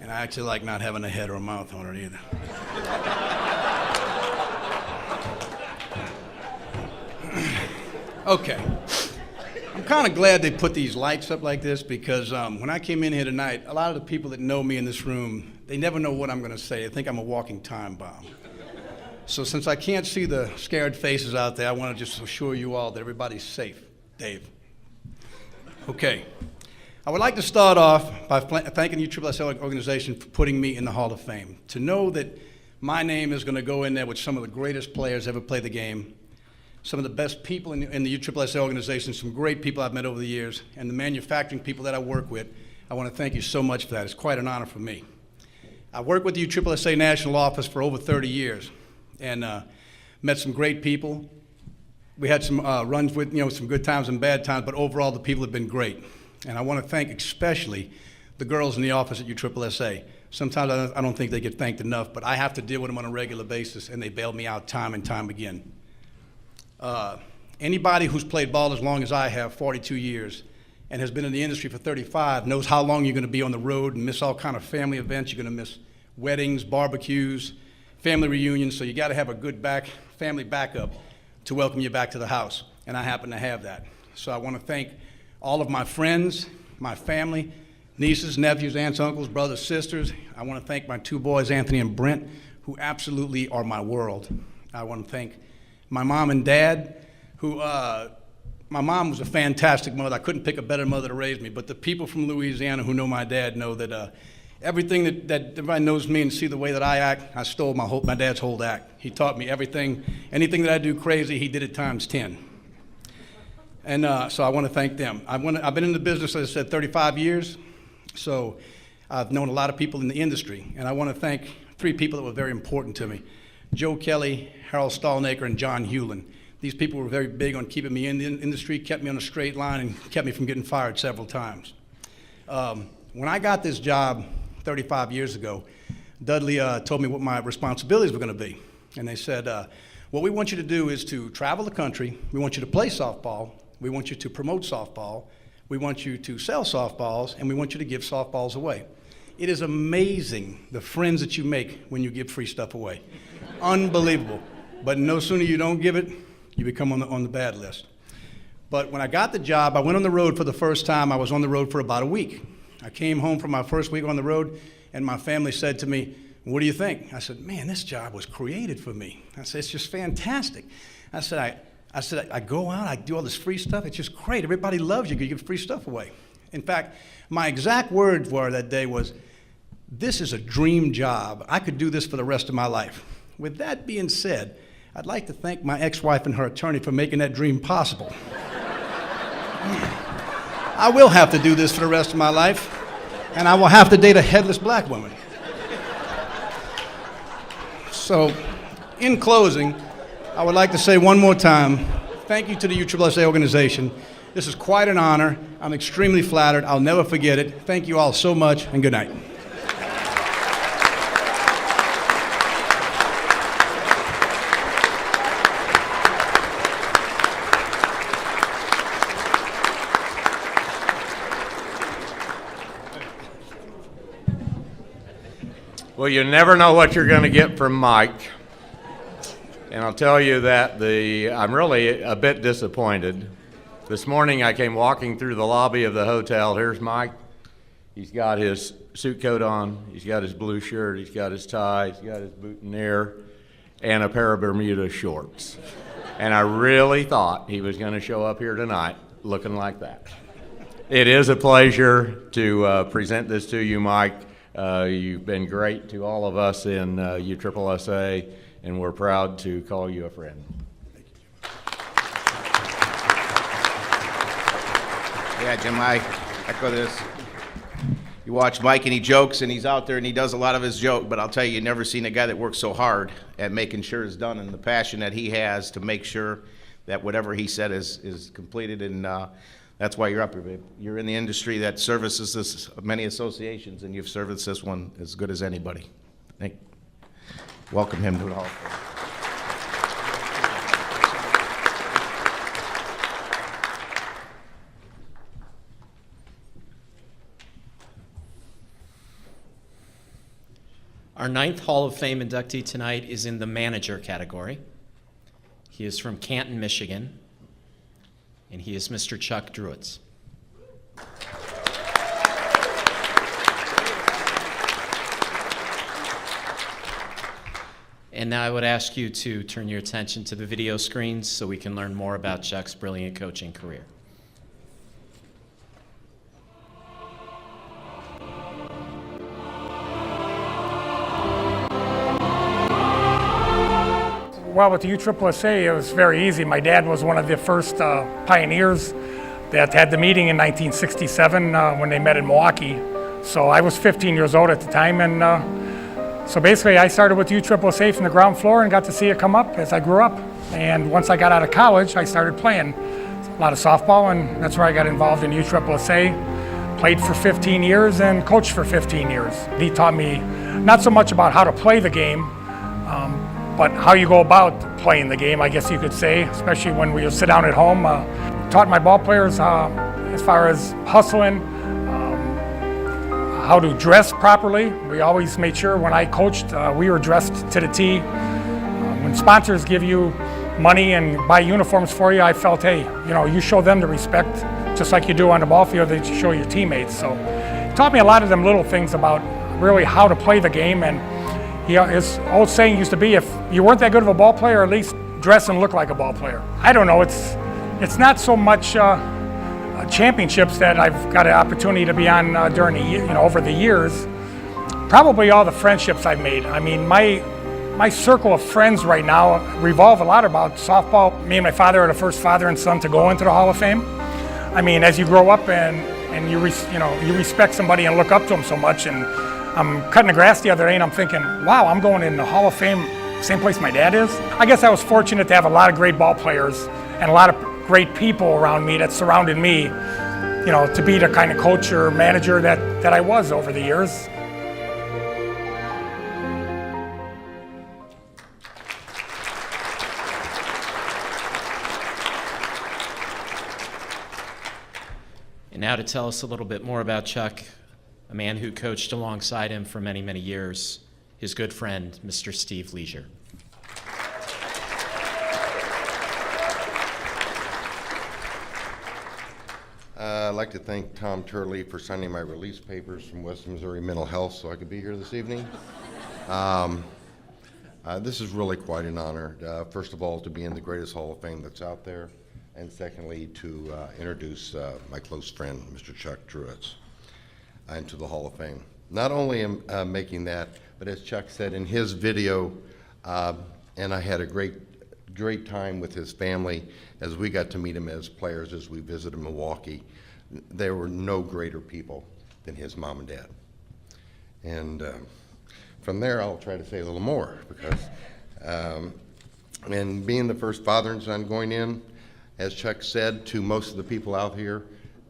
And I actually like not having a head or a mouth on her either. Okay. I'm kind of glad they put these lights up like this because when I came in here tonight, a lot of the people that know me in this room, they never know what I'm going to say. They think I'm a walking time bomb. So since I can't see the scared faces out there, I want to just assure you all that everybody's safe. Dave. Okay. I would like to start off by thanking the USSSA organization for putting me in the Hall of Fame. To know that my name is going to go in there with some of the greatest players ever played the game, some of the best people in the USSSA organization, some great people I've met over the years, and the manufacturing people that I work with, I want to thank you so much for that. It's quite an honor for me. I worked with the USSSA National Office for over 30 years and met some great people. We had some runs with, some good times and bad times, but overall the people have been great. And I want to thank especially the girls in the office at USSSA. Sometimes I don't think they get thanked enough, but I have to deal with them on a regular basis, and they bail me out time and time again. Anybody who's played ball as long as I have, 42 years, and has been in the industry for 35, knows how long you're going to be on the road and miss all kind of family events. You're going to miss weddings, barbecues, family reunions, so you got to have a good family backup to welcome you back to the house, and I happen to have that. So I want to thank all of my friends, my family, nieces, nephews, aunts, uncles, brothers, sisters. I want to thank my two boys, Anthony and Brent, who absolutely are my world. I want to thank my mom and dad, who, my mom was a fantastic mother. I couldn't pick a better mother to raise me, but the people from Louisiana who know my dad know that everything that everybody knows me and see the way that I act, I stole my dad's whole act. He taught me everything. Anything that I do crazy, he did it times 10. And so I want to thank them. I've been in the business, as I said, 35 years, so I've known a lot of people in the industry, and I want to thank three people that were very important to me: Joe Kelly, Harold Stallnaker, and John Hewlin. These people were very big on keeping me in the industry, kept me on a straight line, and kept me from getting fired several times. When I got this job 35 years ago, Dudley told me what my responsibilities were going to be, and they said, what we want you to do is to travel the country, we want you to play softball, we want you to promote softball, we want you to sell softballs, and we want you to give softballs away. It is amazing the friends that you make when you give free stuff away. Unbelievable. But no sooner you don't give it, you become on the bad list. But when I got the job, I went on the road for the first time. I was on the road for about a week. I came home from my first week on the road, and my family said to me, "What do you think?" I said, "Man, this job was created for me." I said, "It's just fantastic." I said, I go out, I do all this free stuff. It's just great. Everybody loves you. You give free stuff away. In fact, my exact words were that day was, "This is a dream job. I could do this for the rest of my life." With that being said, I'd like to thank my ex-wife and her attorney for making that dream possible. I will have to do this for the rest of my life, and I will have to date a headless black woman. So, in closing, I would like to say one more time, thank you to the USSSA organization. This is quite an honor. I'm extremely flattered. I'll never forget it. Thank you all so much, and good night. Well, you never know what you're going to get from Mike. And I'll tell you that I'm really a bit disappointed. This morning I came walking through the lobby of the hotel. Here's Mike. He's got his suit coat on. He's got his blue shirt. He's got his tie. He's got his boutonniere and a pair of Bermuda shorts. And I really thought he was going to show up here tonight looking like that. It is a pleasure to present this to you, Mike. You've been great to all of us in USSSA, and we're proud to call you a friend. Yeah, Jim, I echo this. You watch Mike and he jokes and he's out there and he does a lot of his joke, but I'll tell you, you've never seen a guy that works so hard at making sure it's done, and the passion that he has to make sure that whatever he said is completed, and that's why you're up here, babe. You're in the industry that services this many associations, and you've serviced this one as good as anybody. Welcome him to the Hall of Fame. Our 9th Hall of Fame inductee tonight is in the manager category. He is from Canton, Michigan. and he is Mr. Chuck Druitz. And now I would ask you to turn your attention to the video screens so we can learn more about Chuck's brilliant coaching career. Well, with the USSSA, it was very easy. My dad was one of the first pioneers that had the meeting in 1967 when they met in Milwaukee. So I was 15 years old at the time, and so basically I started with USSSA from the ground floor and got to see it come up as I grew up. And once I got out of college, I started playing a lot of softball, and that's where I got involved in USSSA. Played for 15 years and coached for 15 years. He taught me not so much about how to play the game, but how you go about playing the game, I guess you could say, especially when we sit down at home. Taught my ball players as far as hustling, how to dress properly. We always made sure when I coached, we were dressed to the T. When sponsors give you money and buy uniforms for you, I felt, hey, you show them the respect, just like you do on the ball field that you show your teammates. So it taught me a lot of them little things about really how to play the game. And his old saying used to be, if you weren't that good of a ball player, at least dress and look like a ball player. I don't know, it's not so much championships that I've got an opportunity to be on during the over the years. Probably all the friendships I've made. I mean, my circle of friends right now revolve a lot about softball. Me and my father are the first father and son to go into the Hall of Fame. I mean, as you grow up and you respect somebody and look up to them so much, and I'm cutting the grass the other day and I'm thinking, wow, I'm going in the Hall of Fame, same place my dad is. I guess I was fortunate to have a lot of great ball players and a lot of great people around me that surrounded me, to be the kind of coach or manager that I was over the years. And now to tell us a little bit more about Chuck, a man who coached alongside him for many, many years, his good friend, Mr. Steve Leisure. I'd like to thank Tom Turley for signing my release papers from West Missouri Mental Health so I could be here this evening. This is really quite an honor, first of all, to be in the greatest Hall of Fame that's out there, and secondly, to introduce my close friend, Mr. Chuck Druitz, into the Hall of Fame. Not only am making that, but as Chuck said in his video, and I had a great time with his family as we got to meet him as players as we visited Milwaukee. There were no greater people than his mom and dad. And from there, I'll try to say a little more because, and being the first father and son going in, as Chuck said to most of the people out here,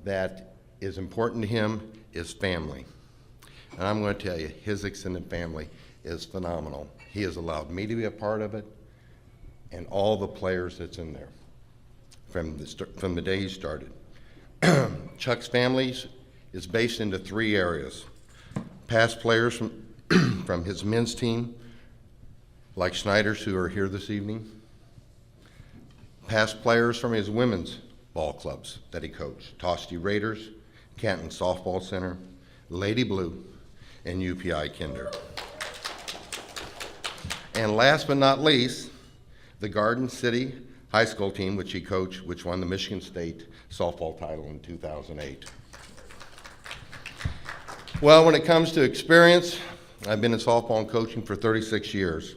that is important to him is family. And I'm going to tell you, his extended family is phenomenal. He has allowed me to be a part of it and all the players that's in there from the day he started. Chuck's family is based into 3 areas. Past players from his men's team, like Snyder's, who are here this evening. Past players from his women's ball clubs that he coached, Tosti Raiders, Canton Softball Center, Lady Blue, and UPI Kinder. And last but not least, the Garden City High School team, which he coached, which won the Michigan State softball title in 2008. Well, when it comes to experience, I've been in softball and coaching for 36 years.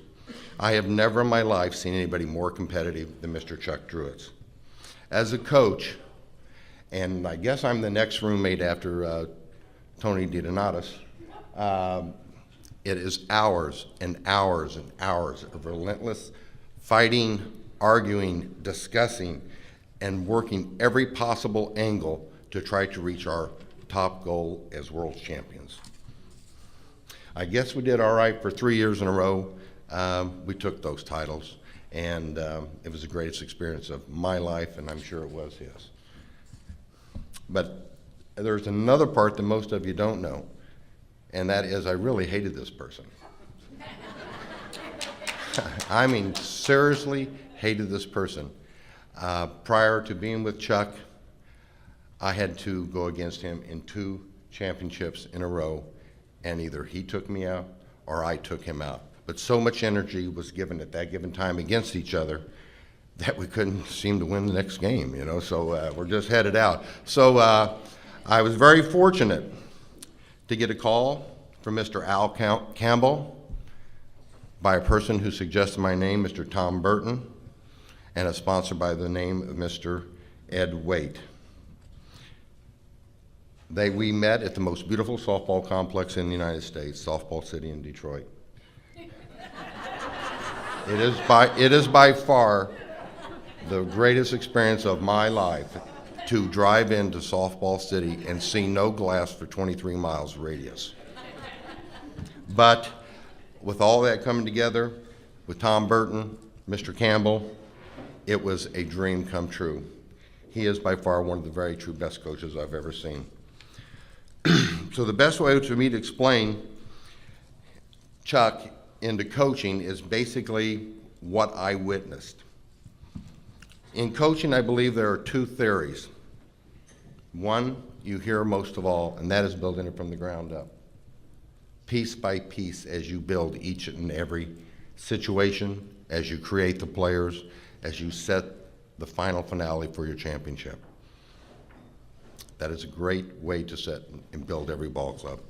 I have never in my life seen anybody more competitive than Mr. Chuck Druitz. As a coach, and I guess I'm the next roommate after Tony DiDonatis, it is hours and hours and hours of relentless fighting, arguing, discussing, and working every possible angle to try to reach our top goal as world champions. I guess we did all right for 3 years in a row. We took those titles, and it was the greatest experience of my life, and I'm sure it was his. But there's another part that most of you don't know, and that is I really hated this person. I mean, seriously hated this person. Prior to being with Chuck, I had to go against him in 2 championships in a row, and either he took me out or I took him out. But so much energy was given at that given time against each other that we couldn't seem to win the next game, you know, so we're just headed out. So I was very fortunate to get a call from Mr. Al Campbell by a person who suggested my name, Mr. Tom Burton, and a sponsor by the name of Mr. Ed Waite. We met at the most beautiful softball complex in the United States, Softball City in Detroit. It is by far the greatest experience of my life to drive into Softball City and see no glass for 23 miles radius. But with all that coming together, with Tom Burton, Mr. Campbell, it was a dream come true. He is by far one of the very true best coaches I've ever seen. So the best way for me to explain Chuck into coaching is basically what I witnessed. In coaching, I believe there are 2 theories. One, you hear most of all, and that is building it from the ground up. Piece by piece, as you build each and every situation, as you create the players, as you set the final finale for your championship. That is a great way to set and build every ball club.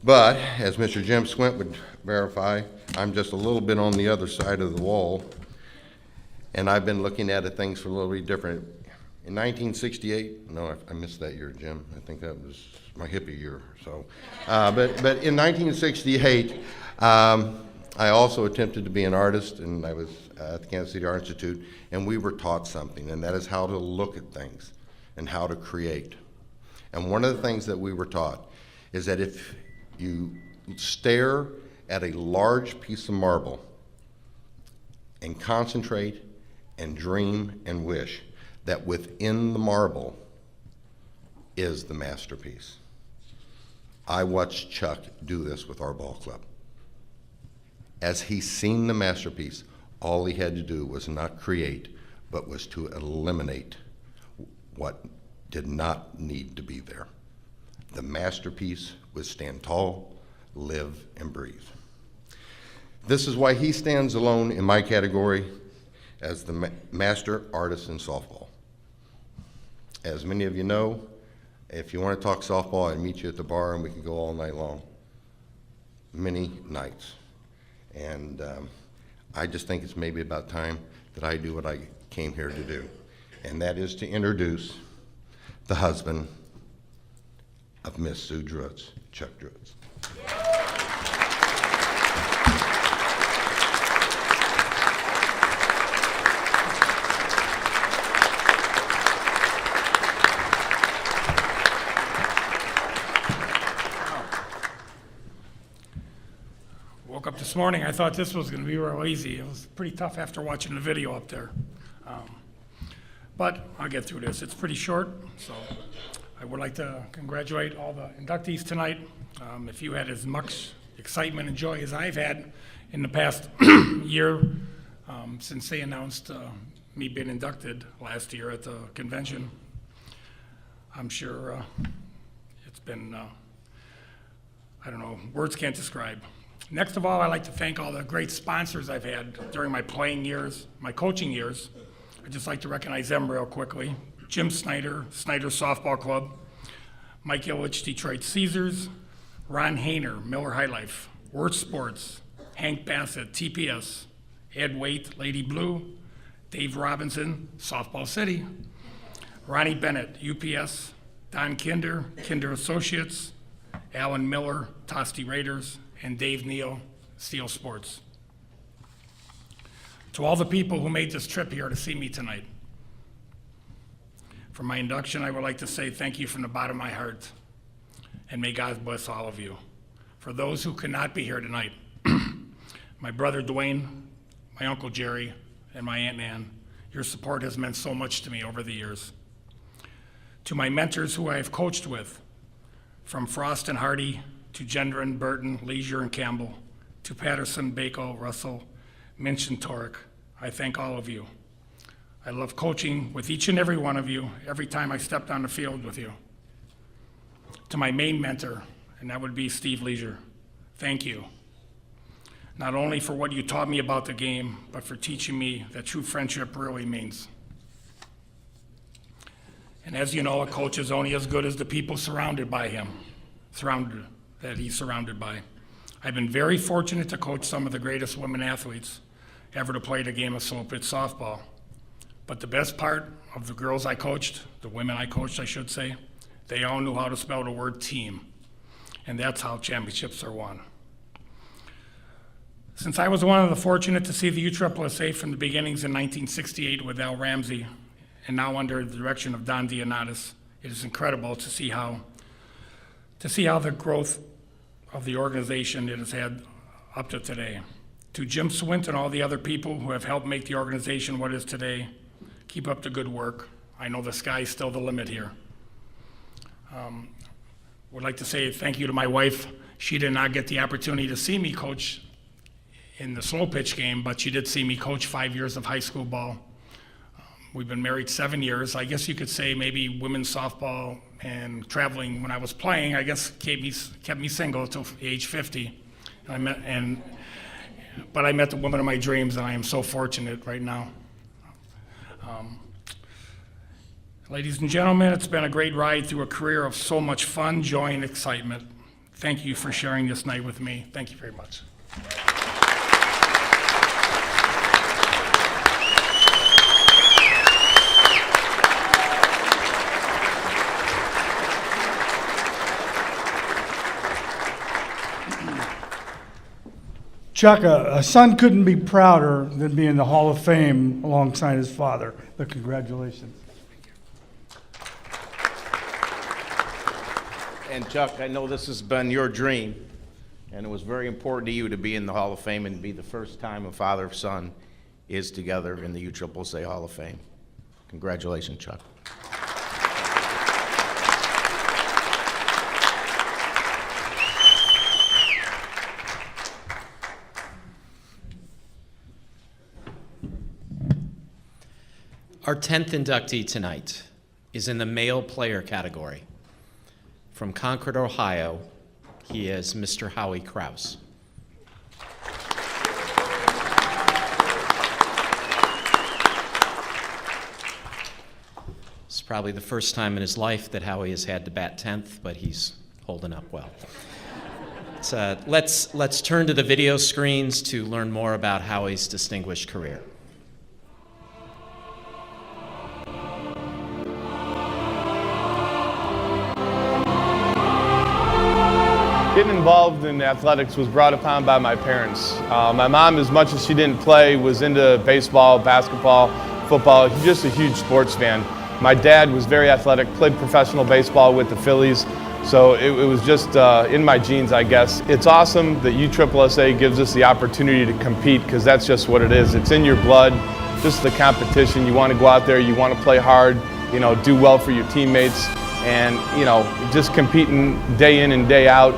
But, as Mr. Jim Squint would verify, I'm just a little bit on the other side of the wall, and I've been looking at things for a little bit different. In 1968, no, I missed that year, Jim. I think that was my hippie year. So, but in 1968, I also attempted to be an artist, and I was at the Kansas City Art Institute, and we were taught something, and that is how to look at things and how to create. And one of the things that we were taught is that if you stare at a large piece of marble and concentrate and dream and wish, that within the marble is the masterpiece. I watched Chuck do this with our ball club. As he seen the masterpiece, all he had to do was not create, but was to eliminate what did not need to be there. The masterpiece would stand tall, live, and breathe. This is why he stands alone in my category as the master artist in softball. As many of you know, if you want to talk softball, I'd meet you at the bar and we could go all night long, many nights. And I just think it's maybe about time that I do what I came here to do, and that is to introduce the husband of Miss Sue Drutz, Chuck Drutz. Woke up this morning, I thought this was going to be real easy. It was pretty tough after watching the video up there. But I'll get through this. It's pretty short, so I would like to congratulate all the inductees tonight. If you had as much excitement and joy as I've had in the past year since they announced me being inducted last year at the convention, I'm sure it's been, I don't know, words can't describe. Next of all, I'd like to thank all the great sponsors I've had during my playing years, my coaching years. I'd just like to recognize them real quickly. Jim Snyder, Snyder Softball Club, Mike Illich, Detroit Caesars, Ron Hayner, Miller High Life, Worth Sports, Hank Bassett, TPS, Ed Waite, Lady Blue, Dave Robinson, Softball City, Ronnie Bennett, UPS, Don Kinder, Kinder Associates, Alan Miller, Tosti Raiders, and Dave Neal, Steel Sports. To all the people who made this trip here to see me tonight, for my induction, I would like to say thank you from the bottom of my heart, and may God bless all of you. For those who could not be here tonight, my brother Dwayne, my Uncle Jerry, and my Aunt Nan, your support has meant so much to me over the years. To my mentors who I have coached with, from Frost and Hardy to Gendron, Burton, Leisure, and Campbell, to Patterson, Bako, Russell, Minch, and Torek, I thank all of you. I love coaching with each and every one of you every time I stepped on the field with you. To my main mentor, and that would be Steve Leisure, thank you. Not only for what you taught me about the game, but for teaching me that true friendship really means. And as you know, a coach is only as good as the people surrounded by him, that he's surrounded by. I've been very fortunate to coach some of the greatest women athletes ever to play the game of slow pitch softball. But the best part of the girls I coached, the women I coached, I should say, they all knew how to spell the word team. And that's how championships are won. Since I was one of the fortunate to see the USSSA from the beginnings in 1968 with Al Ramsey, and now under the direction of Don Donatis, it is incredible to see how the growth of the organization it has had up to today. To Jim Swint and all the other people who have helped make the organization what it is today, keep up the good work. I know the sky's still the limit here. Would like to say thank you to my wife. She did not get the opportunity to see me coach in the slow pitch game, but she did see me coach 5 years of high school ball. We've been married 7 years. I guess you could say maybe women's softball and traveling when I was playing, I guess kept me single until age 50. But I met the woman of my dreams, and I am so fortunate right now. Ladies and gentlemen, it's been a great ride through a career of so much fun, joy, and excitement. Thank you for sharing this night with me. Thank you very much. Chuck, a son couldn't be prouder than being in the Hall of Fame alongside his father, but congratulations. And Chuck, I know this has been your dream, and it was very important to you to be in the Hall of Fame and be the first time a father-son is together in the USSSA Hall of Fame. Congratulations, Chuck. Our 10th inductee tonight is in the male player category. From Concord, Ohio, he is Mr. Howie Krause. It's probably the first time in his life that Howie has had to bat 10th, but he's holding up well. Let's turn to the video screens to learn more about Howie's distinguished career. Getting involved in athletics was brought upon by my parents. My mom, as much as she didn't play, was into baseball, basketball, football. She's just a huge sports fan. My dad was very athletic, played professional baseball with the Phillies, so it was just in my genes, I guess. It's awesome that USSSA gives us the opportunity to compete, because that's just what it is. It's in your blood, just the competition. You want to go out there, you want to play hard, do well for your teammates. And, just competing day in and day out,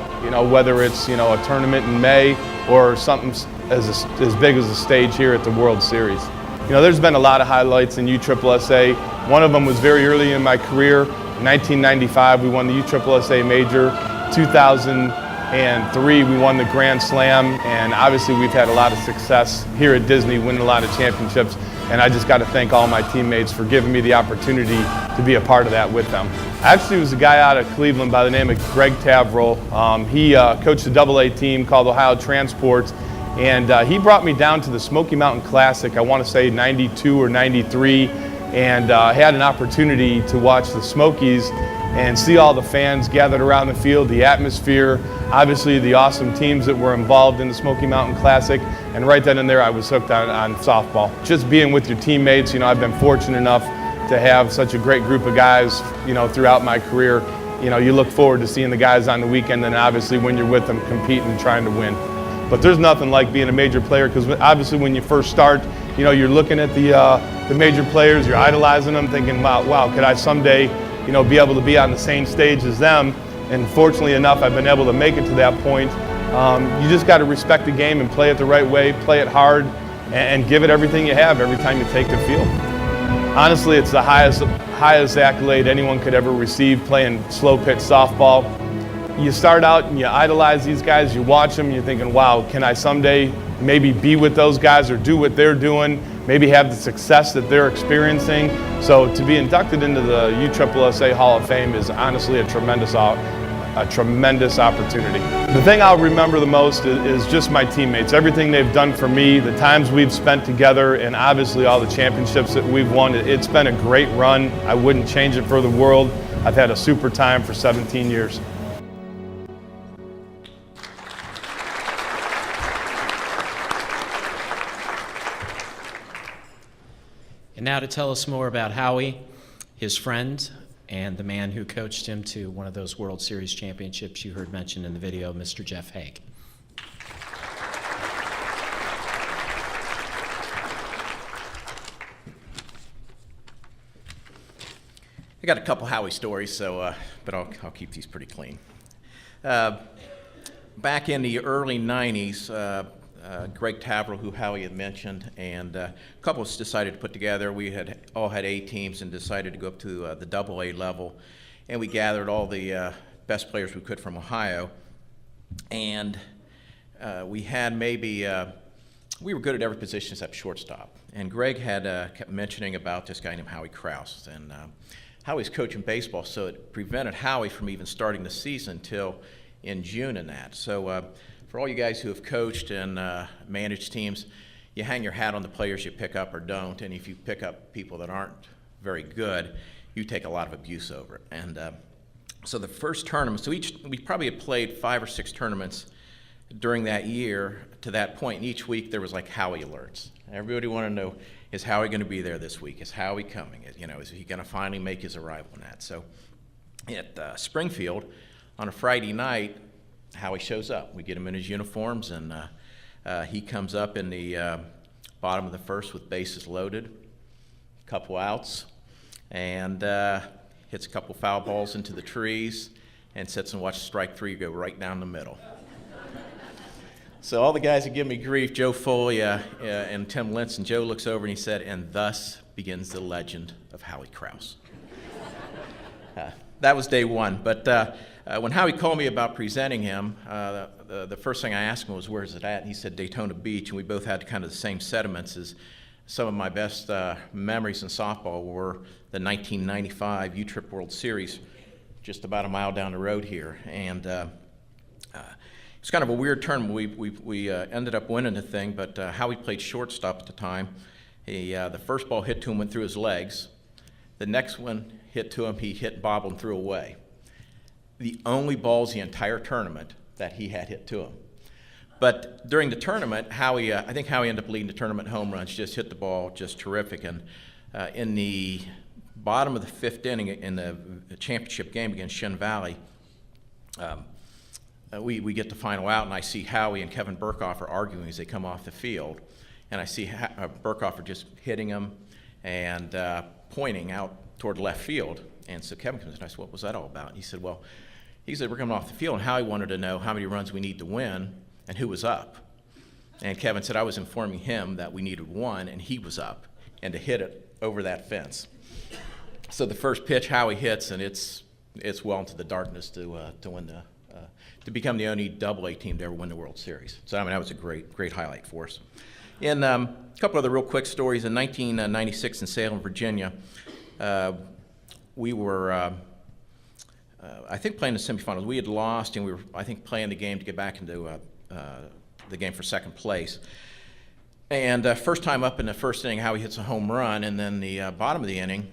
whether it's, a tournament in May or something as big as the stage here at the World Series. There's been a lot of highlights in USSSA. One of them was very early in my career. In 1995, we won the USSSA Major. 2003, we won the Grand Slam. And obviously, we've had a lot of success here at Disney, winning a lot of championships. And I just got to thank all my teammates for giving me the opportunity to be a part of that with them. Actually, it was a guy out of Cleveland by the name of Greg Taverill. He coached a AA team called Ohio Transport, and he brought me down to the Smoky Mountain Classic, I want to say 92 or 93, and had an opportunity to watch the Smokies and see all the fans gathered around the field, the atmosphere, obviously the awesome teams that were involved in the Smoky Mountain Classic, and right then and there I was hooked on softball. Just being with your teammates, I've been fortunate enough to have such a great group of guys, throughout my career. You look forward to seeing the guys on the weekend, and obviously when you're with them competing and trying to win. But there's nothing like being a major player, because obviously when you first start, you're looking at the major players, you're idolizing them, thinking, wow, could I someday, be able to be on the same stage as them? And fortunately enough, I've been able to make it to that point. You just got to respect the game and play it the right way, play it hard, and give it everything you have every time you take the field. Honestly, it's the highest accolade anyone could ever receive, playing slow pitch softball. You start out and you idolize these guys, you watch them, you're thinking, wow, can I someday maybe be with those guys or do what they're doing, maybe have the success that they're experiencing. So to be inducted into the USSSA Hall of Fame is honestly a tremendous opportunity. The thing I'll remember the most is just my teammates, everything they've done for me, the times we've spent together, and obviously all the championships that we've won. It's been a great run. I wouldn't change it for the world. I've had a super time for 17 years. And now to tell us more about Howie, his friend, and the man who coached him to one of those World Series championships you heard mentioned in the video, Mr. Jeff Haig. I got a couple Howie stories, but I'll keep these pretty clean. Back in the early 90s, Greg Tavrell, who Howie had mentioned, and a couple of us decided to put together. We had all had A teams and decided to go up to the AA level, and we gathered all the best players we could from Ohio, and we had maybe we were good at every position except shortstop. And Greg had kept mentioning about this guy named Howie Krause, and Howie's coaching baseball, so it prevented Howie from even starting the season till in June and that. So. For all you guys who have coached and managed teams, you hang your hat on the players you pick up or don't, and if you pick up people that aren't very good, you take a lot of abuse over it. And so the first tournament, so we probably had played 5 or 6 tournaments during that year to that point, and each week there was like Howie alerts. Everybody wanted to know, is Howie going to be there this week? Is Howie coming? Is he going to finally make his arrival in that? So at Springfield, on a Friday night, Howie shows up. We get him in his uniforms, and he comes up in the bottom of the first with bases loaded, a couple outs, and hits a couple foul balls into the trees, and sits and watches strike 3 go right down the middle. So all the guys that give me grief, Joe Foley and Tim Linson, Joe looks over and he said, "And thus begins the legend of Howie Krause." That was day one, but when Howie called me about presenting him, the first thing I asked him was, "Where's it at?" And he said, "Daytona Beach," and we both had kind of the same sentiments. As some of my best memories in softball were the 1995 U-Trip World Series, just about a mile down the road here. And it's kind of a weird tournament. We ended up winning the thing, but Howie played shortstop at the time. The first ball hit to him, went through his legs. The next one hit to him, he hit, bobbled, and threw away. The only balls the entire tournament that he had hit to him. But during the tournament, Howie, I think Howie ended up leading the tournament home runs, just hit the ball just terrific. And in the bottom of the 5th inning in the championship game against Shin Valley, we get the final out, and I see Howie and Kevin Burkhofer arguing as they come off the field. And I see Burkhofer just hitting him and pointing out toward left field. And so Kevin comes in, and I said, "What was that all about?" And he said, we're coming off the field, and Howie wanted to know how many runs we need to win and who was up. And Kevin said, I was informing him that we needed 1, and he was up, and to hit it over that fence. So the first pitch Howie hits, and it's well into the darkness to win to become the only AA team to ever win the World Series. So I mean, that was a great highlight for us. And a couple other real quick stories. In 1996 in Salem, Virginia, we were, I think, playing the semifinals. We had lost, and we were, I think, playing the game to get back into the game for second place. And first time up in the first inning, Howie hits a home run, and then the bottom of the inning,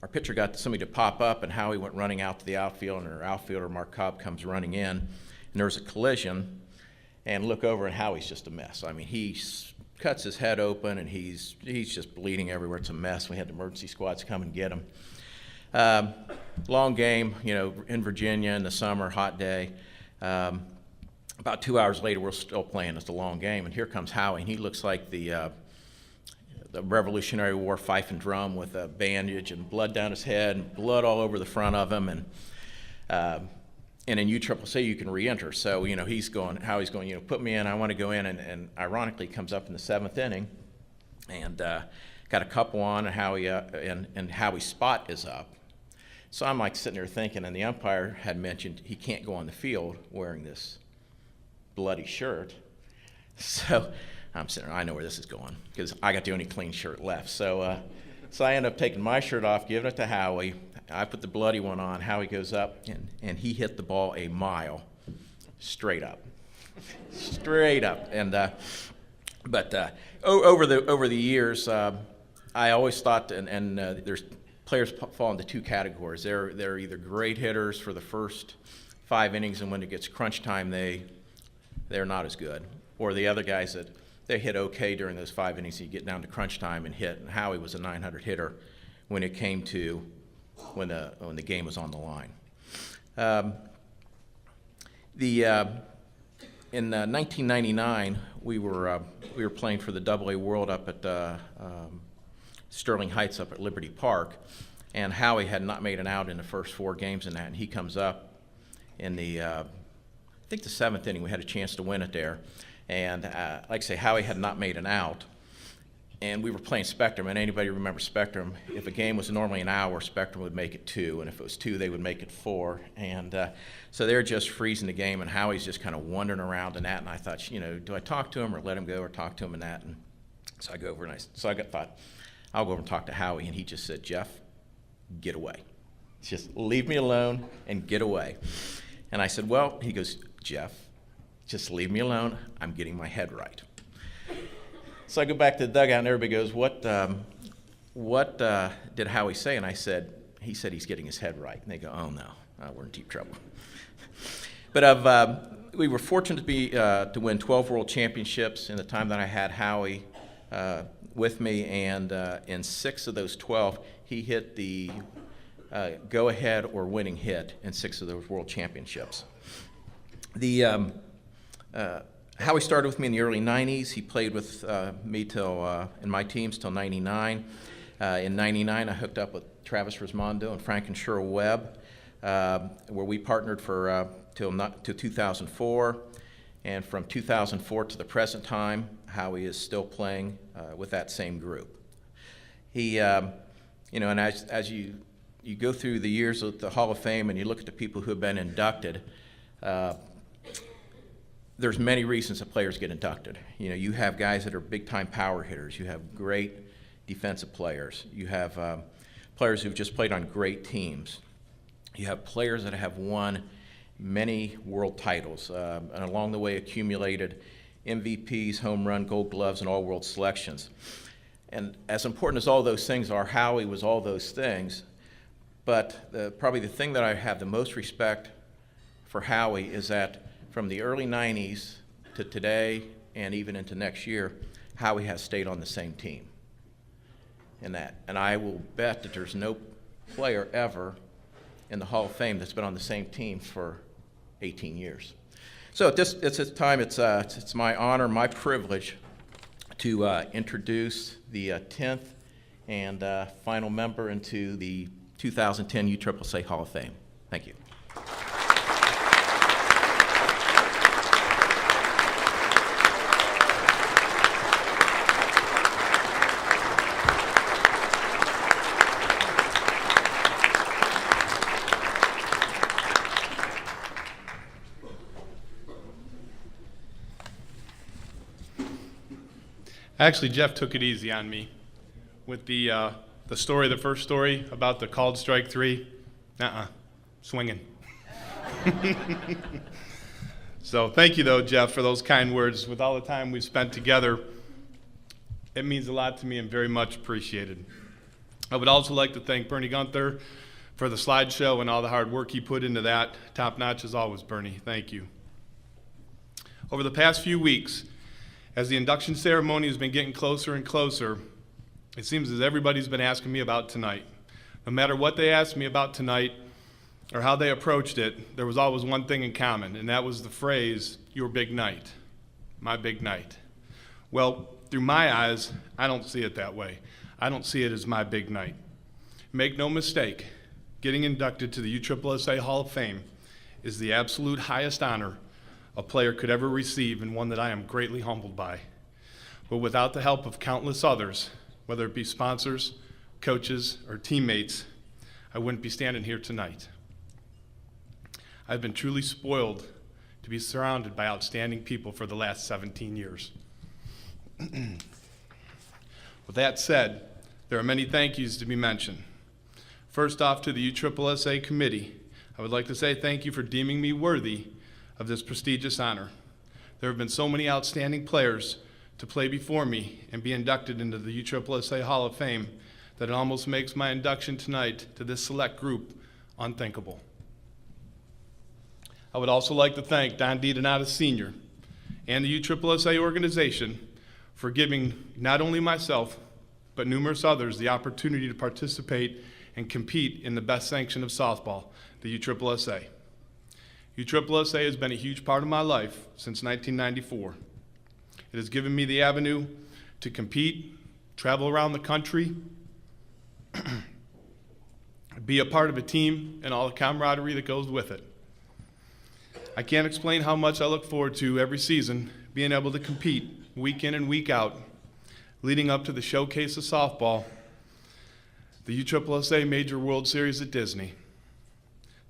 our pitcher got somebody to pop up, and Howie went running out to the outfield, and our outfielder, Mark Cobb, comes running in, and there was a collision, and look over, and Howie's just a mess. I mean, he cuts his head open, and he's just bleeding everywhere. It's a mess. We had the emergency squads come and get him. Long game, in Virginia in the summer, hot day. About 2 hours later, we're still playing. It's a long game, and here comes Howie, and he looks like the Revolutionary War fife and drum with a bandage and blood down his head and blood all over the front of him. And in USSSA, you can re-enter. So, Howie's going, put me in, I want to go in. And ironically, comes up in the 7th inning and got a couple on, and Howie's spot is up. So I'm like sitting there thinking, and the umpire had mentioned he can't go on the field wearing this bloody shirt. So I'm sitting there, I know where this is going, because I got the only clean shirt left. So I end up taking my shirt off, giving it to Howie. I put the bloody one on. Howie goes up, and he hit the ball a mile straight up. Straight up. And over the years, I always thought, and there's players fall into two categories. They're either great hitters for the first 5 innings, and when it gets crunch time, they're not as good. Or the other guys that they hit okay during those 5 innings, you get down to crunch time and hit. And Howie was a 900 hitter when it came to when the game was on the line. In 1999, we were playing for the AA World up at Sterling Heights up at Liberty Park, and Howie had not made an out in the first 4 games in that, and he comes up in I think the 7th inning. We had a chance to win it there, and like I say, Howie had not made an out, and we were playing Spectrum, and anybody remember Spectrum? If a game was normally an hour, Spectrum would make it 2, and if it was 2, they would make it 4, and so they're just freezing the game, and Howie's just kind of wandering around in that, and I thought, do I talk to him or let him go or talk to him in that? And so I go over and thought, I'll go over and talk to Howie, and he just said, Jeff, get away. Just leave me alone and get away. And I said, well, he goes, Jeff, just leave me alone. I'm getting my head right. So I go back to the dugout, and everybody goes, what did Howie say? And I said, he said he's getting his head right. And they go, oh, no, we're in deep trouble. But we were fortunate to win 12 World Championships in the time that I had Howie with me, and in 6 of those 12, he hit the go-ahead or winning hit in 6 of those World Championships. Howie started with me in the early 90s. He played with me in my teams till 99. In 99, I hooked up with Travis Rismondo and Frank and Cheryl Webb, where we partnered till 2004. And from 2004 to the present time, Howie is still playing with that same group. He, and as you go through the years of the Hall of Fame and you look at the people who have been inducted, there's many reasons that players get inducted. You have guys that are big-time power hitters. You have great defensive players. You have players who've just played on great teams. You have players that have won many world titles, and along the way accumulated MVPs, home run, gold gloves, and all-world selections. And as important as all those things are, Howie was all those things, but probably the thing that I have the most respect for Howie is that from the early 90s to today and even into next year, Howie has stayed on the same team in that. And I will bet that there's no player ever in the Hall of Fame that's been on the same team for 18 years. So at this time, it's my honor, my privilege to introduce the 10th and final member into the 2010 USSSA Hall of Fame. Thank you. Actually, Jeff took it easy on me with the story, the first story about the called strike 3. Swinging. So thank you, though, Jeff, for those kind words. With all the time we've spent together, it means a lot to me and very much appreciated. I would also like to thank Bernie Gunther for the slideshow and all the hard work he put into that. Top notch as always, Bernie. Thank you. Over the past few weeks, as the induction ceremony has been getting closer and closer, it seems as everybody's been asking me about tonight. No matter what they asked me about tonight or how they approached it, there was always one thing in common, and that was the phrase, your big night, my big night. Well, through my eyes, I don't see it that way. I don't see it as my big night. Make no mistake, getting inducted to the USSSA Hall of Fame is the absolute highest honor a player could ever receive, and one that I am greatly humbled by. But without the help of countless others, whether it be sponsors, coaches, or teammates, I wouldn't be standing here tonight. I've been truly spoiled to be surrounded by outstanding people for the last 17 years. With that said, there are many thank yous to be mentioned. First off, to the USSSA committee, I would like to say thank you for deeming me worthy of this prestigious honor. There have been so many outstanding players to play before me and be inducted into the USSSA Hall of Fame that it almost makes my induction tonight to this select group unthinkable. I would also like to thank Don DiDonato Sr. and the USSSA organization for giving not only myself, but numerous others the opportunity to participate and compete in the best sanction of softball, the USSSA. USSSA has been a huge part of my life since 1994. It has given me the avenue to compete, travel around the country, be a part of a team, and all the camaraderie that goes with it. I can't explain how much I look forward to every season being able to compete week in and week out, leading up to the showcase of softball, the USSSA Major World Series at Disney.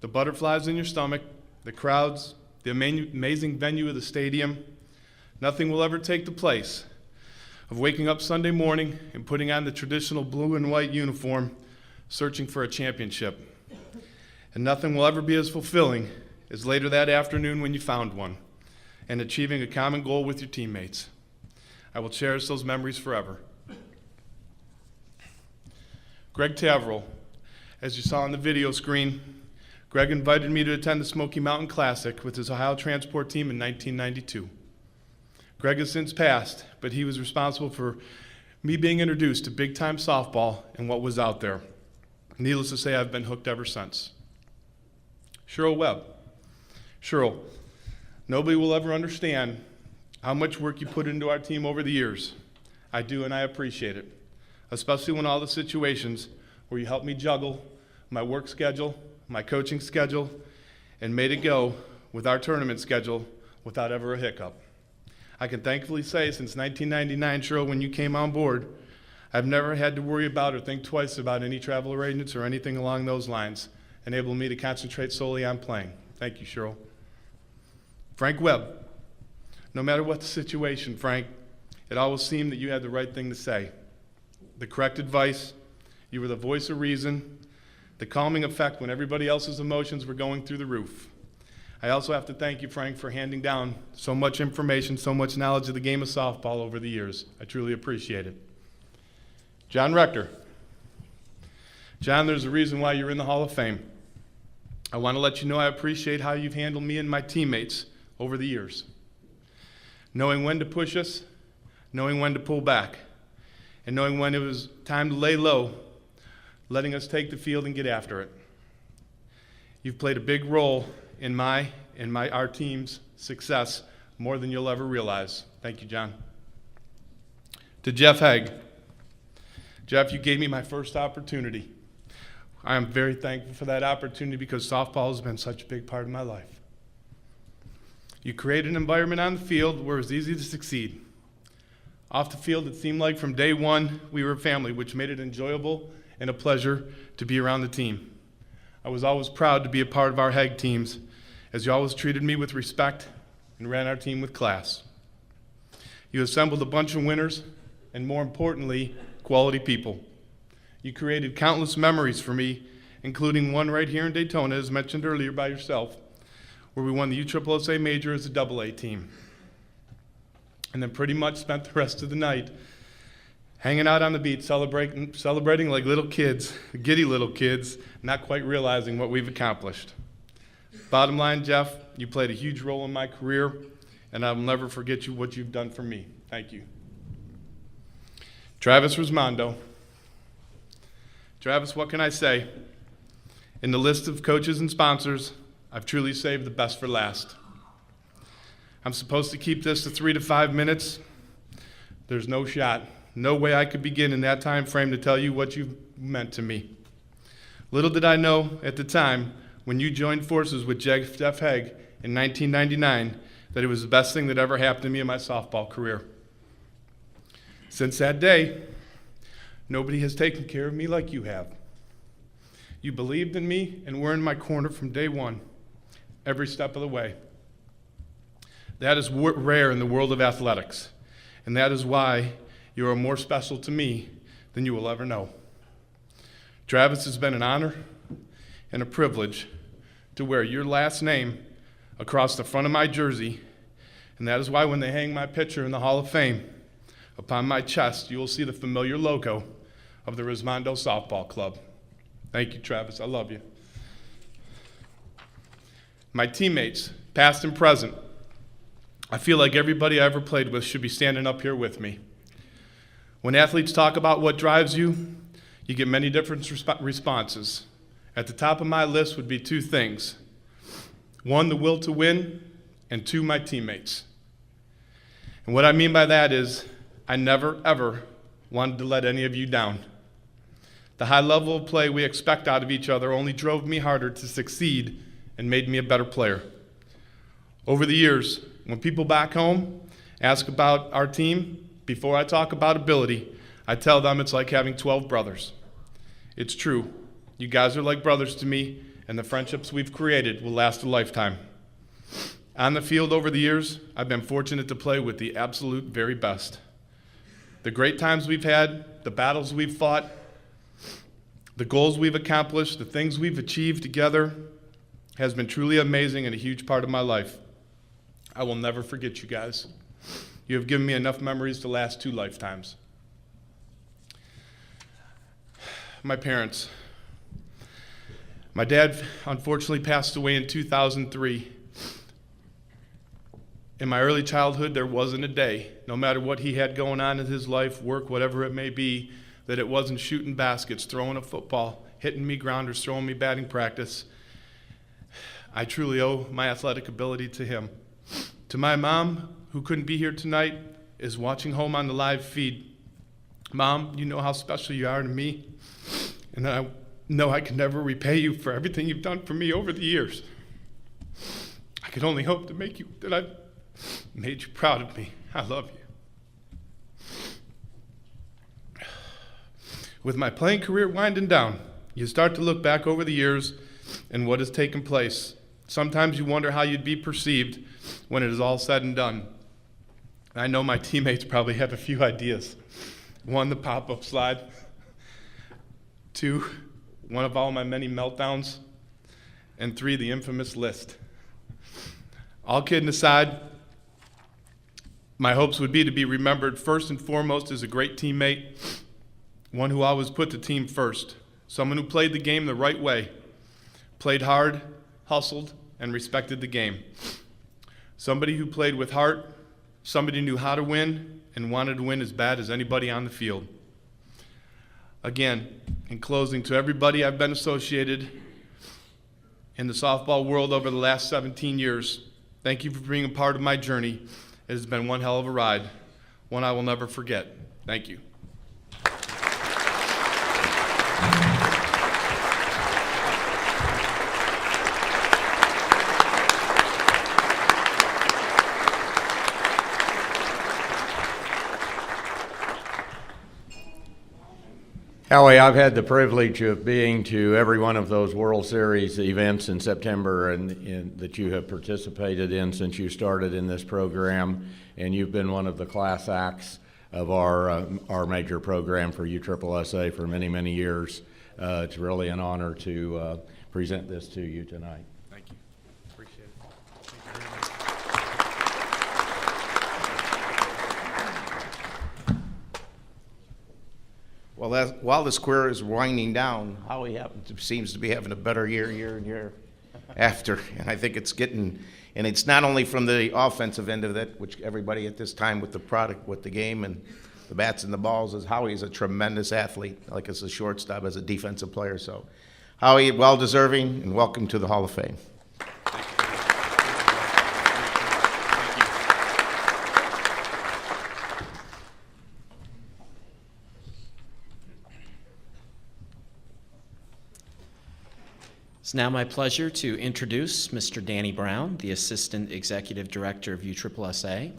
The butterflies in your stomach, the crowds, the amazing venue of the stadium, nothing will ever take the place of waking up Sunday morning and putting on the traditional blue and white uniform, searching for a championship. And nothing will ever be as fulfilling as later that afternoon when you found one and achieving a common goal with your teammates. I will cherish those memories forever. Greg Taverill, as you saw on the video screen, Greg invited me to attend the Smoky Mountain Classic with his Ohio Transport team in 1992. Greg has since passed, but he was responsible for me being introduced to big-time softball and what was out there. Needless to say, I've been hooked ever since. Cheryl Webb. Cheryl, nobody will ever understand how much work you put into our team over the years. I do, and I appreciate it, especially when all the situations where you helped me juggle my work schedule, my coaching schedule, and made it go with our tournament schedule without ever a hiccup. I can thankfully say since 1999, Cheryl, when you came on board, I've never had to worry about or think twice about any travel arrangements or anything along those lines, enabling me to concentrate solely on playing. Thank you, Cheryl. Frank Webb. No matter what the situation, Frank, it always seemed that you had the right thing to say. The correct advice, you were the voice of reason, the calming effect when everybody else's emotions were going through the roof. I also have to thank you, Frank, for handing down so much information, so much knowledge of the game of softball over the years. I truly appreciate it. John Rector. John, there's a reason why you're in the Hall of Fame. I want to let you know I appreciate how you've handled me and my teammates over the years. Knowing when to push us, knowing when to pull back, and knowing when it was time to lay low, letting us take the field and get after it. You've played a big role in our team's success more than you'll ever realize. Thank you, John. To Jeff Haig. Jeff, you gave me my first opportunity. I am very thankful for that opportunity because softball has been such a big part of my life. You created an environment on the field where it was easy to succeed. Off the field, it seemed like from day one we were a family, which made it enjoyable and a pleasure to be around the team. I was always proud to be a part of our Haig teams, as you always treated me with respect and ran our team with class. You assembled a bunch of winners, and more importantly, quality people. You created countless memories for me, including one right here in Daytona, as mentioned earlier by yourself, where we won the USSSA Major as a AA team. And then pretty much spent the rest of the night hanging out on the beach, celebrating like little kids, giddy little kids, not quite realizing what we've accomplished. Bottom line, Jeff, you played a huge role in my career, and I will never forget what you've done for me. Thank you. Travis Rosmondo. Travis, what can I say? In the list of coaches and sponsors, I've truly saved the best for last. I'm supposed to keep this to 3 to 5 minutes. There's no shot, no way I could begin in that time frame to tell you what you've meant to me. Little did I know at the time when you joined forces with Jeff Haig in 1999 that it was the best thing that ever happened to me in my softball career. Since that day, Nobody has taken care of me like you have. You believed in me and were in my corner from day one, every step of the way. That is rare in the world of athletics, and that is why you are more special to me than you will ever know. Travis, has been an honor and a privilege to wear your last name across the front of my jersey, and that is why when they hang my picture in the Hall of Fame, upon my chest, you will see the familiar logo of the Rismondo Softball Club. Thank you, Travis. I love you. My teammates, past and present, I feel like everybody I ever played with should be standing up here with me. When athletes talk about what drives you, you get many different responses. At the top of my list would be two things. One, the will to win, and two, my teammates. And what I mean by that is I never, ever wanted to let any of you down. The high level of play we expect out of each other only drove me harder to succeed and made me a better player. Over the years, when people back home ask about our team, before I talk about ability, I tell them it's like having 12 brothers. It's true. You guys are like brothers to me, and the friendships we've created will last a lifetime. On the field over the years, I've been fortunate to play with the absolute very best. The great times we've had, the battles we've fought, the goals we've accomplished, the things we've achieved together has been truly amazing and a huge part of my life. I will never forget you guys. You have given me enough memories to last 2 lifetimes. My parents. My dad unfortunately passed away in 2003. In my early childhood, there wasn't a day, no matter what he had going on in his life, work, whatever it may be, that it wasn't shooting baskets, throwing a football, hitting me grounders, throwing me batting practice. I truly owe my athletic ability to him. To my mom, who couldn't be here tonight, is watching home on the live feed. Mom, you know how special you are to me, and I know I can never repay you for everything you've done for me over the years. I can only hope to make you that I've made you proud of me. I love you. With my playing career winding down, you start to look back over the years and what has taken place. Sometimes you wonder how you'd be perceived when it is all said and done. I know my teammates probably have a few ideas. 1, the pop-up slide. 2, one of all my many meltdowns. And 3, the infamous list. All kidding aside, my hopes would be to be remembered first and foremost as a great teammate, one who always put the team first, someone who played the game the right way, played hard, hustled, and respected the game. Somebody who played with heart, somebody who knew how to win and wanted to win as bad as anybody on the field. Again, in closing, to everybody I've been associated in the softball world over the last 17 years, thank you for being a part of my journey. It has been one hell of a ride, one I will never forget. Thank you. Howie, I've had the privilege of being to every one of those World Series events in September and that you have participated in since you started in this program, and you've been one of the class acts of our major program for USSSA for many, many years. It's really an honor to present this to you tonight. Thank you. Appreciate it. Thank you very much. Well, while this career is winding down, Howie seems to be having a better year and year after. And I think it's getting, and it's not only from the offensive end of it, which everybody at this time with the product, with the game and the bats and the balls, is Howie's a tremendous athlete, like as a shortstop, as a defensive player. So Howie, well-deserving, and welcome to the Hall of Fame. It's now my pleasure to introduce Mr. Danny Brown, the Assistant Executive Director of USSSA,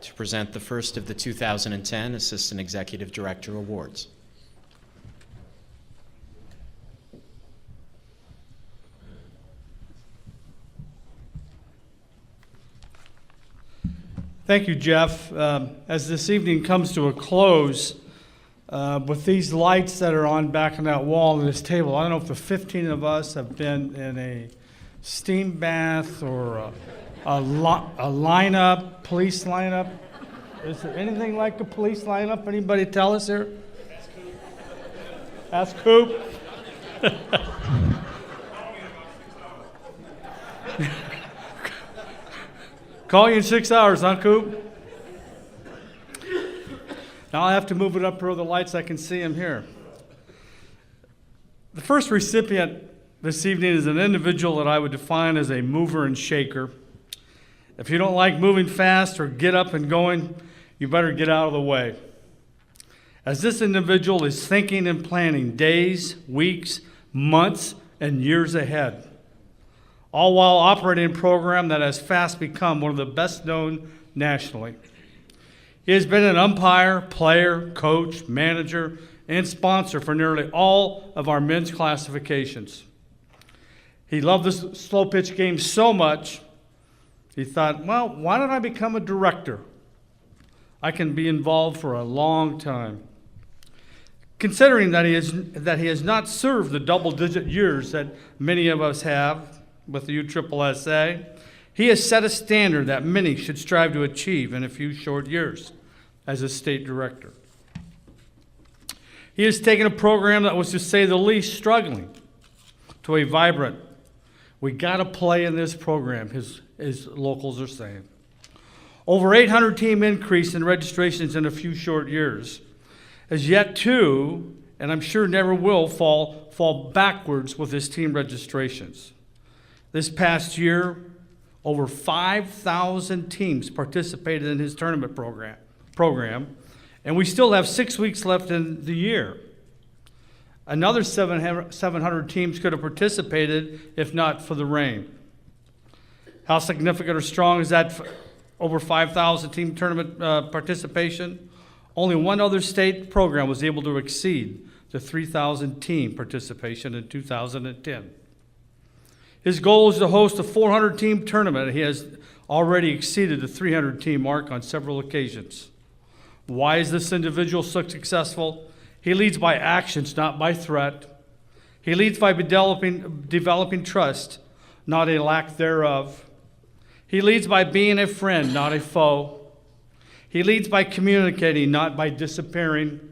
to present the first of the 2010 Assistant Executive Director Awards. Thank you, Jeff. As this evening comes to a close, with these lights that are on back on that wall and this table, I don't know if the 15 of us have been in a steam bath or a lineup, police lineup. Is there anything like a police lineup? Anybody tell us here? Ask Coop. Call you in 6 hours, huh, Coop? Now I have to move it up where the lights I can see him here. The first recipient this evening is an individual that I would define as a mover and shaker. If you don't like moving fast or get up and going, you better get out of the way. As this individual is thinking and planning days, weeks, months, and years ahead, all while operating a program that has fast become one of the best known nationally. He has been an umpire, player, coach, manager, and sponsor for nearly all of our men's classifications. He loved the slow pitch game so much, he thought, well, why don't I become a director? I can be involved for a long time. Considering that he has not served the double-digit years that many of us have with the USSSA, he has set a standard that many should strive to achieve in a few short years as a state director. He has taken a program that was, to say the least, struggling to a vibrant, we got to play in this program, his locals are saying. Over 800 team increase in registrations in a few short years has yet to, and I'm sure never will, fall backwards with his team registrations. This past year, over 5,000 teams participated in his tournament program, and we still have 6 weeks left in the year. Another 700 teams could have participated if not for the rain. How significant or strong is that over 5,000 team tournament participation? Only one other state program was able to exceed the 3,000 team participation in 2010. His goal is to host a 400-team tournament. He has already exceeded the 300-team mark on several occasions. Why is this individual so successful? He leads by actions, not by threat. He leads by developing trust, not a lack thereof. He leads by being a friend, not a foe. He leads by communicating, not by disappearing.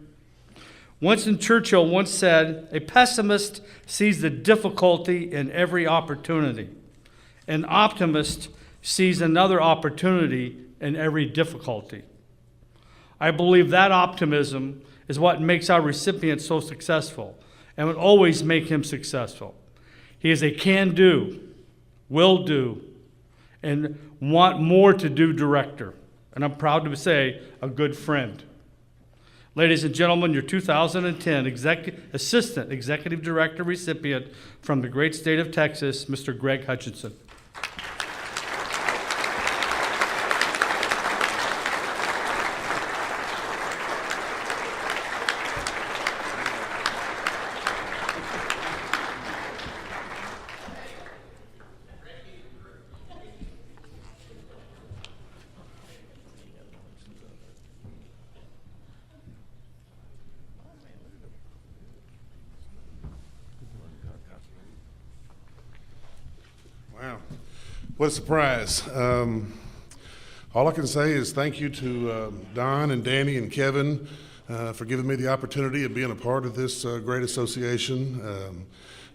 Winston Churchill once said, "A pessimist sees the difficulty in every opportunity. An optimist sees another opportunity in every difficulty." I believe that optimism is what makes our recipient so successful and will always make him successful. He is a can-do, will-do, and want more to do director. And I'm proud to say a good friend. Ladies and gentlemen, your 2010 Assistant Executive Director recipient from the great state of Texas, Mr. Greg Hutchinson. Wow, what a surprise. All I can say is thank you to Don and Danny and Kevin for giving me the opportunity of being a part of this great association.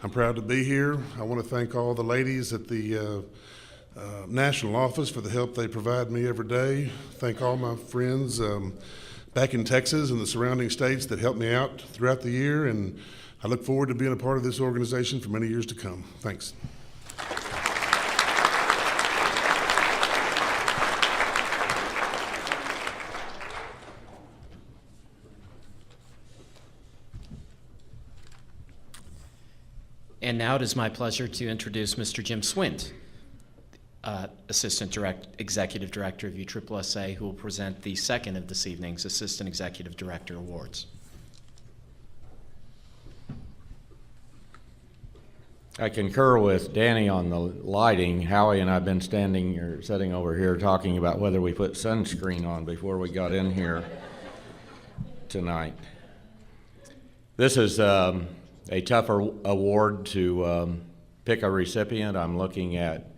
I'm proud to be here. I want to thank all the ladies at the national office for the help they provide me every day. Thank all my friends back in Texas and the surrounding states that helped me out throughout the year, and I look forward to being a part of this organization for many years to come. Thanks. And now it is my pleasure to introduce Mr. Jim Swint, Assistant Executive Director of USSSA, who will present the second of this evening's Assistant Executive Director Awards. I concur with Danny on the lighting. Howie and I have been sitting over here talking about whether we put sunscreen on before we got in here tonight. This is a tougher award to pick a recipient. I'm looking at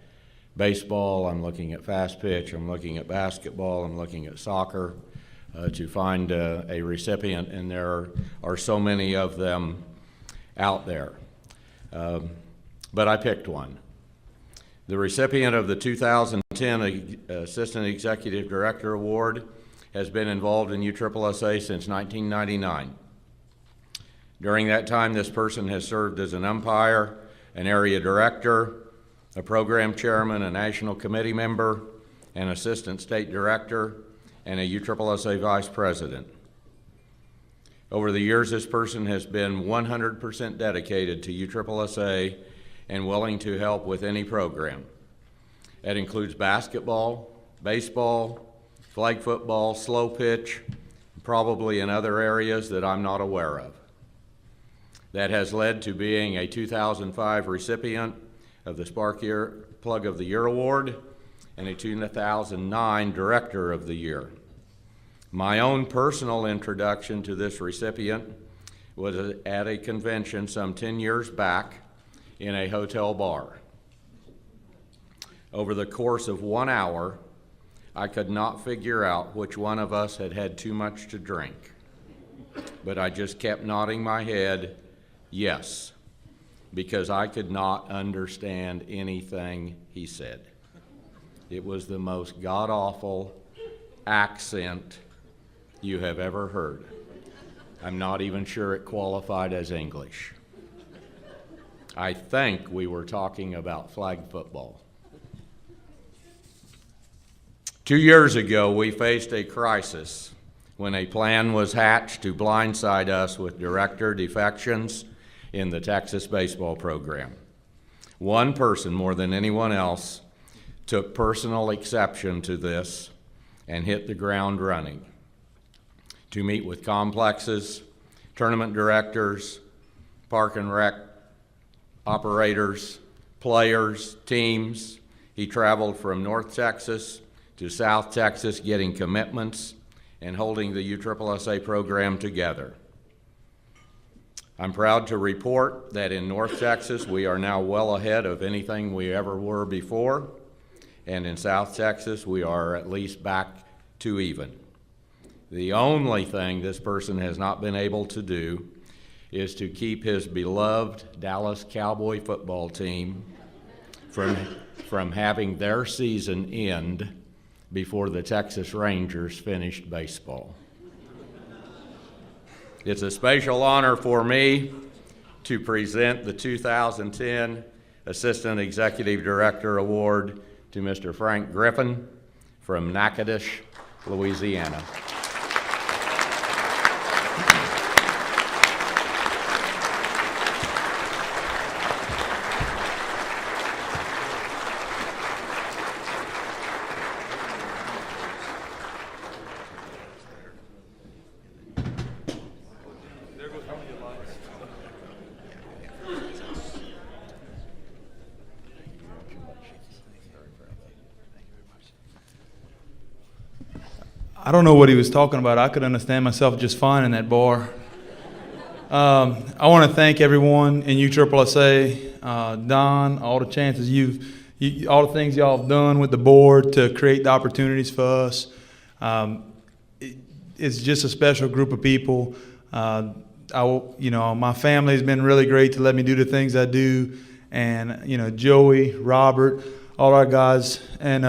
baseball, I'm looking at fast pitch, I'm looking at basketball, I'm looking at soccer to find a recipient, and there are so many of them out there. But I picked one. The recipient of the 2010 Assistant Executive Director Award has been involved in USSSA since 1999. During that time, this person has served as an umpire, an area director, a program chairman, a national committee member, an assistant state director, and a USSSA vice president. Over the years, this person has been 100% dedicated to USSSA and willing to help with any program. That includes basketball, baseball, flag football, slow pitch, probably in other areas that I'm not aware of. That has led to being a 2005 recipient of the Spark Plug of the Year Award and a 2009 Director of the Year. My own personal introduction to this recipient was at a convention some 10 years back in a hotel bar. Over the course of 1 hour, I could not figure out which one of us had had too much to drink, but I just kept nodding my head, yes, because I could not understand anything he said. It was the most god-awful accent you have ever heard. I'm not even sure it qualified as English. I think we were talking about flag football. 2 years ago, we faced a crisis when a plan was hatched to blindside us with director defections in the Texas baseball program. One person, more than anyone else, took personal exception to this and hit the ground running to meet with complexes, tournament directors, park and rec operators, players, teams. He traveled from North Texas to South Texas getting commitments and holding the USSSA program together. I'm proud to report that in North Texas we are now well ahead of anything we ever were before, and in South Texas we are at least back to even. The only thing this person has not been able to do is to keep his beloved Dallas Cowboy football team from having their season end before the Texas Rangers finished baseball. It's a special honor for me to present the 2010 Assistant Executive Director Award to Mr. Frank Griffin from Natchitoches, Louisiana. I don't know what he was talking about. I could understand myself just fine in that bar. I want to thank everyone in USSSA, Don, all the chances all the things y'all have done with the board to create the opportunities for us. It's just a special group of people. My family has been really great to let me do the things I do, and Joey, Robert, all our guys, and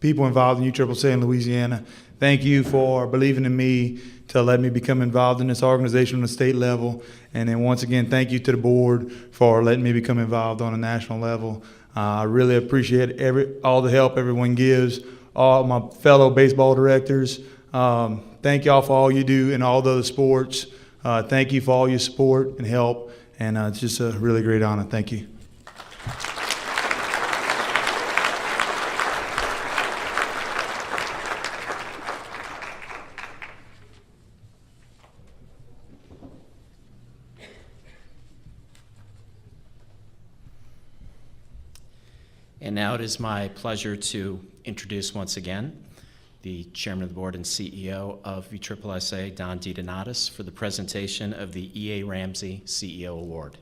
people involved in USSSA in Louisiana. Thank you for believing in me to let me become involved in this organization on the state level. And then once again, thank you to the board for letting me become involved on a national level. I really appreciate all the help everyone gives, all my fellow baseball directors. Thank y'all for all you do in all the other sports. Thank you for all your support and help. And it's just a really great honor. Thank you. And now it is my pleasure to introduce once again the Chairman of the Board and CEO of USSSA, Don DeDonatis, for the presentation of the E.A. Ramsey CEO Award.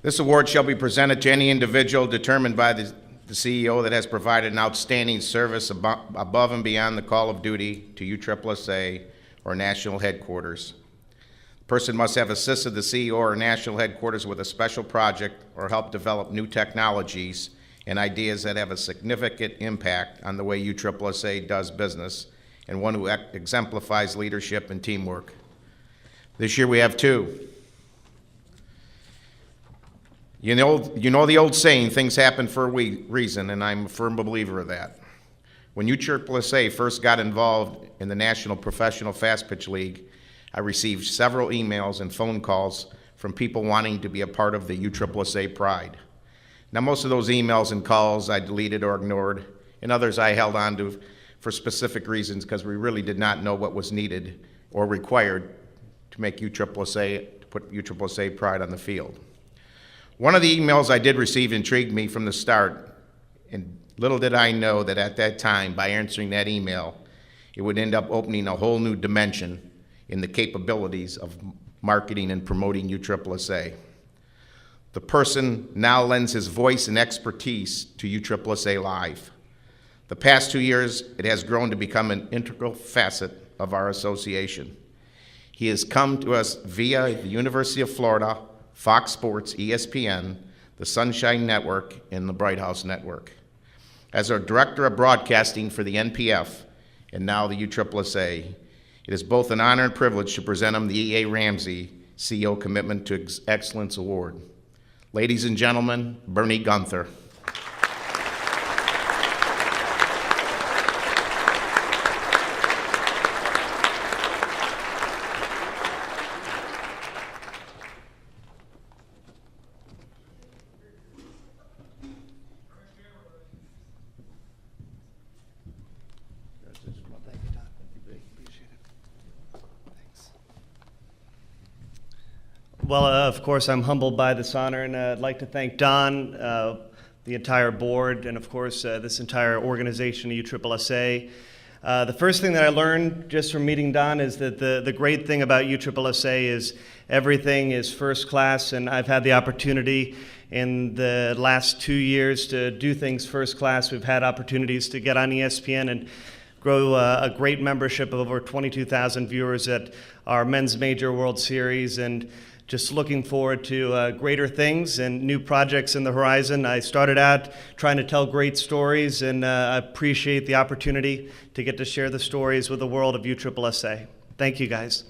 This award shall be presented to any individual determined by the CEO that has provided an outstanding service above and beyond the call of duty to USSSA or national headquarters. The person must have assisted the CEO or national headquarters with a special project or helped develop new technologies and ideas that have a significant impact on the way USSSA does business, and one who exemplifies leadership and teamwork. This year we have two. You know the old saying, things happen for a reason, and I'm a firm believer of that. When USSSA first got involved in the National Professional Fast Pitch League, I received several emails and phone calls from people wanting to be a part of the USSSA pride. Now, most of those emails and calls I deleted or ignored, and others I held on to for specific reasons because we really did not know what was needed or required to make USSSA, to put USSSA pride on the field. One of the emails I did receive intrigued me from the start, and little did I know that at that time, by answering that email, it would end up opening a whole new dimension in the capabilities of marketing and promoting USSSA. The person now lends his voice and expertise to USSSA Live. The past 2 years, it has grown to become an integral facet of our association. He has come to us via the University of Florida, Fox Sports, ESPN, the Sunshine Network, and the Bright House Network. As our Director of Broadcasting for the NPF, and now the USSSA, it is both an honor and privilege to present him the E.A. Ramsey CEO Commitment to Excellence Award. Ladies and gentlemen, Bernie Gunther. Well, of course, I'm humbled by this honor, and I'd like to thank Don, the entire board, and of course, this entire organization, USSSA. The first thing that I learned just from meeting Don is that the great thing about USSSA is everything is first class, and I've had the opportunity in the last 2 years to do things first class. We've had opportunities to get on ESPN and grow a great membership of over 22,000 viewers at our Men's Major World Series, and just looking forward to greater things and new projects in the horizon. I started out trying to tell great stories, and I appreciate the opportunity to get to share the stories with the world of USSSA. Thank you, guys.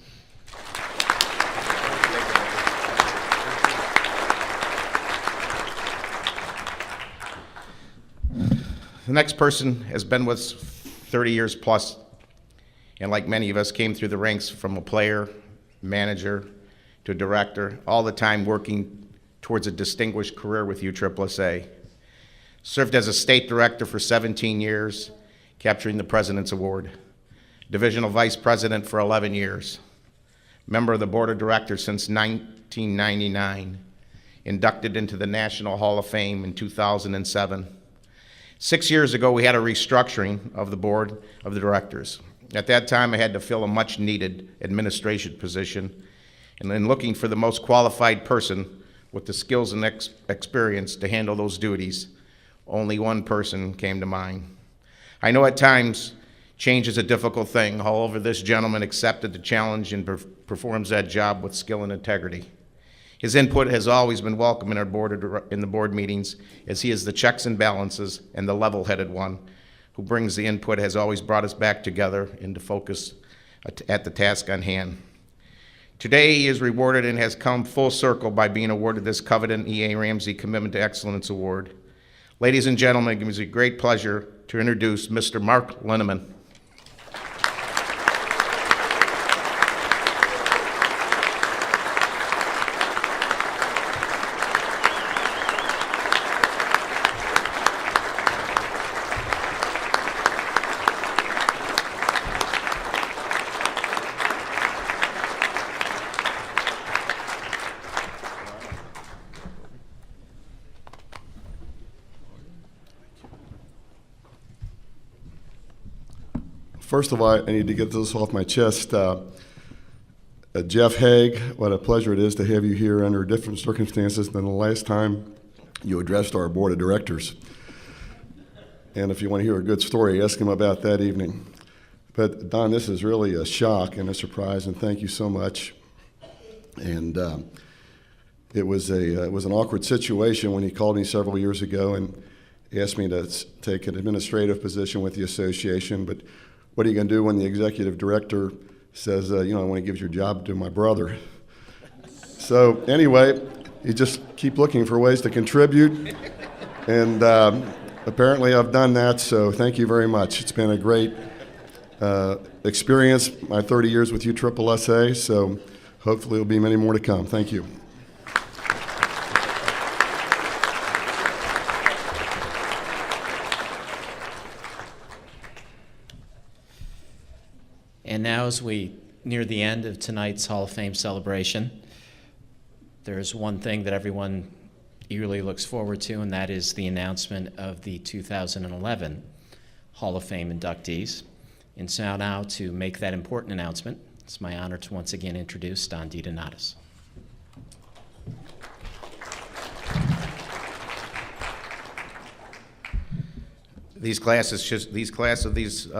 The next person has been with us 30 years plus, and like many of us, came through the ranks from a player, manager, to director, all the time working towards a distinguished career with USSSA. Served as a state director for 17 years, capturing the President's Award. Divisional vice president for 11 years. Member of the board of directors since 1999. Inducted into the National Hall of Fame in 2007. 6 years ago, we had a restructuring of the board of the directors. At that time, I had to fill a much-needed administration position, and in looking for the most qualified person with the skills and experience to handle those duties, only one person came to mind. I know at times change is a difficult thing. However, this gentleman accepted the challenge and performs that job with skill and integrity. His input has always been welcome in the board meetings, as he is the checks and balances and the level-headed one who brings the input, has always brought us back together into focus at the task on hand. Today, he is rewarded and has come full circle by being awarded this coveted E.A. Ramsey Commitment to Excellence Award. Ladies and gentlemen, it gives me great pleasure to introduce Mr. Mark Linneman. First of all, I need to get this off my chest. Jeff Haig, what a pleasure it is to have you here under different circumstances than the last time you addressed our board of directors. And if you want to hear a good story, ask him about that evening. But Don, this is really a shock and a surprise, and thank you so much. And it was an awkward situation when he called me several years ago and asked me to take an administrative position with the association. But what are you going to do when the executive director says, I want to give your job to my brother? So anyway, you just keep looking for ways to contribute, and apparently I've done that, so thank you very much. It's been a great experience, my 30 years with USSSA, so hopefully there'll be many more to come. Thank you. And now, as we near the end of tonight's Hall of Fame celebration, there's one thing that everyone eagerly looks forward to, and that is the announcement of the 2011 Hall of Fame inductees. And so now, to make that important announcement, it's my honor to once again introduce Don DeDonatis. These class of these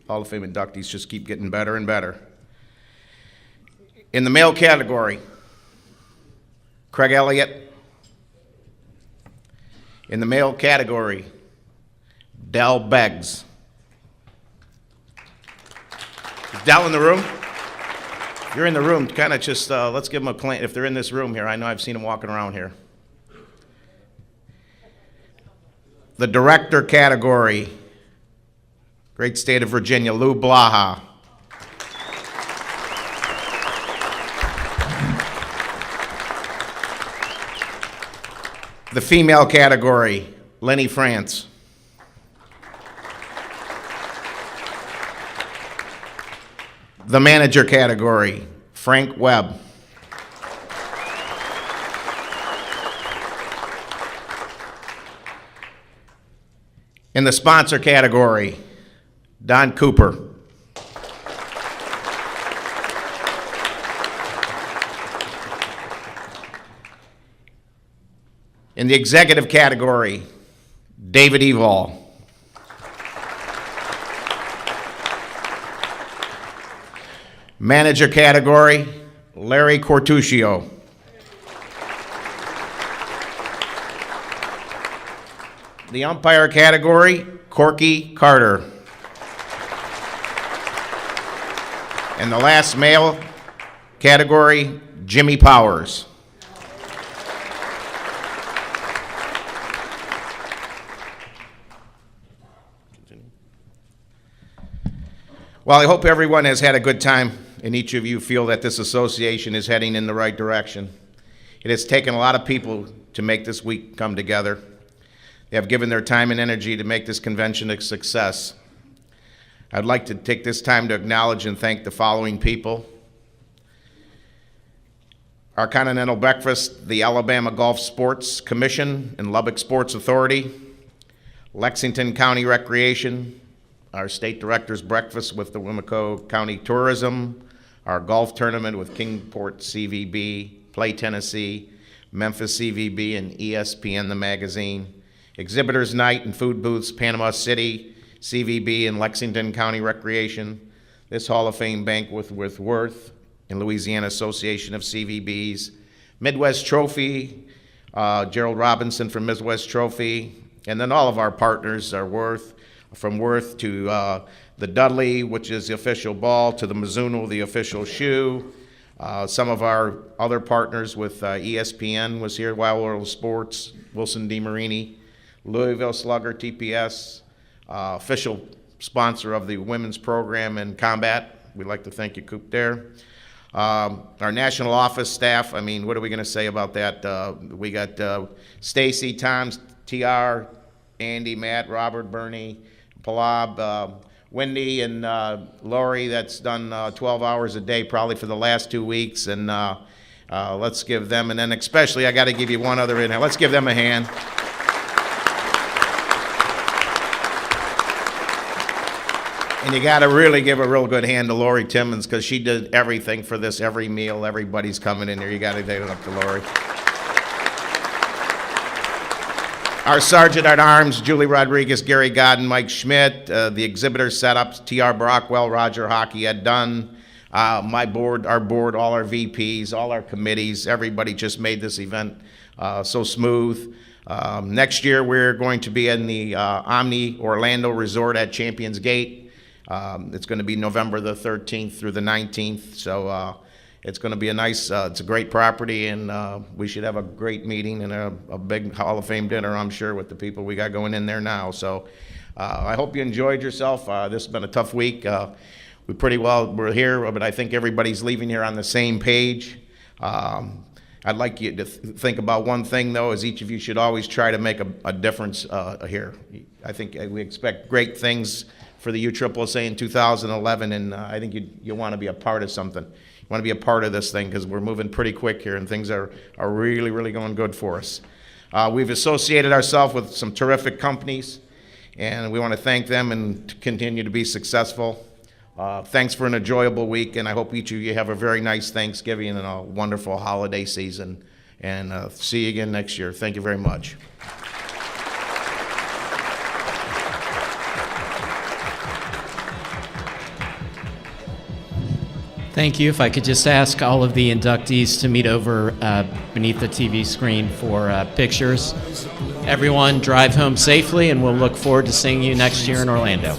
Hall of Fame inductees just keep getting better and better. In the male category, Craig Elliott. In the male category, Del Beggs. Is Del in the room? If you're in the room, kind of just, let's give them a plant. If they're in this room here, I know I've seen them walking around here. The director category, great state of Virginia, Lou Blaha. The female category, Lenny France. The manager category, Frank Webb. In the sponsor category, Don Cooper. In the executive category, David Evall. Manager category, Larry Cortuccio. The umpire category, Corky Carter. And the last male category, Jimmy Powers. Well, I hope everyone has had a good time, and each of you feel that this association is heading in the right direction. It has taken a lot of people to make this week come together. They have given their time and energy to make this convention a success. I'd like to take this time to acknowledge and thank the following people. Our Continental Breakfast, the Alabama Golf Sports Commission and Lubbock Sports Authority, Lexington County Recreation, our State Director's Breakfast with the Wimico County Tourism, our golf tournament with Kingport CVB, Play Tennessee, Memphis CVB, and ESPN the Magazine, Exhibitors Night and Food Booths, Panama City, CVB, and Lexington County Recreation, this Hall of Fame banquet with Worth and Louisiana Association of CVBs, Midwest Trophy, Gerald Robinson from Midwest Trophy, and then all of our partners are Worth, from Worth to the Dudley, which is the official ball, to the Mizuno, the official shoe. Some of our other partners with ESPN was here, Wild World Sports, Wilson DeMarini, Louisville Slugger, TPS, official sponsor of the women's program in combat. We'd like to thank you, Coop, there. Our national office staff, I mean, what are we going to say about that? We got Stacy, Tom, TR, Andy, Matt, Robert, Bernie, Palab, Wendy, and Lori, that's done 12 hours a day probably for the last 2 weeks. And let's give them, and then especially I got to give you one other in here. Let's give them a hand. And you got to really give a real good hand to Lori Timmons because she did everything for this, every meal. Everybody's coming in here. You got to give it up to Lori. Our Sergeant at Arms, Julie Rodriguez, Gary Godden, Mike Schmidt, the exhibitor setups, T.R. Brockwell, Roger Hockey, Ed Dunn, my board, all our VPs, all our committees, everybody just made this event so smooth. Next year, we're going to be in the Omni Orlando Resort at Champions Gate. It's going to be November the 13th through the 19th, so it's going to be a nice, it's a great property, and we should have a great meeting and a big Hall of Fame dinner, I'm sure, with the people we got going in there now. So I hope you enjoyed yourself. This has been a tough week. We're here, but I think everybody's leaving here on the same page. I'd like you to think about one thing, though, is each of you should always try to make a difference here. I think we expect great things for the USSSA in 2011, and I think you want to be a part of something. You want to be a part of this thing because we're moving pretty quick here, and things are really, really going good for us. We've associated ourselves with some terrific companies, and we want to thank them and to continue to be successful. Thanks for an enjoyable week, and I hope each of you have a very nice Thanksgiving and a wonderful holiday season, and see you again next year. Thank you very much. Thank you. If I could just ask all of the inductees to meet over beneath the TV screen for pictures. Everyone drive home safely, and we'll look forward to seeing you next year in Orlando.